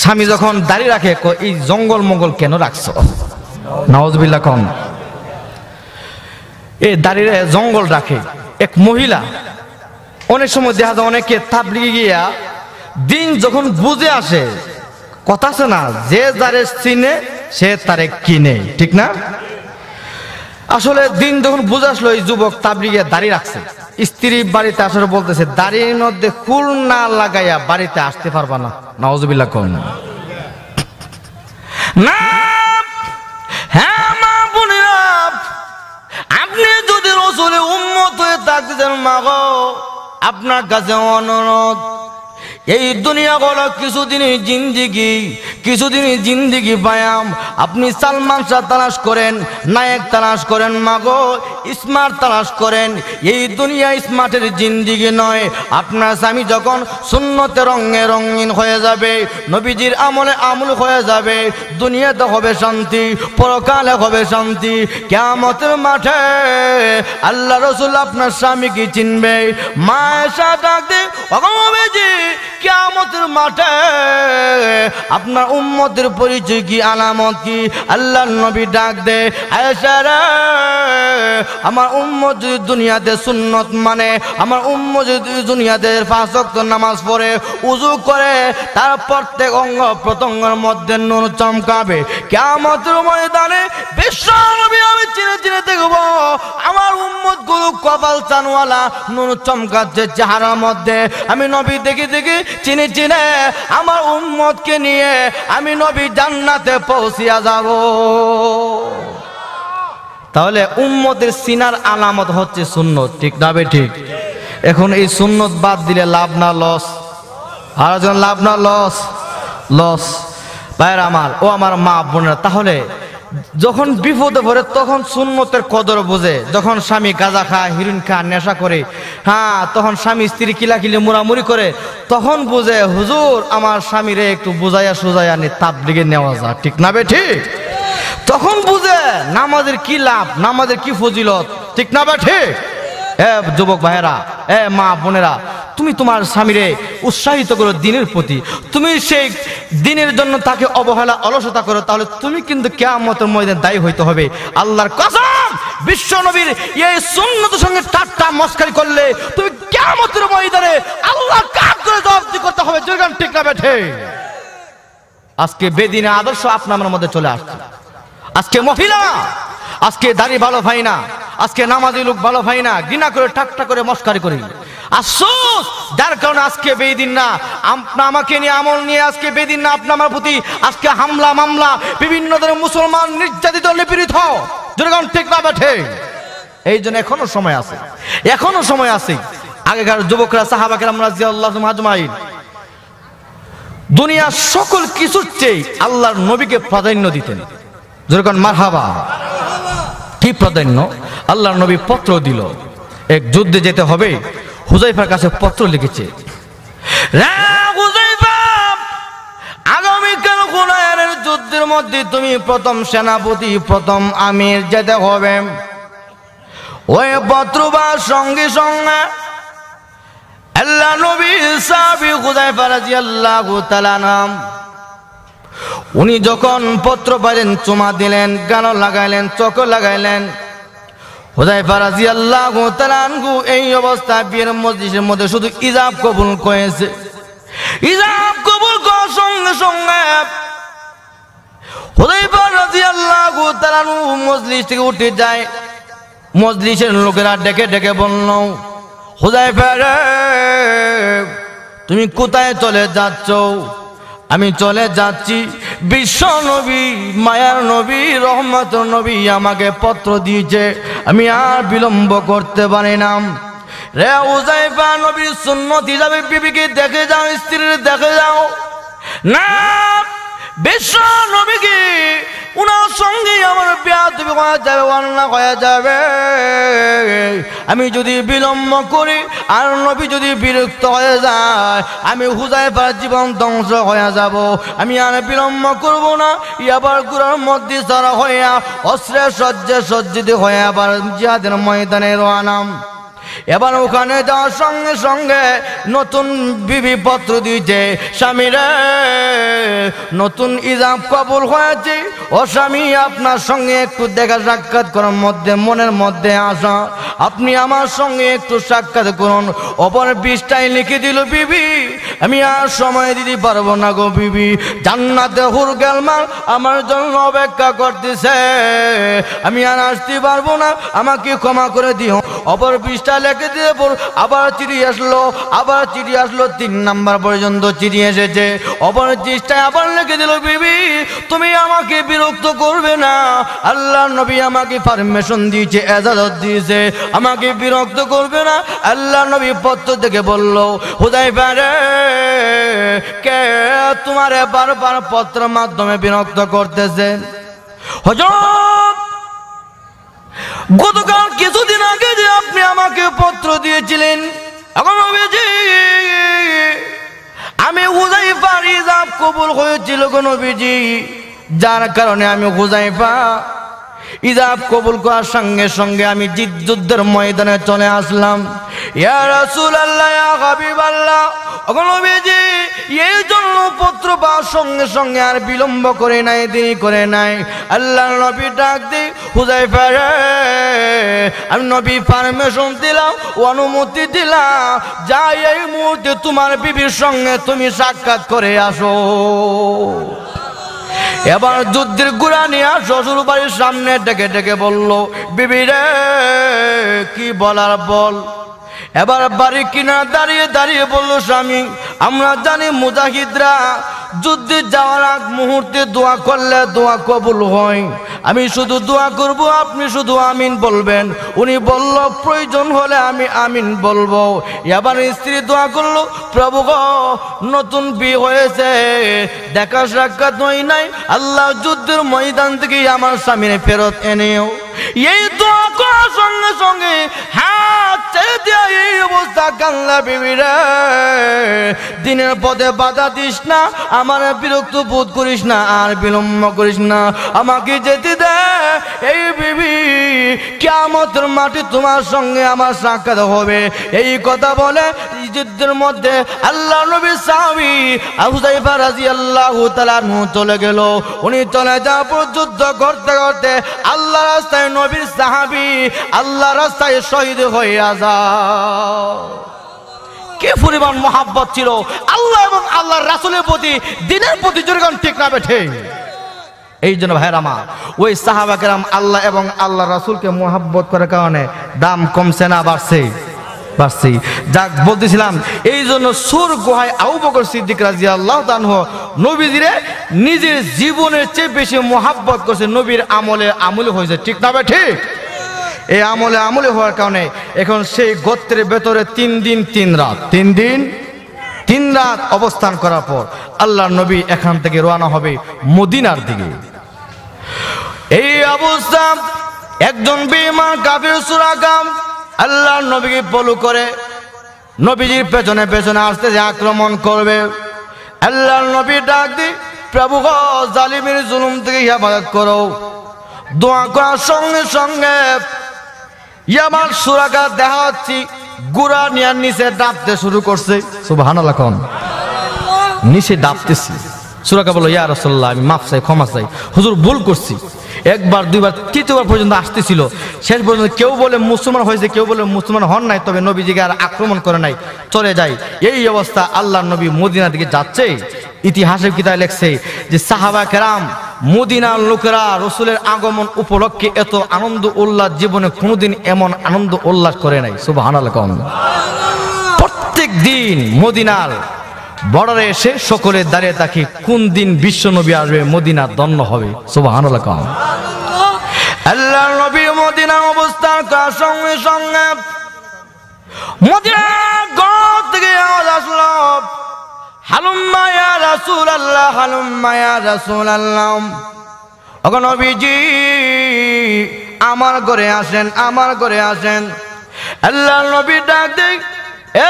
স্বামী যখন দাড়ি রাখে, এই জঙ্গল মঙ্গল কেন রাখছো? নাউজুবিল্লাহ কম। এই দাঁড়িয়ে জঙ্গল রাখে এক মহিলা। অনেক সময় দেখা যায় অনেকে তাবলিগে গিয়া দিন যখন বুঝে আসে, কথা আছে না, যে যারে চিনে সে তারে কিনে, ঠিক না? আসলে দিন যখন বুঝে আসলো, এই যুবক তাবলিগে দাড়ি রাখছে, স্ত্রী বাড়িতে আসার বলতেছে, দাড়ির মধ্যে ফুল না লাগাইয়া বাড়িতে আসতে পারবা না। নাউজুবিল্লাহ কম। না, হ্যাঁ মা বোনেরা, আপনি যদি রসুলের উম্মত হয়ে থাকতে চান, মা গো, আপনার কাছে অনুরোধ, এই দুনিয়া হলো কিছুদিনই জিন্দিগি পায়াম। আপনি সালমান শাহ তালাশ করেন, নায়ক তালাশ করেন, মাগো স্মার্ট তালাশ করেন, এই দুনিয়া স্মার্টের জিন্দিগি নয়। আপনার স্বামী যখন সুন্নতে রঙে রঙিন হয়ে যাবে, নবীজির আমলে আমল হয়ে যাবে, দুনিয়াতে হবে শান্তি, পরকালে হবে শান্তি। কিয়ামতের মাঠে আল্লাহ রাসূল আপনার স্বামীকে চিনবে। মা আয়েশা ডাক দে, ওগো নবীজি, কিয়ামতের মাঠে আপনার উম্মতের পরিচয় কি, আলামত কি? আল্লাহর নবী ডাক দে, আয়েশা রে, আমার উম্মত যদি দুনিয়াতে সুন্নত মানে, আমার উম্মত যদি দুনিয়াতে 5 ওয়াক্ত নামাজ পড়ে, উযু করে, তার প্রত্যেক অঙ্গ প্রত্যঙ্গের মধ্যে নূর চমকাবে। কিয়ামতের ময়দানে বিশ্ব নবী আমি চিনে চিনে দেখব আমার উম্মত গুলো কপাল চানওয়ালা নূর চমকাচ্ছে চেহারার মধ্যে। আমি নবী দেখে দেখে চিনে চিনে আমার উম্মতকে নিয়ে আমি নবী জান্নাতে পৌঁছিয়া যাব। তাহলে উম্মতের সিনার আলামত হচ্ছে সুন্নত, ঠিক না বে ঠিক? এখন এই সুন্নত বাদ দিলে লাভ না লস? আর একজন লাভ না লস? ভাইরা আমার, ও আমার মা বোনেরা, তাহলে যখন বিপদে পড়ে তখন সুন্নতের কদর বোঝে। যখন স্বামী গাঁজা খায়, হিরোইন খায়, নেশা করে, হ্যাঁ, তখন স্বামী স্ত্রী কিলাকিলি মুড়ামুড়ি করে, তখন বুঝে হুজুর আমার স্বামীরে একটু বুঝাইয়া সুজাইয়া নি তাবলীগে নেওয়া যায়, ঠিক না বে ঠিক? তখন বুঝে নামাজের কি লাভ, নামাজের কি ফজিলত, ঠিক না বে ঠিক? যুবক ভাইয়েরা, মা বোনেরা, তুমি তোমার স্বামীরে উৎসাহিত করো দিনের প্রতি, তুমি সেই দিনের জন্য তাকে অবহেলা অলসতা করো, তাহলে তুমি কিন্তু কিয়ামতের ময়দানে দায়ী হইতে হবে। আল্লাহর কসম, বিশ্ব নবীর এই সুন্নতের সঙ্গে ঠাট্টা মস্কারি করলে তুমি কিয়ামতের ময়দানে আল্লাহর কাজ করে জবাবদিহি করতে হবে, ঠিক না বেঠে? আজকে বেদিনে আদর্শ আপনার মধ্যে চলে আসছে। আজকে মহিলা, আজকে দাড়ি ভালো ভাই না, আজকে নামাজি লোক ভালো ভাই না, ঘৃণা করে ঠাট্টা করে মস্কারি করি। আফসোস, যার কারণে আজকে বেদিন না, আমাকে নিয়ে আমল নিয়ে আজকে বেদিন না, আপনার আমার প্রতি আজকে হামলা মামলা, বিভিন্ন ধরনের মুসলমান নির্যাতিত নিপীড়িত, যেরকম ঠিক না বেঠে? এই জন্য এখনো সময় আছে। আগেকার যুবকরা সাহাবা কেরাম রাদিয়াল্লাহু আজমাইন দুনিয়ার সকল কিছুর চেয়ে আল্লাহর নবীকে প্রাধান্য দিতেন। যেরকম মারহাবা, কি প্রাধান্য! আল্লাহর নবী পত্র দিল, এক যুদ্ধে যেতে হবে, হুযায়ফার কাছে পত্র লিখেছে, আগামীকাল হুনায়নের যুদ্ধের মধ্যে তুমি প্রথম সেনাপতি, প্রথম আমির যেতে হবে। ওই পত্র বা সঙ্গে সঙ্গে আল্লাহ নবী সাহাবী হুযায়ফা রাদিয়াল্লাহু তাআলা নাম, উনি যখন পত্র পাইলেন চুমা দিলেন, গানও লাগাইলেন, চোখও লাগাইলেন। হুযায়ফা রাদিয়াল্লাহু তাআলা আনহু এই অবস্থা বিয়ের মজলিসের মধ্যে শুধু ইজাব কবুল করেছে। ইজাব কবুল করার সঙ্গে সঙ্গে হুযায়ফা রাদিয়াল্লাহু তাআলা মজলিস থেকে উঠে যায়। মজলিসের লোকেরা ডেকে ডেকে বলল, হুযায়ফা রে, তুমি কোথায় চলে যাচ্ছ? আমি চলে যাচ্ছি, বিশ্ব নবী, মায়ার নবী, রহমতের নবী আমাকে পত্র দিয়েছে, আমি আর বিলম্ব করতে পারি না। রে হুযায়ফা, নবীর সুন্নত হিসাবে বিবিকে দেখে যাও, স্ত্রীর দেখে যাও না, বিশ্ব নবীকে উনার সঙ্গে আমার বেয়াদবি হয়ে যাবে, অন্যায় হয়ে যাবে। আমি যদি বিলম্ব করি আর নবী যদি বিরক্ত হয়ে যায়, আমি হুযায়ফার জীবন ধ্বংস হয়ে যাব। আমি আর বিলম্ব করব না, আবার গুড়ার মধ্যে সারা হইয়া অস্ত্রে সজ্জিত হয়ে আবার জিহাদের ময়দানে রওনা। এবার ওখানে যাওয়ার সঙ্গে সঙ্গে নতুন বিবি পত্র দিয়েছে, স্বামীরে, নতুন ইজাব কবুল হয়েছে, ও স্বামী, আপনার সঙ্গে একটু দেখা সাক্ষাৎ করার মধ্যে মনের মধ্যে আসা, আপনি আমার সঙ্গে একটু সাক্ষাৎ করুন। অপর পৃষ্ঠায় লিখে দিল, বিবি, আমি আর সময় দিতে পারবো না গো বিবি, জান্নাতে হুর গেলমাল আমার জন্য অপেক্ষা করতেছে, আমি আর আসতে পারবো না, আমাকে ক্ষমা করে দিও। অপর পৃষ্ঠা লিখে দিয়ে আবার চিঠি আসলো, 3 নাম্বার পর্যন্ত চিঠি এসেছে। অপর পৃষ্ঠায় আবার লিখে দিল, বিবি, তুমি আমাকে বিরক্ত করবে না, আল্লাহর নবী আমাকে পারমিশন দিয়েছে, ইজাজত দিয়েছে, আমাকে বিরক্ত করবে না। আল্লাহর নবী পত্র থেকে বলল, হুযায়ফা রে, কে তোমারে বারবার পত্রের মাধ্যমে বিরক্ত করতেছে? হযরত, গতকাল কিছুদিন আগে যে আপনি আমাকে পত্র দিয়েছিলেন, এখন নবীজি আমি হুযায়ফার ইজাব কবুল হয়েছিল গো নবীজি, যার কারণে আমি হুযায়ফা ইজাব কবুল করার সঙ্গে সঙ্গে আমি যুদ্ধের ময়দানে চলে আসলাম। ইয়া রাসূলুল্লাহ, ইয়া হাবিবাল্লাহ, ওগো নবীজি এই জন্য পত্র পাওয়ার সঙ্গে সঙ্গে আর বিলম্ব করে নাই, দেরি করে নাই। আল্লাহর নবী ডাক দিয়ে, হুযায়ফা রে, আমি নবী পারমিশন দিলাম, অনুমতি দিলাম, যাই এই মুহূর্তে তোমার বিবির সঙ্গে তুমি সাক্ষাৎ করে আসো। এবার যুদ্ধের ঘোড়া নিয়ে শ্বশুর বাড়ির সামনে ডেকে ডেকে বলল, বিবি রে কি বলার বল। এবার বাড়ি কিনা দাঁড়িয়ে দাঁড়িয়ে বলল, স্বামী আমরা জানি মুজাহিদরা যুদ্ধে যাওয়ার আগ মুহূর্তে দোয়া করলে দোয়া কবুল হয়, আমি শুধু দোয়া করব, আপনি শুধু আমিন বলবেন। উনি বলল প্রয়োজন হলে আমি আমিন বলবো। এবার স্ত্রী দোয়া করলো, প্রভু গো নতুন বিয়ে হয়েছে, দেখা সাক্ষাৎ হয় নাই, আল্লাহ যুদ্ধের ময়দান থেকে আমার স্বামীর ফেরত এনেও। এই দোয়া করার সঙ্গে সঙ্গে হাত ছেড়ে দিয়া এই অবস্থা কান্না, বিবি রে দিনের পথে বাধা দিস না, আমার বিরক্ত বোধ করিস না, আর বিলম্ব করিস না, আমাকে যেতে দে। এই বিবি কিয়ামতের মাঠে তোমার সঙ্গে আমার সাক্ষাৎ হবে। এই কথা বলে যুদ্ধের মধ্যে আল্লাহ নবীর সাহাবী হুযায়ফা রাদিয়াল্লাহু তাআলা আনহু চলে গেল। উনি চলে যাওয়ার পর যুদ্ধ করতে করতে আল্লাহ রাস্তায় নবীর সাহাবী আল্লাহ রাস্তায় শহীদ হয়ে যায়। কি পরিমাণ মহাব্বত ছিল আল্লাহ এবং আল্লাহর রাসূলের প্রতি, দ্বীনের প্রতি, যেরকম ঠিক না বেঠে। এই জন্য ভাইরা আমার, ওই সাহাবা কেরাম আল্লাহ এবং আল্লাহ রাসূলকে মহাব্বত করার কারণে দাম কমছে না বাড়ছে? বাড়ছে। যাক বলতেছিলাম, এই জন্য সুর গুহায় আবু বকর সিদ্দিক রাদিয়াল্লাহু তাআলা আনহু নবীজিরে নিজের জীবনের চেয়ে বেশি মহাব্বত করছে, নবীর আমলে হয়েছে, ঠিক না ঠিক? এই আমলে হওয়ার কারণে এখন সেই গোত্রের ভেতরে 3 দিন 3 রাত অবস্থান করার পর আল্লাহর নবী এখান থেকে রওনা হবে মদিনার দিকে। এই অবস্থা একজন বেঈমান কাফির সুরাকাম আল্লাহর নবীকে ফলো করে নবীজির পেছনে পেছনে আসতেছে, আক্রমণ করবে। আল্লাহর নবী ডাক দি, প্রভু গো জালিমের জুলুম থেকে হেফাজত করো। দোয়া করার সঙ্গে সঙ্গে ইয়ামার সুরাকা দেখা যাচ্ছে গুড়া নিয়ে নিচে ডাবতে শুরু করছে। সুবহানাল্লাহ, কোন নিচে ডাবতেছি। সুরাকা বলল, ইয়া রাসূলুল্লাহ আমি মাফ চাই, ক্ষমা চাই, হুজুর ভুল করছি। একবার দুইবার তৃতীয়বার পর্যন্ত আসতেছিল। শেষ পর্যন্ত কেউ বলে মুসলমান হয়েছে, কেউ বলে মুসলমান হন নাই, তবে নবীজিকে আর আক্রমণ করে নাই, চলে যায়। এই অবস্থা আল্লাহর নবী মদিনার দিকে যাচ্ছে। ইতিহাসের কিতাবে লেখছে যে সাহাবা কেরাম মদিনার লোকেরা রাসূলের আগমন উপলক্ষে এত আনন্দ উল্লাস জীবনে কোনোদিন এমন আনন্দ উল্লাস করে নাই। সুবহানাল্লাহ। প্রত্যেক দিন মদিনার বর্ডারে এসে সকলে দাঁড়িয়ে থাকি, কোন দিন বিশ্ব নবী আসবে, মদিনা ধন্য হবে। সুবহানাল্লাহ। আল্লাহর নবী মদিনা অবস্থান করার সঙ্গে সঙ্গে মদিনার ঘর থেকে আওয়াজ আসলো, হালুম্মা ইয়া রাসূলুল্লাহ, হালুম্মা ইয়া রাসূলুল্লাহ, ওগো নবীজি আমার ঘরে আসেন, আমার ঘরে আসেন। আল্লাহর নবী ডাক দেয়,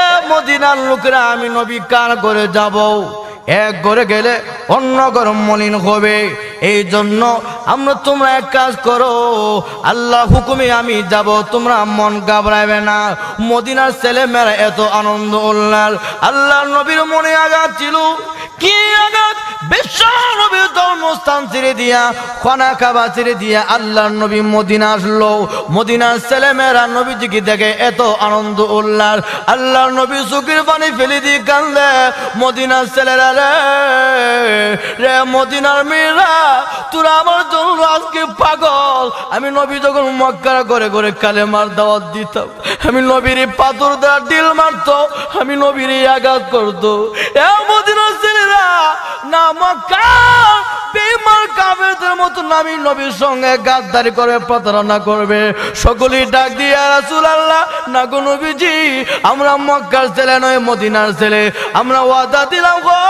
এ মদিনার লোকেরা আমি নবী কার ঘরে যাব? এক ঘরে গেলে অন্য ঘর মলিন হবে, এই জন্য তোমরা এক কাজ করো, আল্লাহ হুকুমে আমি যাব, তোমরা মন ঘাবড়াবে না। মদিনার ছেলে মেয়েরা এত আনন্দ উল্লাস। আল্লাহর নবীর মনে আঘাত ছিল। কি আঘাত? বিশ্ব নবীর ধর্মস্থান ছেড়ে দিয়া, খানা কাবা ছেড়ে দিয়া আল্লাহর নবী মদিনা আসলো। মদিনার ছেলে মেয়েরা নবীজিকে দেখে এত আনন্দ উল্লাস, আল্লাহর নবী চোখের পানি ফেলে দিয়ে কান্দে। মদিনার ছেলেরা রে মদিনার মেয়েরা, তোরা আমার জন্য আজকে পাগল। আমি নবী যখন মক্কার ঘরে ঘরে কালেমার দাওয়াত দিতাম, আমি নবীর পাথর দ্বারা ঢিল মারতো, আমি নবীর আঘাত করতো। এ মদিনার ছেলেরা, না মক্কা বেঈমান কাফেরদের মতো আমি নবীর সঙ্গে গাদ্দারি করে প্রতারণা করবে। সকলেই ডাক দিয়ে ইয়া রাসূলুল্লাহ, না গো নবীজি, আমরা মক্কার ছেলে নয়, মদিনার ছেলে। আমরা ওয়াদা দিলাম গো,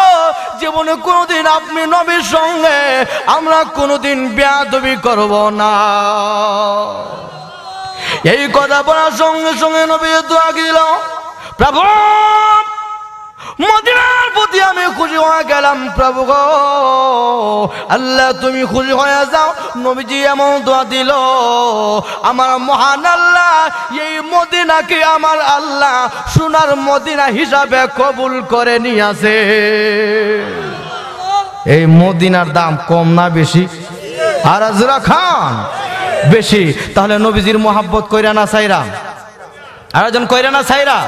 জীবনে কোনোদিন আপনি নবীর সঙ্গে আমরা কোনোদিন বেয়াদবি করব না। এই কথা বলার সঙ্গে সঙ্গে নবী দোয়া দিল, প্রভু মদিনার প্রতি আমি খুশি হয়ে গেলাম, প্রভু গো আল্লাহ তুমি খুশি হয়ে যাও। নবীজি এমন দোয়া দিল, আমার মহান আল্লাহ এই মদিনাকে আমার আল্লাহ সোনার মদিনা হিসাবে কবুল করে নিয়েছে। এই মদিনার দাম কম না বেশি? আর আজরা খান বেশি। তাহলে নবীজির মোহাব্বত কইরা না চাইরা? আর একজন কইরা না চাইরা?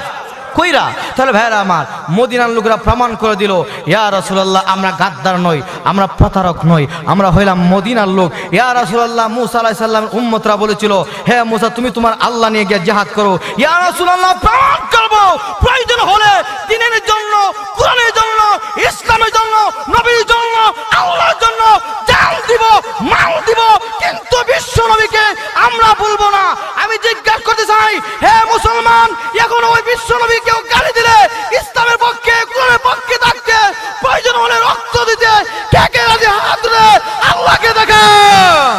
কইরা। তাহলে ভাইরা আমার, মদিনার লোকেরা প্রমাণ করে দিল, ইয়া রাসূলুল্লাহ আমরা গাদ্দার নই, আমরা প্রতারক নই, আমরা হইলাম মদিনার লোক। ইয়া রাসূলুল্লাহ মুসা আলাইহিস সালাম উম্মতরা বলেছিল, হে মুসা তুমি তোমার আল্লাহ নিয়ে গিয়ে জিহাদ করো। ইয়া রাসূলুল্লাহ প্রমাণ করব, প্রয়োজন হলে দ্বীনের জন্য, কুরআনের জন্য, ইসলামের জন্য, নবীর জন্য, আল্লাহর জন্য জান দিব, মাল দিব, কিন্তু বিশ্ব নবীকে আমরা বলবো না। আমি জিজ্ঞাসা করতে চাই, হে মুসলমান, এখন ওই বিশ্ব নবী কেউ গালি দিলে ইসলামের পক্ষে, কুরআনের পক্ষে থাকতে, প্রয়োজন হলে রক্ত দিতে কে কে রাজি হাত তুলে আল্লাহকে দেখান।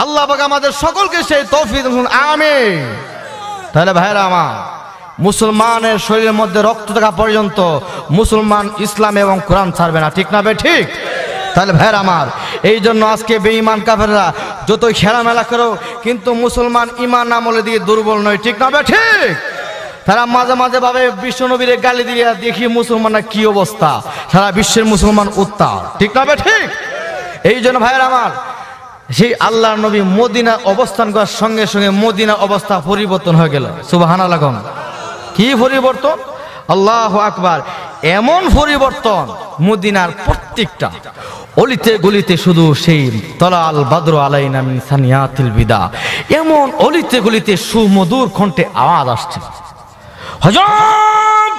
আল্লাহ পাক আমাদের সকলকে সেই তৌফিক দিন, আমিন। তাহলে ভাইরা আমার, মুসলমানের শরীরের মধ্যে রক্ত থাকা পর্যন্ত মুসলমান ইসলাম এবং কোরআন ছাড়বে না, ঠিক না বে ঠিক? তাহলে ভাইরা আমার, এই জন্য আজকে বেঈমান কাফেররা যতই খেলামেলা করো, কিন্তু মুসলমান ঈমান আমলে দিয়ে দুর্বল নয়, ঠিক না বে ঠিক? তারা মাঝে মাঝে ভাবে বিশ্ব নবীর গালি দিয়ে দেখি মুসলমানরা কি অবস্থা, সারা বিশ্বের মুসলমান উত্তাল, ঠিক না বে ঠিক? এই জন্য ভাইরা আমার, সেই আল্লাহর নবী মদিনা অবস্থান করার সঙ্গে সঙ্গে মদিনার অবস্থা পরিবর্তন হয়ে গেল। সুবহানাল্লাহ। কি পরিবর্তন? আল্লাহু আকবার। এমন পরিবর্তন, মদিনার প্রত্যেকটা অলিতে গলিতে শুধু সেই তলাল বাদরু আলাইনা মিন সানিয়াতিল বিদা, এমন অলিতে গলিতে সুমধুর কণ্ঠে আওয়াজ আসছে, হযরত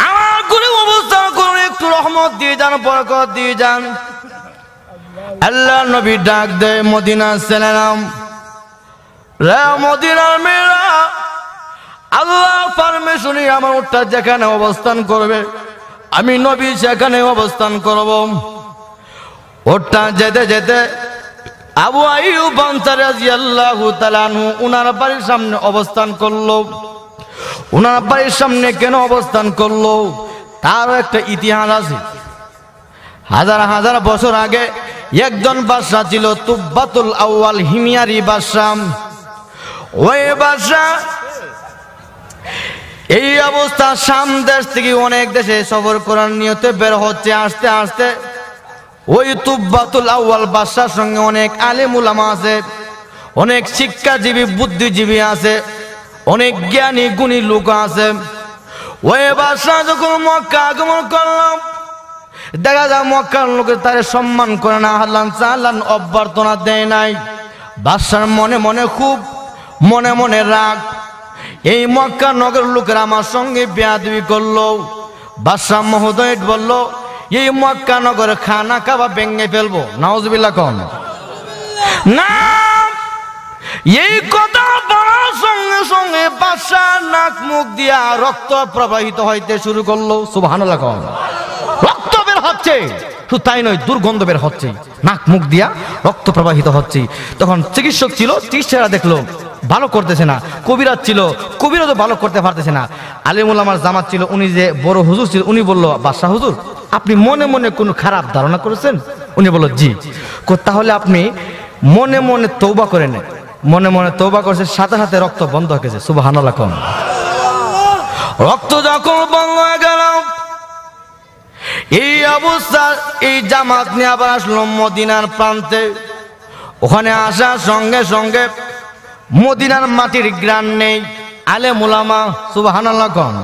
আমার গুলি অবস্থা করে একটু রহমত দিয়ে যান, বরকত দিয়ে যান। আল্লাহ নবী ডাক দেয় মদিনার ছেলেরা, রে মদিনার মেয়েরা, আল্লাহ পারমিশনে আমার উটটা যেখানে অবস্থান করবে আমি নবী সেখানে অবস্থান করব। উটটা যেতে যেতে আবু আইয়ুব আনসারী রাদিয়াল্লাহু তাআলা আনহু উনার বাড়ির সামনে অবস্থান করলো। উনার বাড়ির সামনে কেন অবস্থান করলো তার একটা ইতিহাস আছে। হাজার হাজার বছর আগে একজন বাদশা ছিল, তুব্বাতুল আউয়াল হিমিয়ারি বাদশা। ওই বাদশা এই অবস্থা শাম দেশ থেকে অনেক দেশে সফর করার নিয়তে বের হচ্ছে। আস্তে আস্তে ওই তুব্বাতুল আউয়াল বাদশার সঙ্গে অনেক আলেম উলামা আছে, অনেক শিক্ষাজীবী বুদ্ধিজীবী আছে, অনেক জ্ঞানী গুণী লোক আছে। ওই বাদশা যখন মক্কা আগমন করলাম, দেখা যায় মক্কার লোকের তারে সম্মান করে না, হাল্লান চালান অভ্যর্থনা দেয় নাই। বাদশার মনে মনে খুব মনে মনে রাগ, এই মক্কা নগর লোকেরা আমার সঙ্গে বেয়াদবি করলো। বাদশা মহোদয় বলল, এই মক্কা নগরে খানা খাওয়া ভেঙে ফেলবো। নাউজুবিল্লাহ কোন না। এই কথা বলার সঙ্গে সঙ্গে বাদশা নাক মুখ দিয়া রক্ত প্রবাহিত হইতে শুরু করলো। সুবহানাল্লাহ কোন। রক্ত বের হচ্ছে, শুধু তাই নয়, দুর্গন্ধ বের হচ্ছে, নাক মুখ দিয়া রক্ত প্রবাহিত হচ্ছে। তখন চিকিৎসক ছিল, চিকিৎসারা দেখলো ভালো করতেছে না। কবিরাজ ছিল, কবিরাজও ভালো করতে পারতেছে না। আলেম উলামার জামাত ছিল, উনি যে বড় হুজুর ছিল, উনি বলল, বাদশাহ হুজুর আপনি মনে মনে কোনো খারাপ ধারণা করেছেন? উনি বলল জি। তাহলে আপনি মনে মনে তওবা করে নেন। মনে মনে তওবা করছে, সাথে সাথে রক্ত বন্ধ হয়ে গেছে। সুবহানাল্লাহ কোন। রক্ত যখন বন্ধ হয়ে গেল, এই অবস্থা এই জামাত নিয়ে আবার আসলো মদিনার প্রান্তে। ওখানে আসার সঙ্গে সঙ্গে মদিনার মাটির গ্রান নেই, আলেম উলামা। সুবহানাল্লাহ কোন।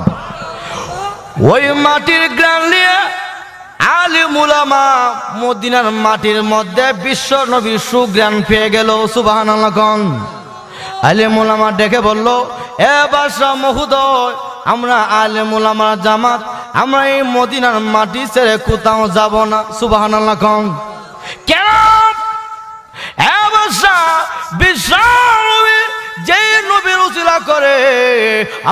ওই মাটির গ্রান নিয়ে আলেম উলামা মদিনার মাটির মধ্যে বিশ্ব নবীর সুগ্রান পেয়ে গেল। সুবহানাল্লাহ কোন। আলেম উলামা ডেকে বলল, এ বাদশা মহোদয়, আমরা আলেম উলামার জামাত আমরা এই মদিনার মাটি ছেড়ে কোথাও যাব না। সুবহানাল্লাহ কোন কেন? যে নবীর উসিলা করে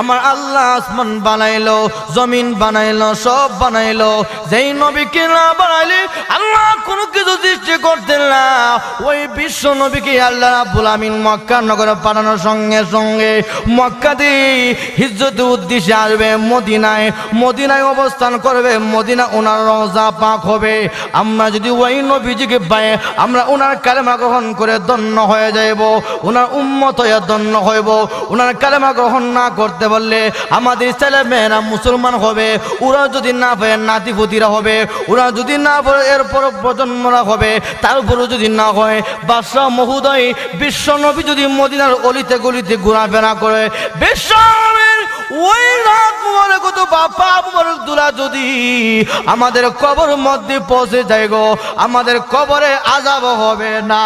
আমার আল্লাহ আসমান বানাইলো, জমিন বানাইলো, সব বানাইলো। যেই নবীকে না বানাইলে আল্লাহ কোনো কিছু সৃষ্টি করতেন না। ওই বিশ্ব নবীকে আল্লাহ রাব্বুল আমিন মক্কা নগরে পাঠানোর সঙ্গে সঙ্গে মক্কাতে হিজরতের উদ্দেশ্যে আসবে মদিনায়, মদিনায় অবস্থান করবে, মদিনা ওনার রওজা পাক হবে। আমরা যদি ওই নবীজিকে পাই, আমরা ওনার কালেমা গ্রহণ করে ধন্য হয়ে যাইব, ওনার উম্মত হয়ে ধন্য হইব। ওনার কালেমা গ্রহণ না করতে বললে আমাদের ছেলে মেয়েরা মুসলমান হবে, ওরা যদি না পায় নাতিপুতিরা হবে, ওরা যদি না পায় এরপর প্রজন্মরা হবে, তারপরও যদি না হয় বাদশাহ মহোদয় বিশ্ব নবী যদি মদিনার অলিতে গলিতে ঘোরাফেরা করে, বিশ্ব নবীর ওই রাত মুবারক তো বাবা মুবারক দুলা যদি আমাদের কবর মধ্যে পৌঁছে যায় গো, আমাদের কবরে আযাব হবে না।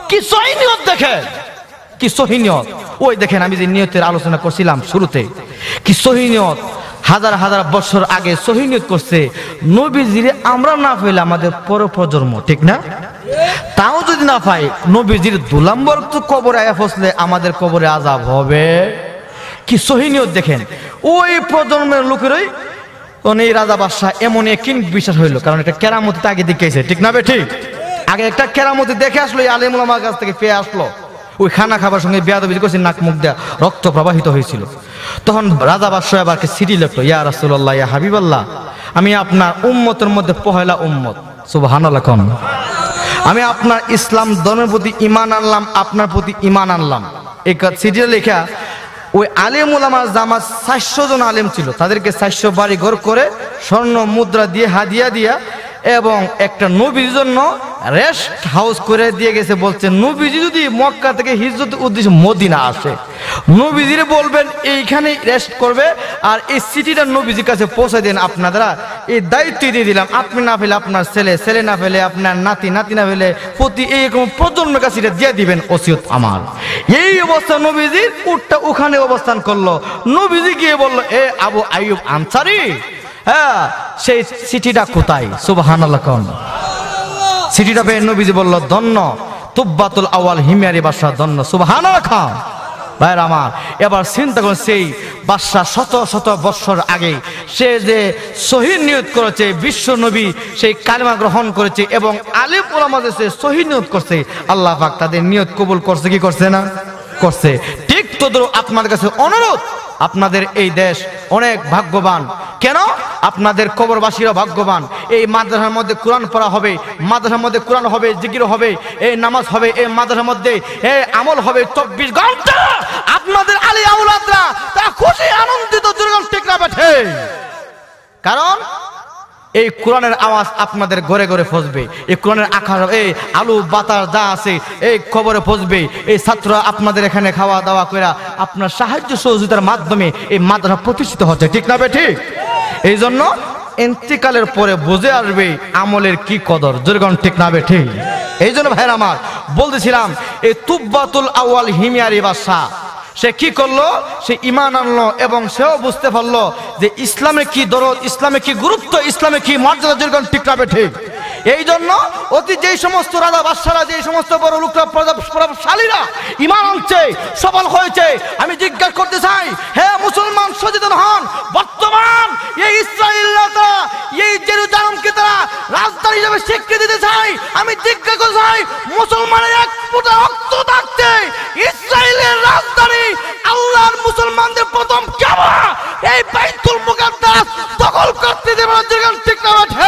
কি সহিনিয়ত দেখেন, কি সহিনিয়ত। ওই দেখেন আমি যে নিয়তের আলোচনা করছিলাম শুরুতে, কি সহিনিয়ত। হাজার হাজার বছর আগে সহিনিয়ত করছে নবীজিরে আমরা না পাইলে আমাদের পর প্রজন্ম, ঠিক না? তাও যদি না পাই নবীজির দুলাম্বর তো কবরে আয়া ফসলে আমাদের কবরে আযাব হবে। কি সহিনিয়ত দেখেন। ওই প্রজন্মের লোকেরই এই রাজা বাদশাহ এমন একই বিশ্বাস হইলো, কারণ এটা কেরামতি আগে দেখিয়েছে, ঠিক না বে ঠিক? আগে একটা কেরামতি দেখে আসলো, আলেম ওলামার কাছ থেকে পেয়ে আসলো। ওই খানা খাবার সঙ্গে বেয়াদবি করছে, নাক মুখ দেয়া রক্ত প্রবাহিত হয়েছিল। তখন রাজা বাদশাহ আবারকে সিটি লিখলো, ইয়া রাসূলুল্লাহ, ইয়া হাবিবাল্লাহ, আমি আপনার উম্মতের মধ্যে পহেলা উম্মত। সুবহানাল্লাহ কোন। আমি আপনার ইসলাম ধর্মের প্রতি ঈমান আনলাম, আপনার প্রতি ঈমান আনলাম। এই সিটিটা লেখা ওই আলেম ওলামার জামা 400 জন আলেম ছিল, তাদেরকে 400 বাড়ি ঘর করে স্বর্ণ মুদ্রা দিয়ে হাদিয়া দিয়া এবং একটা নবীর জন্য রেস্ট হাউস করে দিয়ে গেছে। বলছে নবীজি যদি মক্কা থেকে হিজরতের উদ্দেশ্যে মদিনা আসে, নবীজিরে বলবেন এইখানে রেস্ট করবে, আর এই সিটিটা নবীজির কাছে পৌঁছে দেন। আপনারা এই দায়িত্ব দিয়ে দিলাম, আপনি না ফেলে আপনার ছেলে, ছেলে না ফেলে আপনার নাতি, নাতি না ফেলে প্রতি এইরকম প্রজন্মের কাছে এটা দিয়ে দিবেন, ওসিয়ত আমার। এই অবস্থা নবীজির উটটা ওখানে অবস্থান করলো। নবীজি গিয়ে বললো, এ আবু আইয়ুব আনসারী, হ্যাঁ সেই চিঠিটা কোথায়? সুবহানাল্লাহ কোন। চিঠিটা পেয়ে নবীজি বলল, ধন্য তুব্বাতুল আওয়াল হিমিয়ারি বাদশাহ, ধন্য। সুবহানাল্লাহ খান। ভাইর আমার, এবার চিন্তা করুন, সেই বাদশাহ শত শত বৎসর আগে সে যে সহিহ নিয়ত করেছে, বিশ্ব নবী সেই কালেমা গ্রহণ করেছে এবং আলেম ওলামাদের সে সহিহ নিয়ত করছে, আল্লাহ পাক তাদের নিয়ত কবুল করছে কি করছে না? করছে। ঠিক তদ্রুপ আপনাদের কাছে অনুরোধ, আপনাদের এই দেশ অনেক ভাগ্যবান। কেন? আপনাদের কবরবাসীরা ভাগ্যবান। এই মাদ্রাসার মধ্যে কোরআন পড়া হবে, মাদ্রাসার মধ্যে কোরআন হবে, জিকির হবে, এই নামাজ হবে, এই মাদ্রাসার মধ্যে এই আমল হবে 24 ঘন্টা। আপনাদের আলী আওলাদরা তা খুশি আনন্দিত, দুর্গম ঠিক না বেঠে? কারণ এই কোরআনের আওয়াজ আপনাদের ঘরে ঘরে পৌঁছবে, এই কোরআনের আকার, এই আলু বাতাস যা আছে এই খবরে পৌঁছবে। এই ছাত্ররা আপনাদের এখানে খাওয়া দাওয়া করে আপনার সাহায্য সহযোগিতার মাধ্যমে এই মাদ্রাসা প্রতিষ্ঠিত হচ্ছে, ঠিক না ঠিক? এই জন্য ইন্তিকালের পরে বুঝে আসবে আমলের কি কদর, যেরকম ঠিক না ঠিক? এই জন্য ভাইরা আমার বলতেছিলাম, এই তুব্বাতুল আওয়াল হিমিয়ারি বাদশাহ সে কি করলো? সে ঈমান আনলো এবং সেও বুঝতে পারলো যে ইসলামে কি দরদ, ইসলামে কি গুরুত্ব, ইসলামে কি মর্যাদা, যেরকম ঠিক না ঠিক? এই জন্য অতি যেই সমস্ত রাজা বাদশারা, যেই সমস্ত বড় লোকরা, প্রভাবশালীরা ঈমান আনছে, সফল হয়েছে, আমি জিজ্ঞাসা করতে চাই, হে মুসলমান সচেতন হন। বর্তমান এই ইসরায়েলরা এই জেরুজালেমকে তারা রাজধানী হিসেবে স্বীকৃতি দিতে চায়। আমি জিজ্ঞাসা করতে চাই, মুসলমানের এক ফোঁটা রক্ত থাকতে ইসরায়েলের রাজধানী আল্লাহর মুসলমানদের প্রথম কাবা এই বাইতুল মুকাদ্দাস দখল করতে দেবে না, যেরকম ঠিক না ঠিক?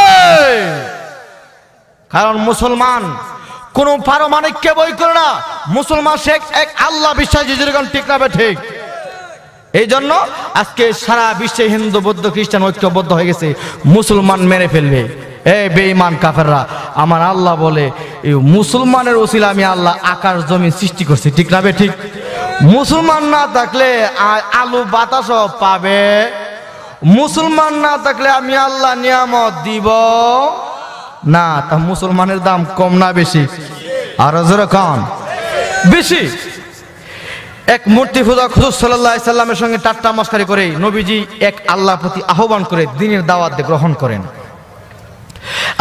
কারণ মুসলমান কোন পারমাণবিককে বই করে না, মুসলমান শেখ এক আল্লাহ বিশ্বাসী, যেরকম ঠিক না ঠিক? এই জন্য আজকে সারা বিশ্বে হিন্দু বৌদ্ধ খ্রিস্টান ঐক্যবদ্ধ হয়ে গেছে, মুসলমান মেরে ফেলবে। এই বেঈমান কাফেররা, আমার আল্লাহ বলে মুসলমানের ওসিলা আমি আল্লাহ আকাশ জমি সৃষ্টি করছি, ঠিক না ঠিক? মুসলমান না থাকলে আলু বাতাসও পাবে, মুসলমান না থাকলে আমি আল্লাহ নিয়ামত দিব না। তা মুসলমানের দাম কম না বেশি? আরো জোরে কম? বেশি। এক মূর্তি পূজক হুজুর সাল্লাল্লাহু আলাইহি সাল্লামের সঙ্গে ঠাট্টা মশকরি করে নবীজি এক আল্লাহর প্রতি আহ্বান করে দ্বীনের দাওয়াত গ্রহণ করেন।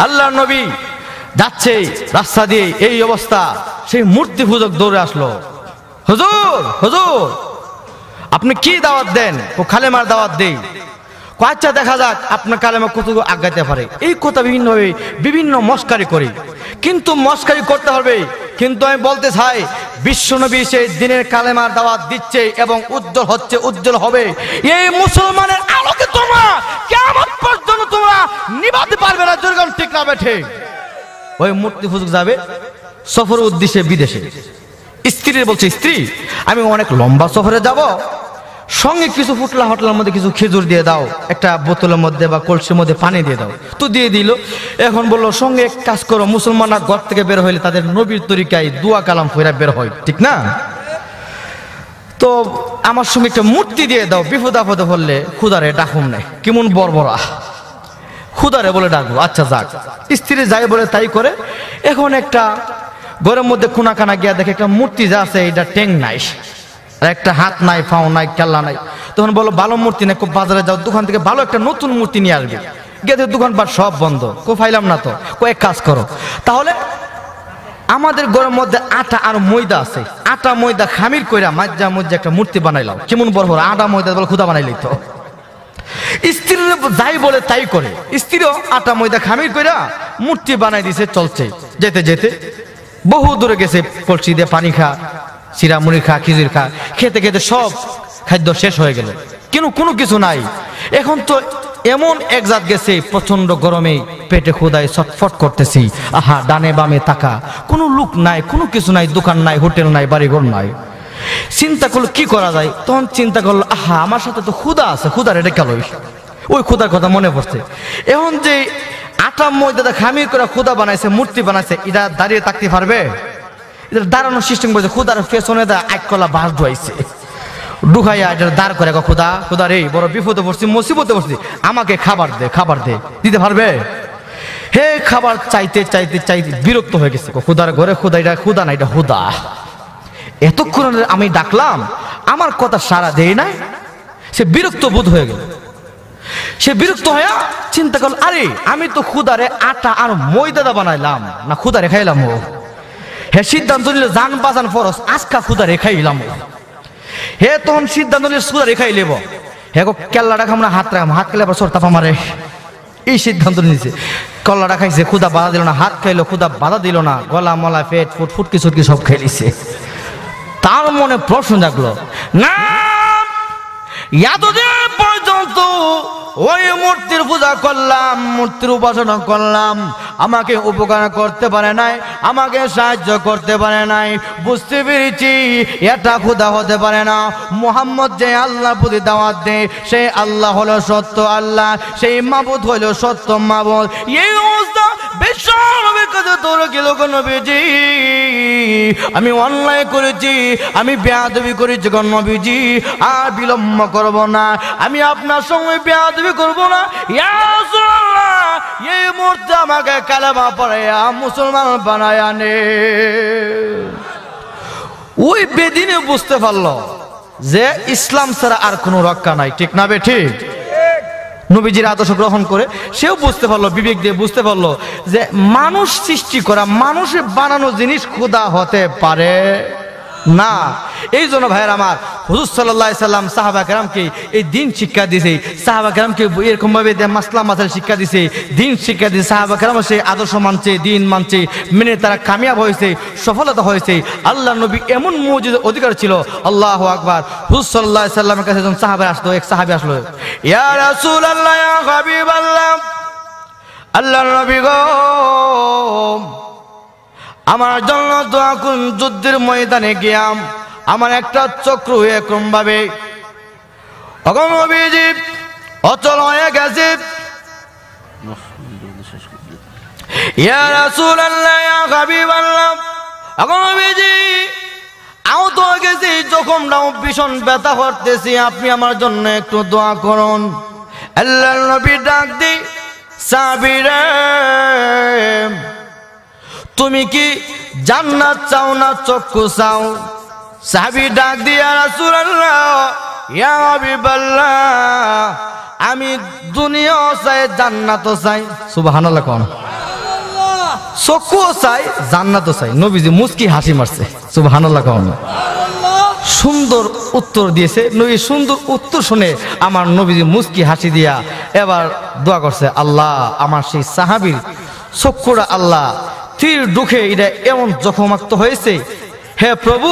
আল্লাহর নবী যাচ্ছে রাস্তা দিয়ে, এই অবস্থা, সেই মূর্তি পূজক দৌড়ে আসলো, হুজুর হুজুর আপনি কি দাওয়াত দেন? ও কালেমার দাওয়াত দেই। আচ্ছা দেখা যাক আপনার কালেমা কতটুকু আগাইতে পারে। এই কথা বিভিন্নভাবে বিভিন্ন মস্কারি করি, কিন্তু মস্কারি করতে হবে, কিন্তু আমি বলতে চাই বিশ্বনবী সেই দিনের কালেমার দাওয়াত দিচ্ছে এবং উজ্জ্বল হচ্ছে, উজ্জ্বল হবে। এই মুসলমানের আলোকে তোমরা কিয়ামত পর্যন্ত তোমরা নিভাতে পারবে না। যেরকম ঠিক না বেঠে ওই মূর্তি পূজক যাবে সফরের উদ্দেশ্যে বিদেশে। স্ত্রী বলছে, স্ত্রী আমি অনেক লম্বা সফরে যাব, সঙ্গে কিছু ফুটলা হটলার মধ্যে কিছু খেজুর দিয়ে দাও, একটা বোতলের মধ্যে বা কলসির মধ্যে পানি দিয়ে দাও। তো দিয়ে দিল। এখন বললো সঙ্গে এক কাজ করো, মুসলমানরা ঘর থেকে বের হইলে তাদের নবীর তরিকায় দোয়া কালাম ফেরা বের হয়, ঠিক না? তো আমার সঙ্গে একটা মূর্তি দিয়ে দাও, বিপদ আপদে পড়লে খুদারে ডাকুম নাই, কেমন বর্বরা, খুদারে বলে ডাকবো। আচ্ছা যাক, স্ত্রী যাই বলে তাই করে। এখন একটা ঘরের মধ্যে কোনা কানা গিয়া দেখে একটা মূর্তি যা আছে এটা টেং নাই, একটা হাত নাই, পাও নাই, কেল্লা নাই। তখন বলো ভালো মূর্তি নাই, খুব বাজারে যাও, দোকান থেকে ভালো একটা নতুন মূর্তি নিয়ে আসবে। গেছে দোকানপাট সব বন্ধ, ফাইলাম না তো। কয়েক কাজ করো তাহলে, আমাদের ঘরের মধ্যে আটা আর ময়দা আছে, আটা ময়দা খামির কইরা মাজ্জা মজ্জা একটা মূর্তি বানাইলাম। কেমন বড় বড় আটা ময়দা বলে খুদা বানাইলি তো। স্ত্রী যাই বলে তাই করে, স্ত্রীও আটা ময়দা খামির কইরা মূর্তি বানাই দিছে। চলছে যেতে যেতে বহু দূরে গেছে, কলসি দিয়ে পানি খা, চিরা মুড়ি খা, খিচুড়ি খা, খেতে খেতে সব খাদ্য শেষ হয়ে গেল, কিন্তু কোনো কিছু নাই। এখন তো এমন এক জাত গেছে, প্রচন্ড গরমে পেটে ক্ষুধায় ছটফট করতেছি। আহা ডানে বামে তাকা, কোনো লোক নাই, কোনো কিছু নাই, দোকান নাই, হোটেল নাই, বাড়িঘর নাই। চিন্তা করলো কি করা যায়। তখন চিন্তা করলো আহা আমার সাথে তো ক্ষুধা আছে, ক্ষুধার এটা গেল। ওই ক্ষুধার কথা মনে পড়ছে। এখন যে আটা ময়দা খামির করে ক্ষুধা বানাইছে, মূর্তি বানাইছে, এটা দাঁড়িয়ে থাকতে পারবে? এটা দাঁড়ানোর সিস্টেম করেছে, ক্ষুধার পেছনে এক কলা বাঁশ ঢুকাইছে, ঢুকাইয়া এটা দাঁড় করে, ক্ষুধা ক্ষুধা রে বড় বিপদে পড়ছি, মুসিবতে পড়ছি, আমাকে খাবার দে, খাবার দে। দিতে পারবে? হে খাবার চাইতে চাইতে চাইতে বিরক্ত হয়ে গেছে। ক্ষুধার ঘরে ক্ষুধা, এটা ক্ষুধা না, এটা হুদা। এতক্ষণ আমি ডাকলাম, আমার কথা সারা দেয় নাই। সে বিরক্ত বোধ হয়ে গেল। সে বিরক্ত হয়ে চিন্তা করল, আরে আমি তো ক্ষুধারে আটা আর ময়দা বানাইলাম না, ক্ষুধারে খাইলাম। ও হে সিদ্ধান্ত নিল জান বাজান ফরস, আজকা ক্ষুধারে খাইলাম। হে তখন সিদ্ধান্ত নিল ক্ষুধা রেখাই লেব। হে কেল্লাটা খাম না, হাত রাখাম, হাত খেলে আবার সরতাপা মারে। এই সিদ্ধান্ত নিয়েছে। কল্লাটা খাইছে, ক্ষুধা বাধা দিল না, হাত খাইলো, ক্ষুধা বাধা দিল না, গলা মলা পেট ফুট ফুটকি সুটকি সব খেলিছে। তার মনে প্রশ্ন জাগলো, না এতদিন পর্যন্ত ওই মূর্তির পূজা করলাম, মূর্তির উপাসনা করলাম, আমাকে উপকার করতে পারে নাই, আমাকে সাহায্য করতে পারে নাই। বুঝতে পেরেছি এটা খোদা হতে পারে না। মুহাম্মদ যে আল্লাহর প্রতি দাওয়াত দেয়, সেই আল্লাহ হলো সত্য আল্লাহ, সেই মাবুদ হলো সত্য মাবুদ। এই অবস্থা বিশ্বনবীর কাছে তোর গেল নবীজি, আমি অন্যায় করেছি, আমি বেয়াদবি করেছি নবীজি, আর বিলম্ব করব না, আমি আপনার সঙ্গে বেয়াদবি করব না। ইয়া রাসূলুল্লাহ, এই মুহূর্তে আমাকে কালেমা পড়াইয়া মুসলমান বানায় আনে। ওই বেদিনে বুঝতে পারলো যে ইসলাম ছাড়া আর কোনো রক্ষা নাই, ঠিক না বে ঠিক? নবীজির আদর্শ গ্রহণ করে সেও বুঝতে পারলো, বিবেক দিয়ে বুঝতে পারলো যে মানুষ সৃষ্টি করা, মানুষের বানানো জিনিস খোদা হতে পারে না। এই জন্য ভাইয়ের আমার, হুজুর সাল্লাল্লাহু আলাইহি সাল্লাম সাহাবা কেরামকে এই দিন শিক্ষা দিয়েছে, সাহাবা কেরামকে এরকম ভাবে মাসলা মাসাল শিক্ষা দিয়েছে, দিন শিক্ষা দিয়েছে। সাহাবা কেরাম সেই আদর্শ মানছে, দিন মানছে, মেনে তারা কামিয়াব হয়েছে, সফলতা হয়েছে। আল্লাহ নবী এমন মুজিজার অধিকার ছিল। আল্লাহু আকবার। হুজুর সাল্লাল্লাহু আলাইহি সাল্লামের কাছে যখন সাহাবা আসলো, এক সাহাবী আসলো, ইয়া রাসূলুল্লাহ, ইয়া হাবিবাল্লাহ, আল্লাহর নবী গো, আমার জন্য দোয়া করুন। যুদ্ধের ময়দানে গিয়াম আমার একটা চক্র এরকম ভাবে নবীজি অচল হয়ে গেছে। ইয়া রাসূলুল্লাহ, ইয়া হাবিবাল্লাহ, নবীজি আহত হয়ে গেছি, জখমটাও ভীষণ ব্যথা করতেছি, আপনি আমার জন্য একটু দোয়া করুন। আল্লাহর নবী ডাক দি, সাহাবীরা তুমি কি জান্নাত চাও না চক্ষু চাও? সাহাবী ডাক দিয়া রাসূলুল্লাহ ইয়া হাবিবাল্লাহ আমি দুনিয়াও চাই জান্নাতও চাই সুবহানাল্লাহ কোন চক্ষুও চাই জান্নাতও চাই নবীজি মুস্কি হাসি মারছে সুবহানাল্লাহ কোন সুন্দর উত্তর দিয়েছে নবী সুন্দর উত্তর শুনে আমার নবীজি মুস্কি হাসি দিয়া এবার দোয়া করছে আল্লাহ আমার সেই সাহাবীর চক্ষুটা আল্লাহ তীর ঢুকে এটা এমন জখমাক্ত হয়েছে হে প্রভু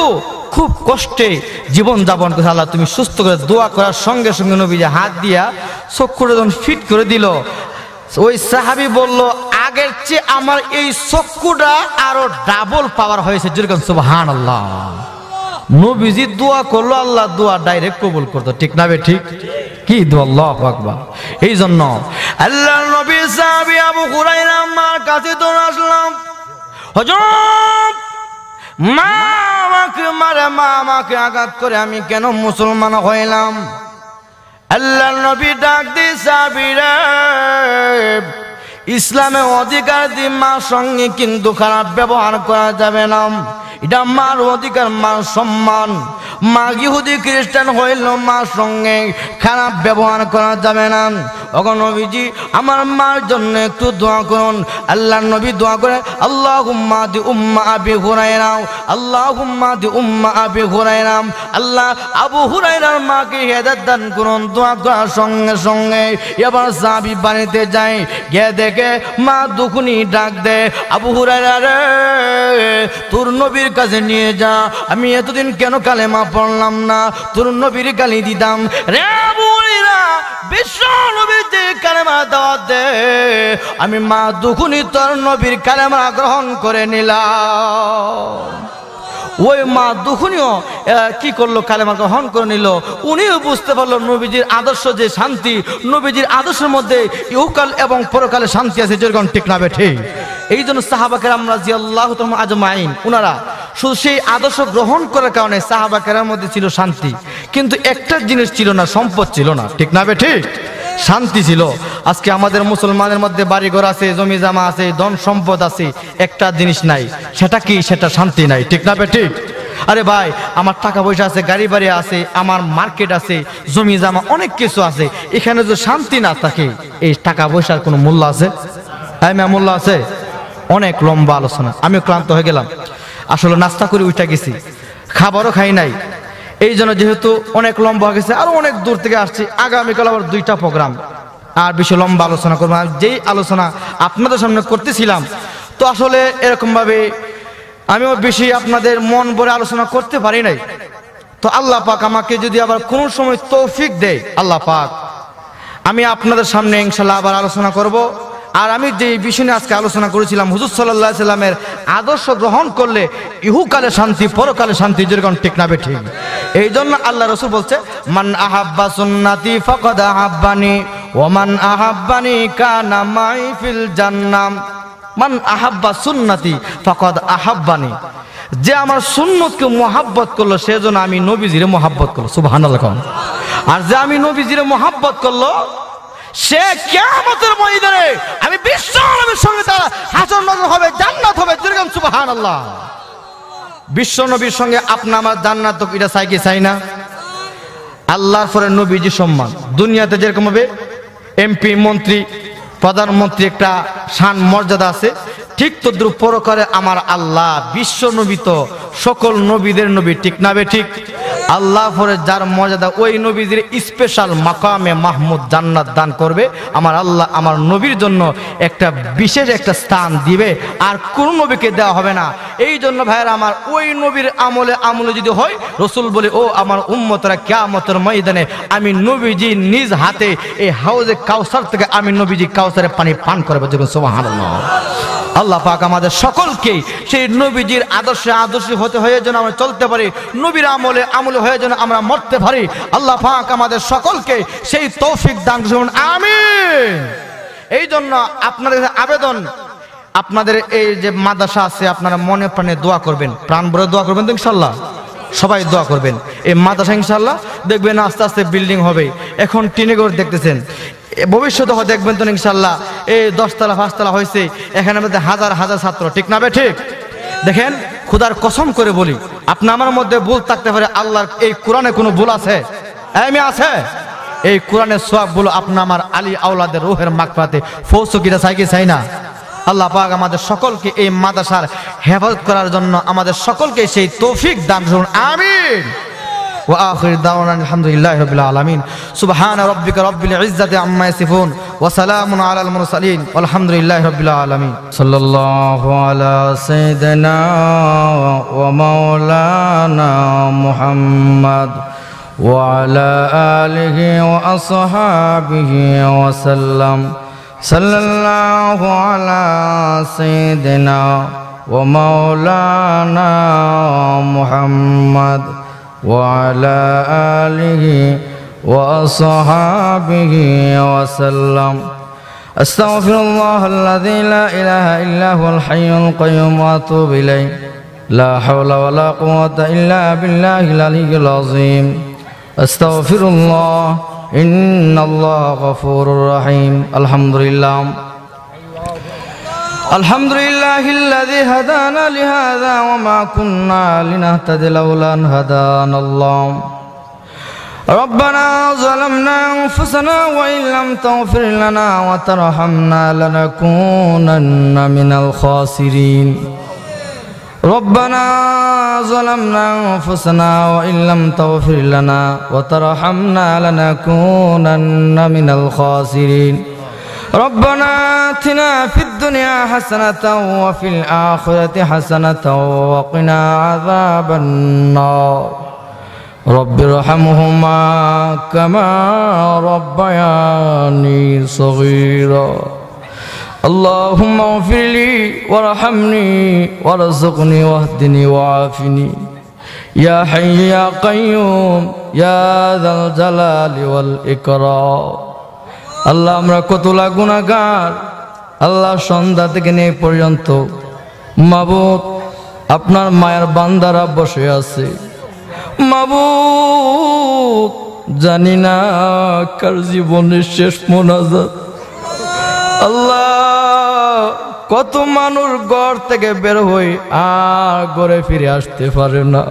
খুব কষ্টে জীবন যাপন করে আল্লাহ তুমি সুস্থ করে দোয়া করার সঙ্গে সঙ্গে নবীজি হাত দিয়া চক্ষুটা যখন ফিট করে দিল ওই সাহাবী বলল আগের চেয়ে আমার এই চক্ষুটা আরো ডাবল পাওয়ার হয়েছে যেরকম সুবহানাল্লাহ নবীজি দোয়া করলো আল্লাহ দোয়া ডাইরেক্ট কবুল করতো ঠিক না বে ঠিক কি দোয়া আল্লাহু আকবার এই জন্য আল্লাহর নবী সাহাবী আবু হুরায়রা আমার কাছে তো আসলাম হুজুর মা আমাকে মারে মা আমাকে আঘাত করে আমি কেন মুসলমান হইলাম আল্লাহর নবী ডাক দিয়ে সাহাবী রে ইসলামে অধিকার দিয়ে মার সঙ্গে কিন্তু খারাপ ব্যবহার করা যাবে না এটা মার অধিকার মার সম্মান মা ইহুদি খ্রিস্টান হইল মার সঙ্গে খারাপ ব্যবহার করা যাবে না ওগো নবীজি আমার মার জন্য একটু দোয়া করুন আল্লাহর নবী দোয়া করে আল্লাহুম্মা দি উম্মা আবি হুরায়রা আল্লাহুম্মা দি উম্মা আবি হুরায়রা আল্লাহ আবু হুরায়রার মাকে হেদায়েত দান করুন দোয়া করার সঙ্গে সঙ্গে এবার সাহাবী বাড়িতে যায় গিয়ে দেখে মা দুখুনি ডাক দে আবু হুরায়রা রে তোর নবীর কাছে নিয়ে যা আমি এতদিন কেন কালেমা পড়লাম না তোর নবীর গালি দিতাম রে আবু হুরায়রা বিশ্ব নবীর যে কালেমা দাওয়াত দে আমি মা দুখুনি তোর নবীর কালেমা গ্রহণ করে নিলাম ওই মা দুখুনিও কি করলো কালেমা গ্রহণ করে নিল উনিও বুঝতে পারলো নবীজির আদর্শ যে শান্তি নবীজির আদর্শের মধ্যে ইহকাল এবং পরকালে শান্তি আছে যেরকম ঠিক না বেঠে এই জন্য সাহাবা কেরাম রাদিয়াল্লাহু তাআলা আজমাইন উনারা শুধু সেই আদর্শ গ্রহণ করার কারণে সাহাবা কেরামের মধ্যে ছিল শান্তি কিন্তু একটা জিনিস ছিল না সম্পদ ছিল না ঠিক না বেঠে শান্তি ছিল আজকে আমাদের মুসলমানের মধ্যে বাড়িঘর আছে জমি জামা আছে ধন সম্পদ আছে একটা জিনিস নাই সেটা কি সেটা শান্তি নাই ঠিক না ঠিক আরে ভাই আমার টাকা পয়সা আছে গাড়ি বাড়ি আছে আমার মার্কেট আছে জমি জামা অনেক কিছু আছে এখানে যদি শান্তি না থাকে এই টাকা পয়সার কোনো মূল্য আছে মূল্য আছে অনেক লম্বা আলোচনা আমি ক্লান্ত হয়ে গেলাম আসলে নাস্তা করে উঠে গেছি খাবারও খাই নাই এই জন্য যেহেতু অনেক লম্বা হয়ে গেছে আরো অনেক দূর থেকে আসছি আগামীকাল আবার 2টা প্রোগ্রাম আর বেশি লম্বা আলোচনা করবো যেই আলোচনা আপনাদের সামনে করতেছিলাম তো আসলে এরকম ভাবে আমিও বেশি আপনাদের মন ভরে আলোচনা করতে পারি নাই তো আল্লাহ পাক আমাকে যদি আবার কোন সময় তৌফিক দেয় আল্লাহ পাক আমি আপনাদের সামনে ইনশাআল্লাহ আবার আলোচনা করব আর আমি যে বিষয় নিয়ে আজকে আলোচনা করেছিলাম হুজুর সাল্লাল্লাহু আলাইহি সাল্লামের আদর্শ গ্রহণ করলে ইহকালে শান্তি পরকালে শান্তি যেরকম ঠিক না ঠিক এই জন্য আল্লাহ রাসূল বলছে মান আহাব্বা সুন্নতি ফাকাদ আহাব্বানি ওয়া মান আহাব্বানি কানা মাই ফিল জান্নাহ মান আহাব্বা সুন্নতি ফাকাদ আহাব্বানি যে আমার সুন্নতকে মহব্বত করলো সেজন্য আমি নবীজিরে মহব্বত করলো সুবহানাল্লাহ আর যে আমি নবীজিরে মহব্বত করলো সে কিয়ামতের ময়দানে আমি বিশ্ব নবীর সঙ্গে তার হাসর নজর হবে জান্নাত হবে যেরকম সুবহানাল্লাহ বিশ্ব নবীর সঙ্গে আপনা আমার জান্নাত তো এটা চাই কি চাই না আল্লাহর পরে নবীজি সম্মান দুনিয়াতে যেরকম হবে এমপি মন্ত্রী প্রধানমন্ত্রী একটা শান মর্যাদা আছে ঠিক তদ্রুপ পরকালে আমার আল্লাহ বিশ্ব নবী তো সকল নবীদের নবী ঠিক না বে ঠিক আল্লাহ পরে যার মর্যাদা ওই নবীদের স্পেশাল মাকামে মাহমুদ জান্নাত দান করবে আমার আল্লাহ আমার নবীর জন্য একটা বিশেষ একটা স্থান দিবে আর কোন নবীকে দেওয়া হবে না এই জন্য ভাইরা আমার ওই নবীর আমলে যদি হয় রাসূল বলে ও আমার উম্মতরা কিয়ামতের ময়দানে আমি নবীজি নিজ হাতে এই হাউজে কাউসার থেকে আমি নবীজি কাউসারের পানি পান করব যখন সুবহানাল্লাহ আল্লাহ পাক আমাদের সকলকে সেই নবীজির আদর্শে হতে হয়ে যেন আমরা চলতে পারি নবীর আমলে হয়ে যেন আমরা মরতে পারি আল্লাহ পাক আমাদের সকলকে সেই তৌফিক দান করুন আমিন এই জন্য আপনাদের আবেদন আপনাদের এই যে মাদ্রাসা আছে আপনারা মনে প্রাণে দোয়া করবেন প্রাণ ভরে দোয়া করবেন তো ইনশাআল্লাহ সবাই দোয়া করবেন এই মাদ্রাসা ইনশাআল্লাহ দেখবেন আস্তে আস্তে বিল্ডিং হবে এখন টিনেগর দেখতেছেন ভবিষ্যতে হয় দেখবেন তো ইনশাআল্লাহ এই 10 তলা 5 তলা হয়েছে এখানে মধ্যে হাজার হাজার ছাত্র ঠিক না বে ঠিক দেখেন খোদার কসম করে বলি আপনি আমার মধ্যে ভুল থাকতে পারে, আল্লাহর এই কোরআনে কোনো ভুল আছে? এমনি আছে? এই কোরআনের সওয়াবগুলো আপনি আমার আলী আওলাদের রূহের মাগফিরাতে পৌঁছে কিনা চাই কি চাই না? আল্লাহ পাক আমাদের সকলকে এই মাদ্রাসার হেফাজত করার জন্য আমাদের সকলকে সেই তৌফিক দান করুন, আমিন। ওয়া আখির দাওয়ানা আলহামদুলিল্লাহি রাব্বিল আলামিন। সুবহানা রাব্বিকা রাব্বিল ইজ্জাতি আম্মা ইয়াসিফুন ওয়া সালামুন আলাল মুরসালিন ওয়ালহামদুলিল্লাহি রাব্বিল আলামিন। সাল্লাল্লাহু আলা সাইয়্যিদিনা ওয়া মাওলানা মুহাম্মদ ওয়া আলা আলিহি ওয়া আসহাবিহি ওয়া সাল্লাম। সাল্লাল্লাহু আলা সাইয়্যিদিনা ওয়া মাওলানা মুহাম্মদ وعلى آله وأصحابه وسلم. أستغفر الله الذي لا إله إلا هو الحي القيوم وأتوب إليه. لا حول ولا قوة إلا بالله العلي العظيم. أستغفر الله إن الله غفور رحيم. الحمد لله الحمد لله الذي هدانا لهذا وما كنا لنهتدي لولا أن هدانا الله. ربنا ظلمنا أنفسنا وإن لم تغفر لنا وترحمنا لنكونن من الخاسرين. ربنا ظلمنا أنفسنا وإن لم تغفر لنا وترحمنا لنكونن من الخاسرين. ربنا آتنا في الدنيا حسنة وفي الآخرة حسنة وقنا عذاب النار. رب ارحمهما كما ربياني صغيرا. اللهم اغفر لي وارحمني وارزقني واهدني وعافني يا حي يا قيوم يا ذا الجلال والإكرام. আল্লাহ আমরা কতলা গুনাহগার, আল্লাহ সন্ধ্যা থেকে নিয়ে পর্যন্ত মাবুদ আপনার মায়ের বান্দারা বসে আছে। মাবুদ জানি না কার জীবনের শেষ মোনাজাত। আল্লাহ কত মানুষ ঘর থেকে বের হই আর ঘরে ফিরে আসতে পারে না।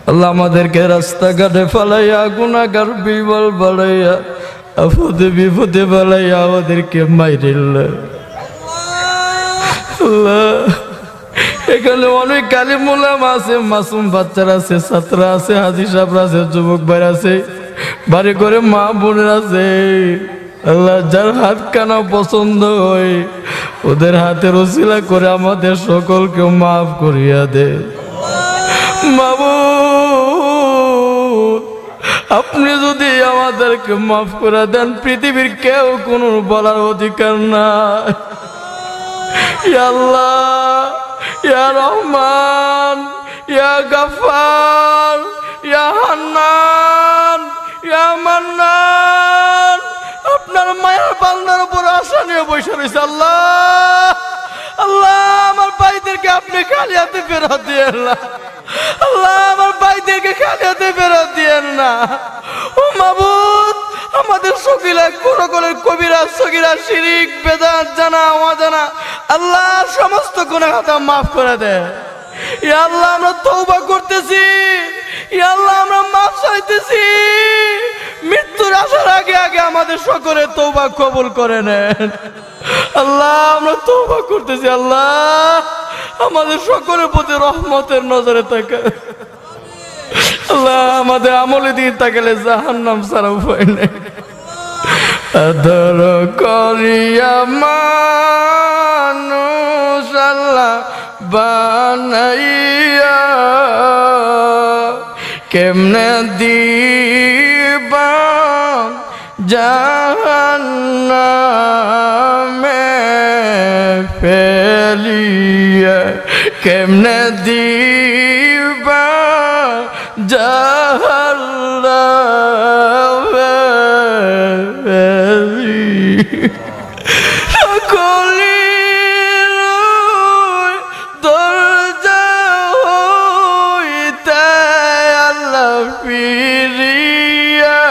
আল্লাহ আমাদেরকে রাস্তাঘাটে ফালাইয়া গুনাহগার বিবল বাড়াইয়া আপদে বিপদে বালাইয়া আমাদেরকে মাইরিল। এখানে অনেক কালিম উলামা আছে, মাসুম বাচ্চারা আছে, ছাত্র আছে, হাজী সাহেবরা আছে, যুবক ভাই আছে, বাড়ি করে মা বোনের আছে। আল্লাহ যার হাত কানা পছন্দ হয় ওদের হাতের ওসিলা করে আমাদের সকলকে মাফ করিয়া দে। মাবুদ আপনি যদি আমাদেরকে মাফ করে দেন পৃথিবীর কেউ কোনো বলার অধিকার নাই। ইয়া আল্লাহ, ইয়া রহমান, ইয়া গফফার, ইয়া হান্নান, ইয়া মান্নান, আপনার মায়ের বান্দার উপর আশা নিয়ে বসে রয়েছে। আল্লাহ আল্লাহ আমার ভাইদেরকে আপনি খালি হাতে ফেরত দিয়েন না। আল্লাহ আমার ভাইদেরকে খালি হাতে ফেরত দিয়েন না। ও মাবুদ আমাদের সগীরা কোরআনের কবিরা সগীরা শিরিক বেদাত জানা অজানা আল্লাহ সমস্ত গুনাহ খাতা মাফ করে দেন। ইয়া আল্লাহ আমরা তওবা করতেছি, ইয়া আল্লাহ আমরা মাফ চাইতেছি। মৃত্যুর আসার আগে আগে আমাদের সকলের তওবা কবুল করে নেন। আল্লাহ আমরা তওবা করতেছি, আল্লাহ আমাদের সকলের প্রতি রহমতের নজরে তাকান। আল্লাহ আমাদের আমলে দিন তাকালে জাহান্নাম ছাড়া উপায় নেই। আদর করিয়া মানুষ আল্লাহ বানাইয়া কেমনে দিবা জাহান্নামে ফেলিয়া, কেমনে দিবা জাহান্নামে ফেলিয়া। সকলের দরজা হইতে আল্লাহ ফিরিয়া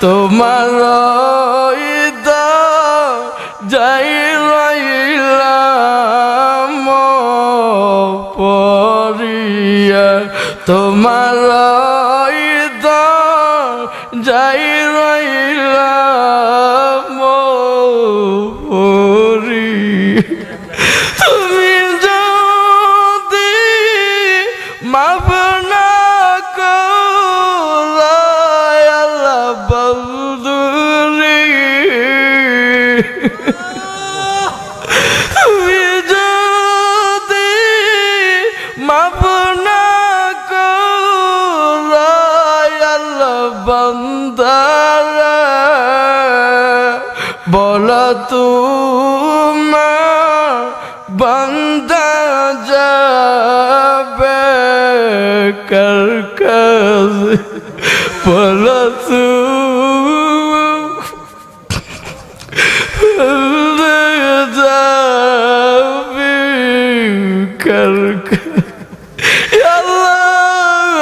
তোমার যাই রইলাম যাই রইলাম মরি তুমি যদি মাফ না করো আল্লাহ বন্ধুরে তুমি যদি মাফ না করো আল্লাহ বান্দারা বলা তোমার বান্দা যাবে কার কাছে বলা যাবে কার কাছে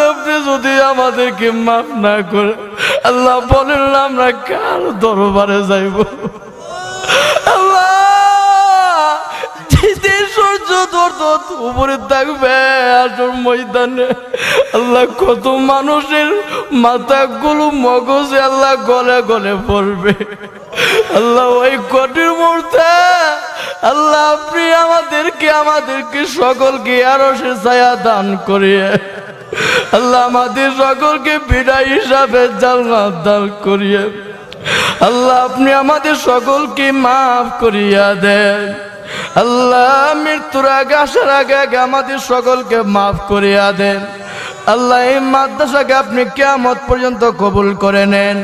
আপনি যদি আমাদেরকে মাফ না করে আল্লাহ বলেন আমরা কার দরবারে যাইব আল্লাহ সূর্য উপরে থাকবে আসর ময়দানে আল্লাহ কত মানুষের মাথাগুলো মগজে আল্লাহ গলে গলে পড়বে আল্লাহ ওই কঠিন মুহূর্তে আল্লাহ আপনি আমাদেরকে সকলকে আরো সে ছায়া দান করিয়ে আল্লাহ আমাদের সকলকে বিদায় হিসাবে জান্নাত দান করিয়ে আল্লাহ আপনি আমাদের সকলকে মাফ করিয়া দেন আল্লাহ মৃত্যুর আগে আসার আগে আগে আমাদের সকলকে মাফ করিয়া দেন আল্লাহ এই মাদ্রাসাকে আপনি কিয়ামত পর্যন্ত কবুল করে নেন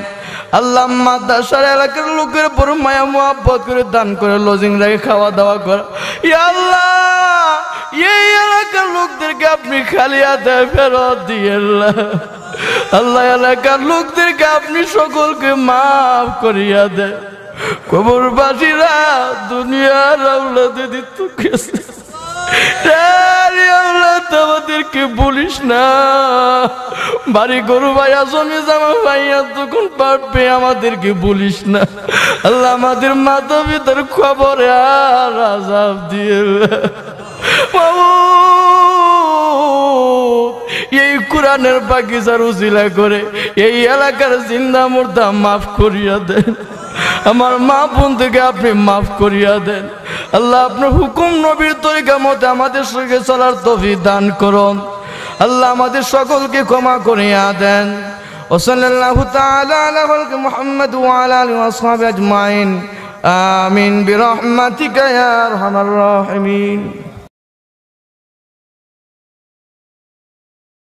আল্লাহ মাদ্রাসার এলাকার লোকের বড় মায়া মুহাব্বত করে দান করে লজিং রেখে খাওয়া দাওয়া করে ইয়া আল্লাহ এই এলাকার লোকদেরকে আপনি খালি হাতে ফেরত দিয়ে আল্লাহ এলাকার লোকদেরকে আপনি সকলকে মাফ করিয়া দেন কবরবাসীরা দুনিয়ার আওলাদে দিত গেছে আমাদেরকে বলিস না বাড়ি গরু ভাইয়া জমি জামা ভাইয়া তখন পারবে আমাদেরকে বলিস না আল্লাহ আমাদের মাতা পিতার খবরে আর আযাব দিয়ে এই কোরআনের বাগিচার উসিলা করে এই এলাকার জিন্দা মুর্দা মাফ করিয়া দেন আমার মা বোন থেকে আপনি মাফ করিয়া দেন আল্লাহ আপনার হুকুম নবীর তরিকা মতে আমাদের সঙ্গে চলার তৌফিক দান করুন আল্লাহ আমাদের সকলকে ক্ষমা করিয়া দেন ও সাল্লাল্লাহু তাআলা আলা মুহাম্মদ ওয়া আলা আলিহি ওয়া আসহাবিহি আজমাইন আমিন বিরহমাতিকা ইয়া আরহামার রাহিমিন।